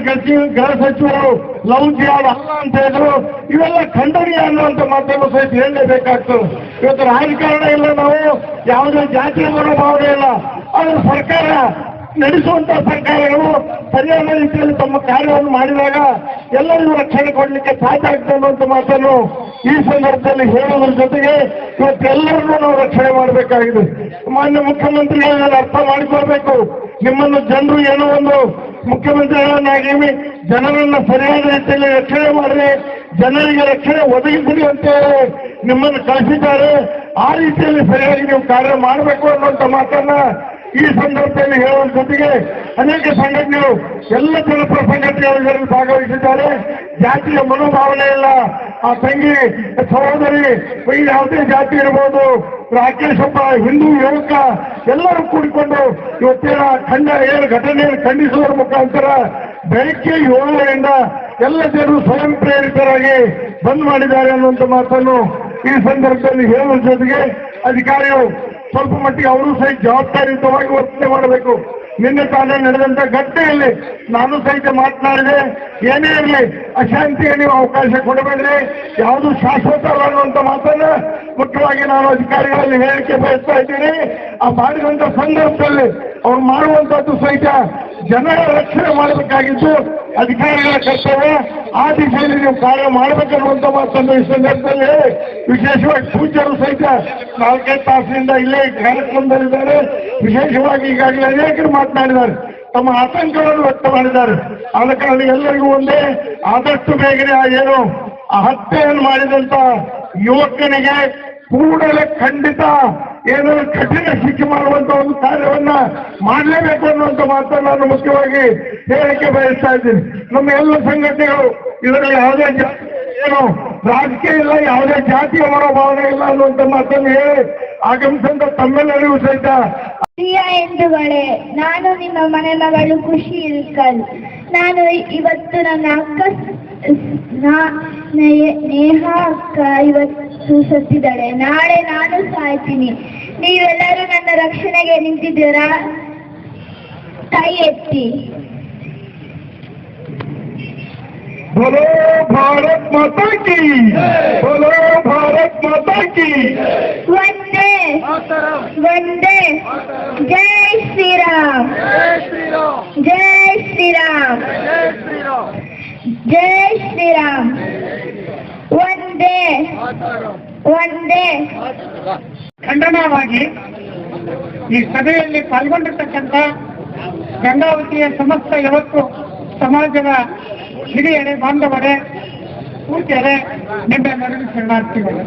Speaker 3: ಗೃಹ ಸಚಿವರು ಲವ್ ಜಿಹಾದ್ ಅಲ್ಲ ಅಂತ ಹೇಳಿದ್ರು. ಇವೆಲ್ಲ ಖಂಡನೀಯ ಅನ್ನುವಂಥ ಮಾತನ್ನು ಸಹಿತ ಹೇಳಲೇಬೇಕಾಗ್ತದೆ. ಇವತ್ತು ರಾಜಕಾರಣ ಇಲ್ಲ, ನಾವು ಯಾವುದೇ ಜಾತಿಯ ಮನೋಭಾವನೆ ಇಲ್ಲ, ಆದರೆ ಸರ್ಕಾರ ನಡೆಸುವಂತಹ ಸರ್ಕಾರಗಳು ಸರಿಯಾದ ರೀತಿಯಲ್ಲಿ ತಮ್ಮ ಕಾರ್ಯವನ್ನು ಮಾಡಿದಾಗ ಎಲ್ಲರಿಗೂ ರಕ್ಷಣೆ ಕೊಡಲಿಕ್ಕೆ ಸಾಧ್ಯ ಆಗ್ತದೆ ಅನ್ನುವಂಥ ಮಾತನ್ನು ಈ ಸಂದರ್ಭದಲ್ಲಿ ಹೇಳೋದ್ರ ಜೊತೆಗೆ ಇವತ್ತೆಲ್ಲರನ್ನೂ ನಾವು ರಕ್ಷಣೆ ಮಾಡಬೇಕಾಗಿದೆ. ಮಾನ್ಯ ಮುಖ್ಯಮಂತ್ರಿಗಳನ್ನ ಅರ್ಥ ಮಾಡಿಕೊಳ್ಬೇಕು. ನಿಮ್ಮನ್ನು ಜನರು ಏನೋ ಒಂದು ಮುಖ್ಯಮಂತ್ರಿಗಳನ್ನಾಗಿ ಜನರನ್ನ ಸರಿಯಾದ ರೀತಿಯಲ್ಲಿ ರಕ್ಷಣೆ ಮಾಡ್ರಿ, ಜನರಿಗೆ ರಕ್ಷಣೆ ಒದಗಿಸಲಿ ಅಂತ ನಿಮ್ಮನ್ನು ಕಳಿಸಿದ್ದಾರೆ. ಆ ರೀತಿಯಲ್ಲಿ ಸರಿಯಾಗಿ ನೀವು ಕಾರ್ಯ ಮಾಡಬೇಕು ಅನ್ನುವಂಥ ಮಾತನ್ನ ಈ ಸಂದರ್ಭದಲ್ಲಿ ಹೇಳುವ ಜೊತೆಗೆ ಅನೇಕ ಸಂಘಟನೆಗಳು, ಎಲ್ಲ ಜನಪರ ಸಂಘಟನೆಗಳು ಇದರಲ್ಲಿ ಭಾಗವಹಿಸಿದ್ದಾರೆ. ಜಾತಿಯ ಮನೋಭಾವನೆ ಇಲ್ಲ. ಆ ತಂಗಿ ಸಹೋದರಿ ಯಾವುದೇ ಜಾತಿ ಇರಬಹುದು, ರಾಕೇಶ್ ಒಬ್ಬ ಹಿಂದೂ ಯುವಕ, ಎಲ್ಲರೂ ಕೂಡಿಕೊಂಡು ಇವತ್ತೇನ ಏನು ಘಟನೆಯನ್ನು ಖಂಡಿಸುವುದರ ಮುಖಾಂತರ ಬೆಳಗ್ಗೆ 7ರಿಂದ ಎಲ್ಲ ಜನರು ಸ್ವಯಂ ಪ್ರೇರಿತರಾಗಿ ಬಂದ್ ಮಾಡಿದ್ದಾರೆ ಅನ್ನುವಂಥ ಮಾತನ್ನು ಈ ಸಂದರ್ಭದಲ್ಲಿ ಹೇಳುವ ಜೊತೆಗೆ ಅಧಿಕಾರಿಗಳು ಸ್ವಲ್ಪ ಮಟ್ಟಿಗೆ ಅವರು ಸಹಿತ ಜವಾಬ್ದಾರಿಯುತವಾಗಿ ವರ್ತನೆ ಮಾಡಬೇಕು. ನಿನ್ನೆ ತಾನೇ ನಡೆದಂತ ಘಟನೆಯಲ್ಲಿ ನಾನು ಸಹಿತ ಮಾತನಾಡಿದೆ, ಏನೇ ಇರಲಿ ಅಶಾಂತಿಗೆ ನೀವು ಅವಕಾಶ ಕೊಡಬೇಡ್ರಿ, ಯಾವುದು ಶಾಶ್ವತ ಅಲ್ಲ ಅನ್ನುವಂಥ ಮಾತನ್ನ ಮುಖ್ಯವಾಗಿ ನಾನು ಅಧಿಕಾರಿಗಳಲ್ಲಿ ಹೇಳಿಕೆ ಬಯಸ್ತಾ ಇದ್ದೀನಿ. ಆ ಮಾಡಿದಂತ ಸಂದರ್ಭದಲ್ಲಿ ಅವ್ರು ಮಾಡುವಂತದ್ದು ಸಹಿತ ಜನರ ರಕ್ಷಣೆ ಮಾಡಬೇಕಾಗಿದ್ದು ಅಧಿಕಾರಿಗಳ ಕರ್ತವ್ಯ. ಆ ದಿಶೆಯಲ್ಲಿ ನೀವು ಕಾರ್ಯ ಮಾಡಬೇಕನ್ನುವಂತ ಮಾತನ್ನು ಈ ಸಂದರ್ಭದಲ್ಲಿ ವಿಶೇಷವಾಗಿ ಪೂಜ್ಯರು ಸಹಿತ 4 ತಾಸಿನಿಂದ ಇಲ್ಲೇ ಕಾರ್ಯಕ್ರಮದಲ್ಲಿದ್ದಾರೆ. ವಿಶೇಷವಾಗಿ ಈಗಾಗಲೇ ಅನೇಕರು ಮಾತನಾಡಿದ್ದಾರೆ, ತಮ್ಮ ಆತಂಕಗಳನ್ನು ವ್ಯಕ್ತ ಮಾಡಿದ್ದಾರೆ. ಆದ ಕಾರಣ ಎಲ್ಲರಿಗೂ ಒಂದೇ, ಆದಷ್ಟು ಬೇಗನೆ ಏನು ಆ ಹತ್ಯೆಯನ್ನು ಮಾಡಿದಂತ ಯುವಕನಿಗೆ ಕೂಡಲೇ ಖಂಡಿತ ಏನೋ ಕಠಿಣ ಶಿಕ್ಷೆ ಮಾಡುವಂತ ಒಂದು ಕಾರ್ಯವನ್ನ ಮಾಡಲೇಬೇಕು ಅನ್ನುವಂತ ಮಾತನ್ನು ನಾನು ಮುಖ್ಯವಾಗಿ ಹೇಳಕ್ಕೆ ಬಯಸ್ತಾ ಇದ್ದೀನಿ. ನಮ್ಮ ಎಲ್ಲ ಸಂಘಟನೆಗಳು ಇದರಲ್ಲಿ ಯಾವುದೇ ಏನು ರಾಜಕೀಯ ಇಲ್ಲ, ಯಾವುದೇ ಜಾತಿಯ ಮನೋಭಾವನೆ ಇಲ್ಲ ಅನ್ನುವಂತ ಮಾತನ್ನು ಹೇಳಿ ಆಗಮಿಸಿದ ತಮ್ಮೆಲ್ಲರಿಗೂ ಸಹಿತ
Speaker 10: ಪ್ರಿಯ ಎಂದುಗಳೇ, ನಾನು ನಿಮ್ಮ ಮನೆ ಮಗಳು ಖುಷಿ ಇಲ್ಕಲ್. ನಾನು ಇವತ್ತು ನನ್ನ ಅಕ್ಕ ನೇಹಾ ಅಕ್ಕ ಇವತ್ತು ಸತ್ತಿದ್ದಾಳೆ. ನಾಳೆ ನಾನು ಸಾಯ್ತೀನಿ. ನೀವೆಲ್ಲರೂ ನನ್ನ ರಕ್ಷಣೆಗೆ ನಿಂತಿದ್ದೀರಾ? ಕೈ ಎತ್ತಿ.
Speaker 3: बोलो भारत माता की, बोलो भारत माता की
Speaker 10: ವಂದೇ ವಂದೇ. ಜೈ ಶ್ರೀರಾಮ್, ಜೈ ಶ್ರೀರಾಮ್, ಜೈ ಶ್ರೀರಾಮ್. ವಂದೇ ವಂದೇ.
Speaker 7: ಖಂಡನವಾಗಿ ಈ ಸಭೆಯಲ್ಲಿ ಪಾಲ್ಗೊಂಡಿರ್ತಕ್ಕಂಥ ಗಂಗಾವತಿಯ ಸಮಸ್ತ ಯಾವತ್ತು ಸಮಾಜದ ಹಿರಿಯರೇ, ಬಾಂಧವರೇ, ಪೂಜ್ಯರೇ, ನಿಮ್ಮೆಲ್ಲರಿಗೂ ಶರಣಾರ್ಥಿಗಳು.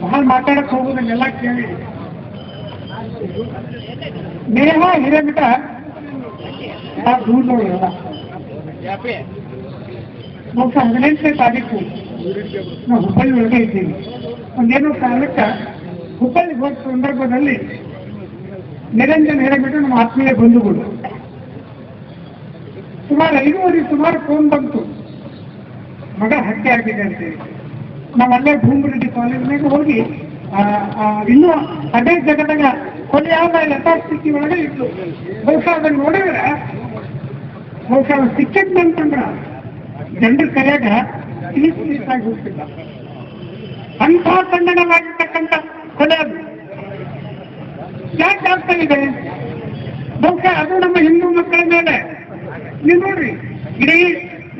Speaker 7: ಬಹಳ ಮಾತಾಡಕ್ಕೆ ಹೋಗುವುದನ್ನೆಲ್ಲ ಕೇಳಿ. ನೇಹಾ ಹಿರೇಮಠ ದೂರದವರಲ್ಲ. ಬಹುಶಃ 18ನೇ ತಾರೀಕು ನಾವು ಹುಬ್ಬಳ್ಳಿ ಒಳಗೆ ಇದ್ದೀವಿ. ಒಂದೇನೋ ಕಾರಣಕ್ಕೆ ಹುಬ್ಬಳ್ಳಿ ಹೋದ ಸಂದರ್ಭದಲ್ಲಿ ನಿರಂಜನ್ ಹಿರೇಮಠ ನಮ್ಮ ಆತ್ಮೀಯ ಬಂಧುಗಳು ಸುಮಾರು ಫೋನ್ ಬಂತು, ಮಗ ಹತ್ಯೆ ಆಗಿದೆ ಅಂತೇಳಿ. ನಾವಲ್ಲೇ ಭೂಮಿರೆಡ್ಡಿ ಕಾಲೇಜಿನಾಗ ಹೋಗಿ ಇನ್ನೂ ಅದೇ ಜಗದಾಗ ಕೊನೆಯಾದ ಯಥಾಸ್ಥಿತಿ ಒಳಗೆ ಇತ್ತು. ಬಹುಶಃ ಅದನ್ನು ನೋಡಿದ್ರೆ ಬಹುಶಃ ಸಿಕ್ಕಿದ್ ಅಂತಂದ್ರ ಜನರ ಕರೆಯಾಗ ಆಗಿ ಹೋಗ್ತಿಲ್ಲ. ಅಂಥ ಖಂಡನವಾಗಿರ್ತಕ್ಕಂಥ ಕೊಲೆ ಅದು ಯಾಕೆ ಆಗ್ತಾ ಇದೆ? ಬಹುಶಃ ಅದು ನಮ್ಮ ಹಿಂದೂ ಮಕ್ಕಳ ಮೇಲೆ. ನೀವು ನೋಡ್ರಿ, ಇಡೀ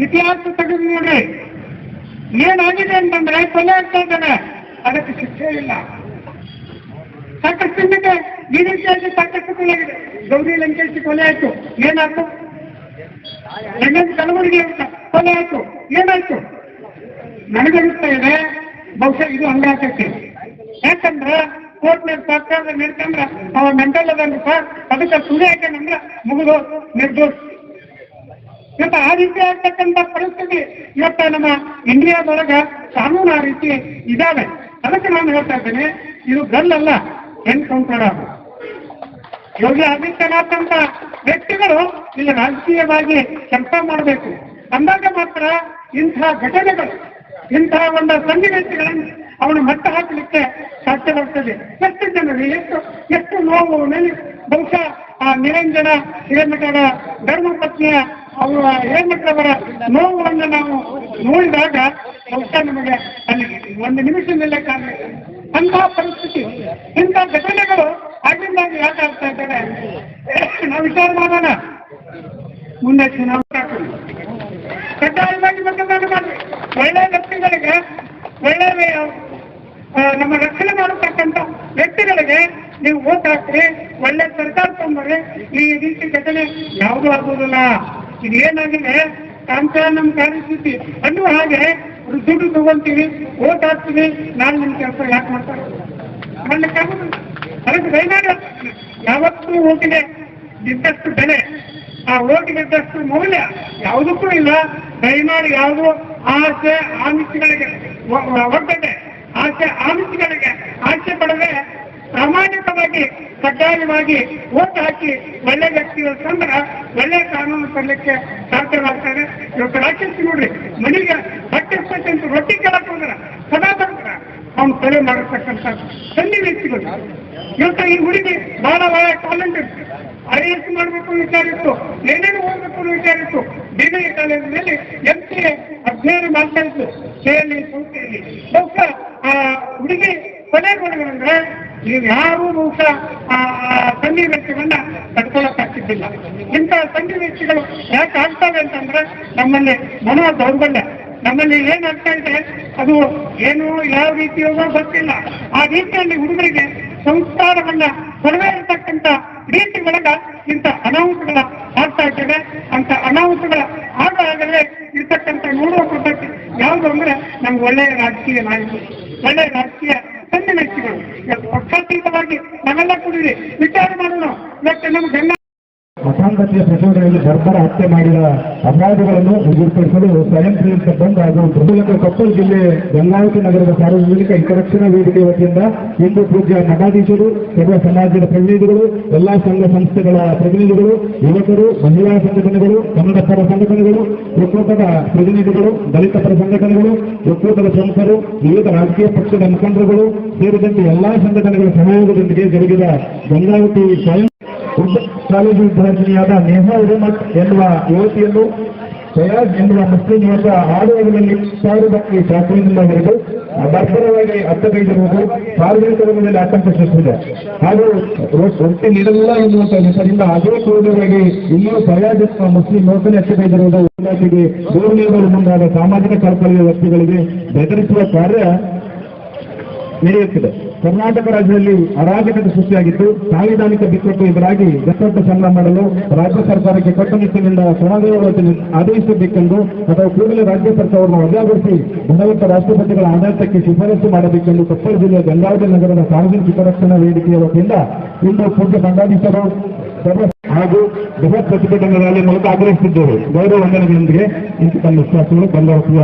Speaker 7: ಇತಿಹಾಸ ತೆಗೆದು ನೋಡ್ರಿ, ಏನಾಗಿದೆ ಅಂತಂದ್ರೆ ಕೊಲೆ ಆಗ್ತಾ ಇದ್ದಾನೆ, ಅದಕ್ಕೆ ಶಿಕ್ಷೆ ಇಲ್ಲ. ಸಾಕಷ್ಟು ಹಿಂದೆ ಈ ರೀತಿಯಾಗಿ ಸಾಕಷ್ಟು ಕೊಲೆ ಆಗಿದೆ. ಗೌರಿ ಲಂಕೇಶ್ ಕೊಲೆ ಆಯ್ತು, ಏನಾಯ್ತು? ಕಲಬುರಗಿ ಕೊಲೆ ಆಯ್ತು, ಏನಾಯ್ತು? ನನಗನ್ನಿಸ್ತಾ ಇದೆ ಬಹುಶಃ ಇದು ಹಂಗಾಗತ್ತೆ. ಯಾಕಂದ್ರೆ ಕೋರ್ಟ್ನ ಸರ್ಕಾರದ ನಿಲ್ಕಂದ್ರೆ ಅವ ಮೆಂಟಲ್ ಅದನ್ನು ಸರ್ ಅದಕ್ಕೆ ಸುಳ್ಳು ಹಾಕಂದ್ರೆ ಮುಗಿದು ನಿರ್ದೋಷ. ಇವತ್ತು ಆ ರೀತಿ ಆಗ್ತಕ್ಕಂಥ ಪರಿಸ್ಥಿತಿ ಇವತ್ತ ನಮ್ಮ ಇಂಡಿಯಾದೊಳಗ ಕಾನೂನು ಆ ರೀತಿ ಇದಾವೆ. ಅದಕ್ಕೆ ನಾನು ಹೇಳ್ತಾ ಇದ್ದೇನೆ, ಇದು ಗಲ್ಲಲ್ಲ, ಎನ್ಕೌಂಟರ್ ಅದು. ಯೋಗಿ ಆದಿತ್ಯನಾಥ್ ಅಂತ ವ್ಯಕ್ತಿಗಳು ಇಲ್ಲಿ ರಾಜಕೀಯವಾಗಿ ಕೆಲಸ ಮಾಡಬೇಕು ಅಂದಾಗ ಮಾತ್ರ ಇಂತಹ ಘಟನೆಗಳು, ಇಂತಹ ಒಂದು ಸನ್ನಿವೇಶಗಳನ್ನು ಅವನು ಮಟ್ಟ ಹಾಕಲಿಕ್ಕೆ ಸಾಧ್ಯವಾಗ್ತದೆ. ಎಷ್ಟು ಜನರು ಎಷ್ಟು ನೋವು ಮೇಲೆ. ಬಹುಶಃ ಆ ನಿರಂಜನ ಹಿರೇಮಠರ ಧರ್ಮಪತ್ನಿಯ ಅವರ ಹಿರೇಮಠರವರ ನೋವನ್ನು ನಾವು ನೋಡಿದಾಗ ಬಹುಶಃ ನಮಗೆ ಅಲ್ಲಿ ಒಂದು ನಿಮಿಷ ನಿಲ್ಲಕ್ಕಾಗಲಿಲ್ಲ. ಅಂತಹ ಪರಿಸ್ಥಿತಿ, ಇಂಥ ಘಟನೆಗಳು ಆಗಿಂದಾಗಿ ಯಾಕೆ ಆಗ್ತಾ ಇದ್ದಾರೆ ನಾವು ವಿಚಾರ ಮಾಡೋಣ. ಮುಂದೆ ಚುನಾವಣೆ ಕಡ್ಡಾಯವಾಗಿ ಮತದಾನ ಮಾಡಿ. ಒಳ್ಳೆಯ ವ್ಯಕ್ತಿಗಳಿಗೆ, ಒಳ್ಳೆ ನಮ್ಮ ರಕ್ಷಣೆ ಮಾಡತಕ್ಕಂಥ ವ್ಯಕ್ತಿಗಳಿಗೆ ನೀವು ವೋಟ್ ಹಾಕ್ರಿ, ಒಳ್ಳೆ ಸರ್ಕಾರ ತೊಂಬರ್ರಿ. ಈ ರೀತಿ ಘಟನೆ ಯಾವುದೂ ಆಗುವುದಿಲ್ಲ. ಇದು ಏನಾಗಿದೆ, ನಮ್ಮ ಕಾರ್ಯಸ್ಥಿತಿ ಅನ್ನುವ ಹಾಗೆ ದುಡ್ಡು ತಗೊಂತೀವಿ, ವೋಟ್ ಹಾಕ್ತೀವಿ, ನಾನು ನಿಮ್ಮ ಕೆಲಸ ಯಾಕೆ ಮಾಡ್ತಾರೆ ಮಾಡ್ಲಿಕ್ಕಾಗುದಿಲ್ಲ. ಅದಕ್ಕೆ ದಯಮಾಡಿ ಯಾವತ್ತೂ ಓಟಿಗೆ ಇದ್ದಷ್ಟು ಬೆಲೆ, ಆ ಓಟಿಗೆ ಇದ್ದಷ್ಟು ಮೌಲ್ಯ ಯಾವುದಕ್ಕೂ ಇಲ್ಲ. ದಯಮಾಡಿ ಯಾವುದೋ ಆಸೆ ಆಮಿಷಗಳಿಗೆ ಒಗ್ಗಟ್ಟೆ, ಆಸೆ ಆಮಿಷಗಳಿಗೆ ಆಸೆ ಪಡದೆ ಪ್ರಾಮಾಣಿಕವಾಗಿ ಕಡ್ಡಾಯವಾಗಿ ಓಟ್ ಹಾಕಿ ಒಳ್ಳೆ ವ್ಯಕ್ತಿಗಳು ತಂದ್ರೆ ಒಳ್ಳೆ ಕಾನೂನು ತರಲಿಕ್ಕೆ ಸಾಧ್ಯವಾಗ್ತಾರೆ. ಇವತ್ತು ರಾಕ್ಷಸಿ ನೋಡ್ರಿ, ಮನೆಗೆ ಬಟ್ಟೆ ಅಂತ ರೊಟ್ಟಿ ಕೇಳಕ್ ಹೋದ್ರ ಸದಾ ಬರ್ತಾರ ಅವ್ನು ಕೊಲೆ ಮಾಡತಕ್ಕಂಥ ಸನ್ನಿವೇಶಗಳು. ಇವತ್ತು ಈ ಹುಡುಗಿ ಬಹಳ ಒಳ್ಳೆ ಟ್ಯಾಲೆಂಟ್ ಇತ್ತು, IAS ಮಾಡಬೇಕು ವಿಚಾರ ಇತ್ತು, ಏನೇನು ಓದಬೇಕು ವಿಚಾರ ಇತ್ತು. ಡಿಗ್ರಿ ಕಾಲೇಜಿನಲ್ಲಿ MCA ಅಧ್ಯಯನ ಮಾಡ್ತಾ ಇತ್ತು ಸೇಲಿ ಸಂಸ್ಥೆಯಲ್ಲಿ. ಬಹುಶಃ ಆ ಹುಡುಗಿ ಕೊನೆಗೊಂಡ್ರೆ ನೀವು ಯಾರು ಬಹುಶಃ ಸನ್ನಿವೇಶವನ್ನ ತಡ್ಕೊಳ್ಳಕ್ಕಾಗ್ತಿದ್ದ
Speaker 3: ಮಾಡೋದಿಲ್ಲ. ಇಂತಹ ಸನ್ನಿವೇಶಗಳು ಯಾಕೆ ಆಗ್ತವೆ ಅಂತಂದ್ರೆ ನಮ್ಮಲ್ಲಿ ಮನೋ ದೌರ್ಬಲ್ಯ, ನಮ್ಮಲ್ಲಿ ಏನಾಗ್ತಾ ಇದೆ ಅದು ಏನು ಯಾವ ರೀತಿಯಾಗೋ ಗೊತ್ತಿಲ್ಲ. ಆ ರೀತಿಯಲ್ಲಿ ಹುಡುಗರಿಗೆ ಸಂಸ್ಕಾರವನ್ನ ಕೊಡದೇ ಇರತಕ್ಕಂತ ರೀತಿ ಒಳಗ ಇಂಥ ಅನಾಹುತಗಳ ಆಗ್ತಾ ಇರ್ತದೆ. ಅಂತ ಅನಾಹುತಗಳ ಆಗಾಗಲೇ ಇರ್ತಕ್ಕಂಥ ನೋಡುವ ಪದ್ಧತಿ ಯಾವುದು ಅಂದ್ರೆ ನಮ್ಗೆ ಒಳ್ಳೆಯ ರಾಜಕೀಯ ನಾಯಕರು, ಒಳ್ಳೆಯ ರಾಜಕೀಯ ಸನ್ನಿವೇಶಗಳು ಪಕ್ಷಾತೀತವಾಗಿ ನಾವೆಲ್ಲ ಕೂಡಿದೆ ವಿಚಾರ ಮಾಡೋಣ. ಇವತ್ತು ನಮ್ಗೆ
Speaker 9: ಮತಾಂಧತೆಯ ಪ್ರಚೋದನೆಯಲ್ಲಿ ಬರ್ಬರ ಹತ್ಯೆ ಮಾಡಿದ ಅಪರಾಧಿಗಳನ್ನು ಗುರುತಿಸಲು ಸ್ವಯಂ ಪ್ರೇರಿತ ಬಂದ್ ಹಾಗೂ ಪ್ರತಿಯೊಂದು ಕೊಪ್ಪಳ ಜಿಲ್ಲೆ ಗಂಗಾವತಿ ನಗರದ ಸಾರ್ವಜನಿಕ ಹಿತರಕ್ಷಣಾ ವೇದಿಕೆ ವತಿಯಿಂದ ಹಿಂದೂ ಪೂಜ್ಯ ಮಠಾಧೀಶರು, ಸರ್ವ ಸಮಾಜದ ಪ್ರತಿನಿಧಿಗಳು, ಎಲ್ಲಾ ಸಂಘ ಸಂಸ್ಥೆಗಳ ಪ್ರತಿನಿಧಿಗಳು, ಯುವಕರು, ಮಹಿಳಾ ಸಂಘಟನೆಗಳು, ಕನ್ನಡ ಪರ ಸಂಘಟನೆಗಳು, ಒಕ್ಕೂಟದ ಪ್ರತಿನಿಧಿಗಳು, ದಲಿತ ಪರ ಸಂಘಟನೆಗಳು, ಒಕ್ಕೂಟದ ಪ್ರಮುಖರು, ವಿವಿಧ ರಾಜಕೀಯ ಪಕ್ಷದ ಮುಖಂಡರುಗಳು ಸೇರಿದಂತೆ ಎಲ್ಲಾ ಸಂಘಟನೆಗಳ ಸಹಯೋಗದೊಂದಿಗೆ ಜರುಗಿದ ಗಂಗಾವತಿ ಸ್ವಯಂ ಕಾಲೇಜು ವಿದ್ಯಾರ್ಥಿನಿಯಾದ ನೇಹಾ ಹಿರೇಮಠ್ ಎನ್ನುವ ಯುವತಿಯನ್ನು ಫಯಾಜ್ ಎನ್ನುವ ಮುಸ್ಲಿಂ ಯುವಕ ಆಡುವುದರಲ್ಲಿ ಸಾರುವುದಕ್ಕೆ ಶಾಸ್ತ್ರದಿಂದ ಹೊರಟು ಬರ್ಬರವಾಗಿ ಹತ್ತಗೈದಿರುವುದು ಸಾರ್ವಜನಿಕ ವಲಯದಲ್ಲಿ ಆತಂಕ ಸೃಷ್ಟಿಸಿದೆ. ಹಾಗೂ ರೊಟ್ಟಿ ನೀಡಲಿಲ್ಲ ಎನ್ನುವಂತಹ ಹೆಸರಿಂದ ಅದೇ ಕ್ರೂರವಾಗಿ ಇನ್ನೂ ಫಯಾಜ್ ಎನ್ನುವ ಮುಸ್ಲಿಂ ಯುವಕನೇ ಹತ್ತಗೈದಿರುವುದು ಇಲಾಖೆಗೆ ದೂರು ನೀಡಲು ಮುಂದಾದ ಸಾಮಾಜಿಕ ಕಳಕಳಿಯ ವ್ಯಕ್ತಿಗಳಿಗೆ ಬೆದರಿಸುವ ಕಾರ್ಯ ನಡೆಯುತ್ತಿದೆ. ಕರ್ನಾಟಕ ರಾಜ್ಯದಲ್ಲಿ ಅರಾಜಕತೆ ಸೃಷ್ಟಿಯಾಗಿದ್ದು ಸಾಂವಿಧಾನಿಕ ಬಿಕ್ಕಟ್ಟು ಎದುರಾಗಿ ಗಟ್ಟೊಟ್ಟು ಸಂಗ್ರಹ ಮಾಡಲು ರಾಜ್ಯ ಸರ್ಕಾರಕ್ಕೆ ಕಟ್ಟುನಿಟ್ಟಿನಿಂದ ಕ್ರಮಗಳನ್ನು ಆದೇಶಿಸಬೇಕೆಂದು ಅಥವಾ ಕೂಡಲೇ ರಾಜ್ಯ ಸರ್ಕಾರವನ್ನು ವಜಾಗೊಳಿಸಿ ಗುಣವತ್ತ ರಾಷ್ಟ್ರಪತಿಗಳ ಆಡಳಿತಕ್ಕೆ ಶಿಫಾರಸು ಮಾಡಬೇಕೆಂದು ಕೊಪ್ಪಳ ಜಿಲ್ಲೆಯ ಗಂಗಾವತಿ ನಗರದ ಸಾರ್ವಜನಿಕ ಹಿತರಕ್ಷಣಾ ವೇದಿಕೆಯ ವತಿಯಿಂದ ಇಂದು ಪೂಜ್ಯ ಮಠಾಧೀಶರು ಹಾಗೂ ಬೃಹತ್ ಪ್ರತಿಭಟನಾ ರ್ಯಾಲಿ ಮೂಲಕ ಆಗ್ರಹಿಸಿದ್ದೇವೆ. ಗೌರವ ವಂದನೆಗಳೊಂದಿಗೆ ಇಂಥ ವಿಶ್ವಾಸಗಳು ಗಂಗಾವತಿಯ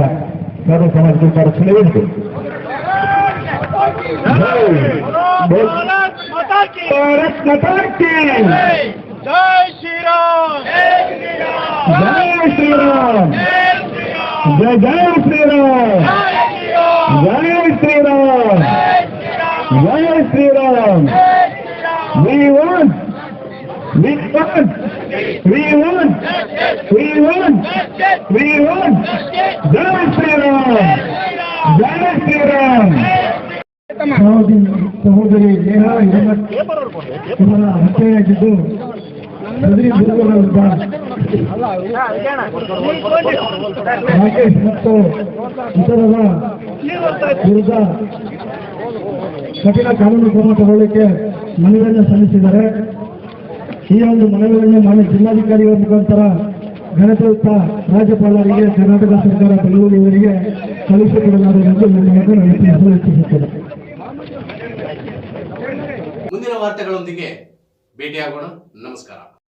Speaker 9: ಸರ್ವ ಸಮಾಜದ ಹಿತರಕ್ಷಣಾ ವೇದಿಕೆ. भारत माता की जय श्री राम, जय श्री राम, जय जय श्री राम, जय श्री राम, जय Shri Ram. We want, we want, we want, we want, we want. जय श्री राम, जय श्री राम. ಸಹೋದರಿ ನೇಹಾ ಹಿರೇಮಠ್ ಇವರ ಹತ್ಯೆಯಾಗಿದ್ದು ಸದರಿ ಗುರುಗಳ ರಾಕೇಶ್ ಮತ್ತು ಇತರರ ವಿರುದ್ಧ ಕಠಿಣ ಕಾನೂನು ಕ್ರಮ ತಗೊಳ್ಳಿಕ್ಕೆ ಮನವಿಯನ್ನು ಸಲ್ಲಿಸಿದ್ದಾರೆ. ಈ ಒಂದು ಮನವಿಯನ್ನು ಮಾನ್ಯ ಜಿಲ್ಲಾಧಿಕಾರಿಗಳ ಮುಖಾಂತರ ಗಣತಂತ್ರ ರಾಜ್ಯಪಾಲರಿಗೆ ಕರ್ನಾಟಕ ಸರ್ಕಾರ ಬೆಂಗಳೂರು ಇವರಿಗೆ ಸಲ್ಲಿಸಿಕೊಡಲಾಗುವುದು ಎಂದು ನಾನು ಹೆಚ್ಚಿಸುತ್ತೇನೆ.
Speaker 1: ಮುಂದಿನ ವಾರ್ತೆಗಳೊಂದಿಗೆ ಭೇಟಿಯಾಗೋಣ. ನಮಸ್ಕಾರ.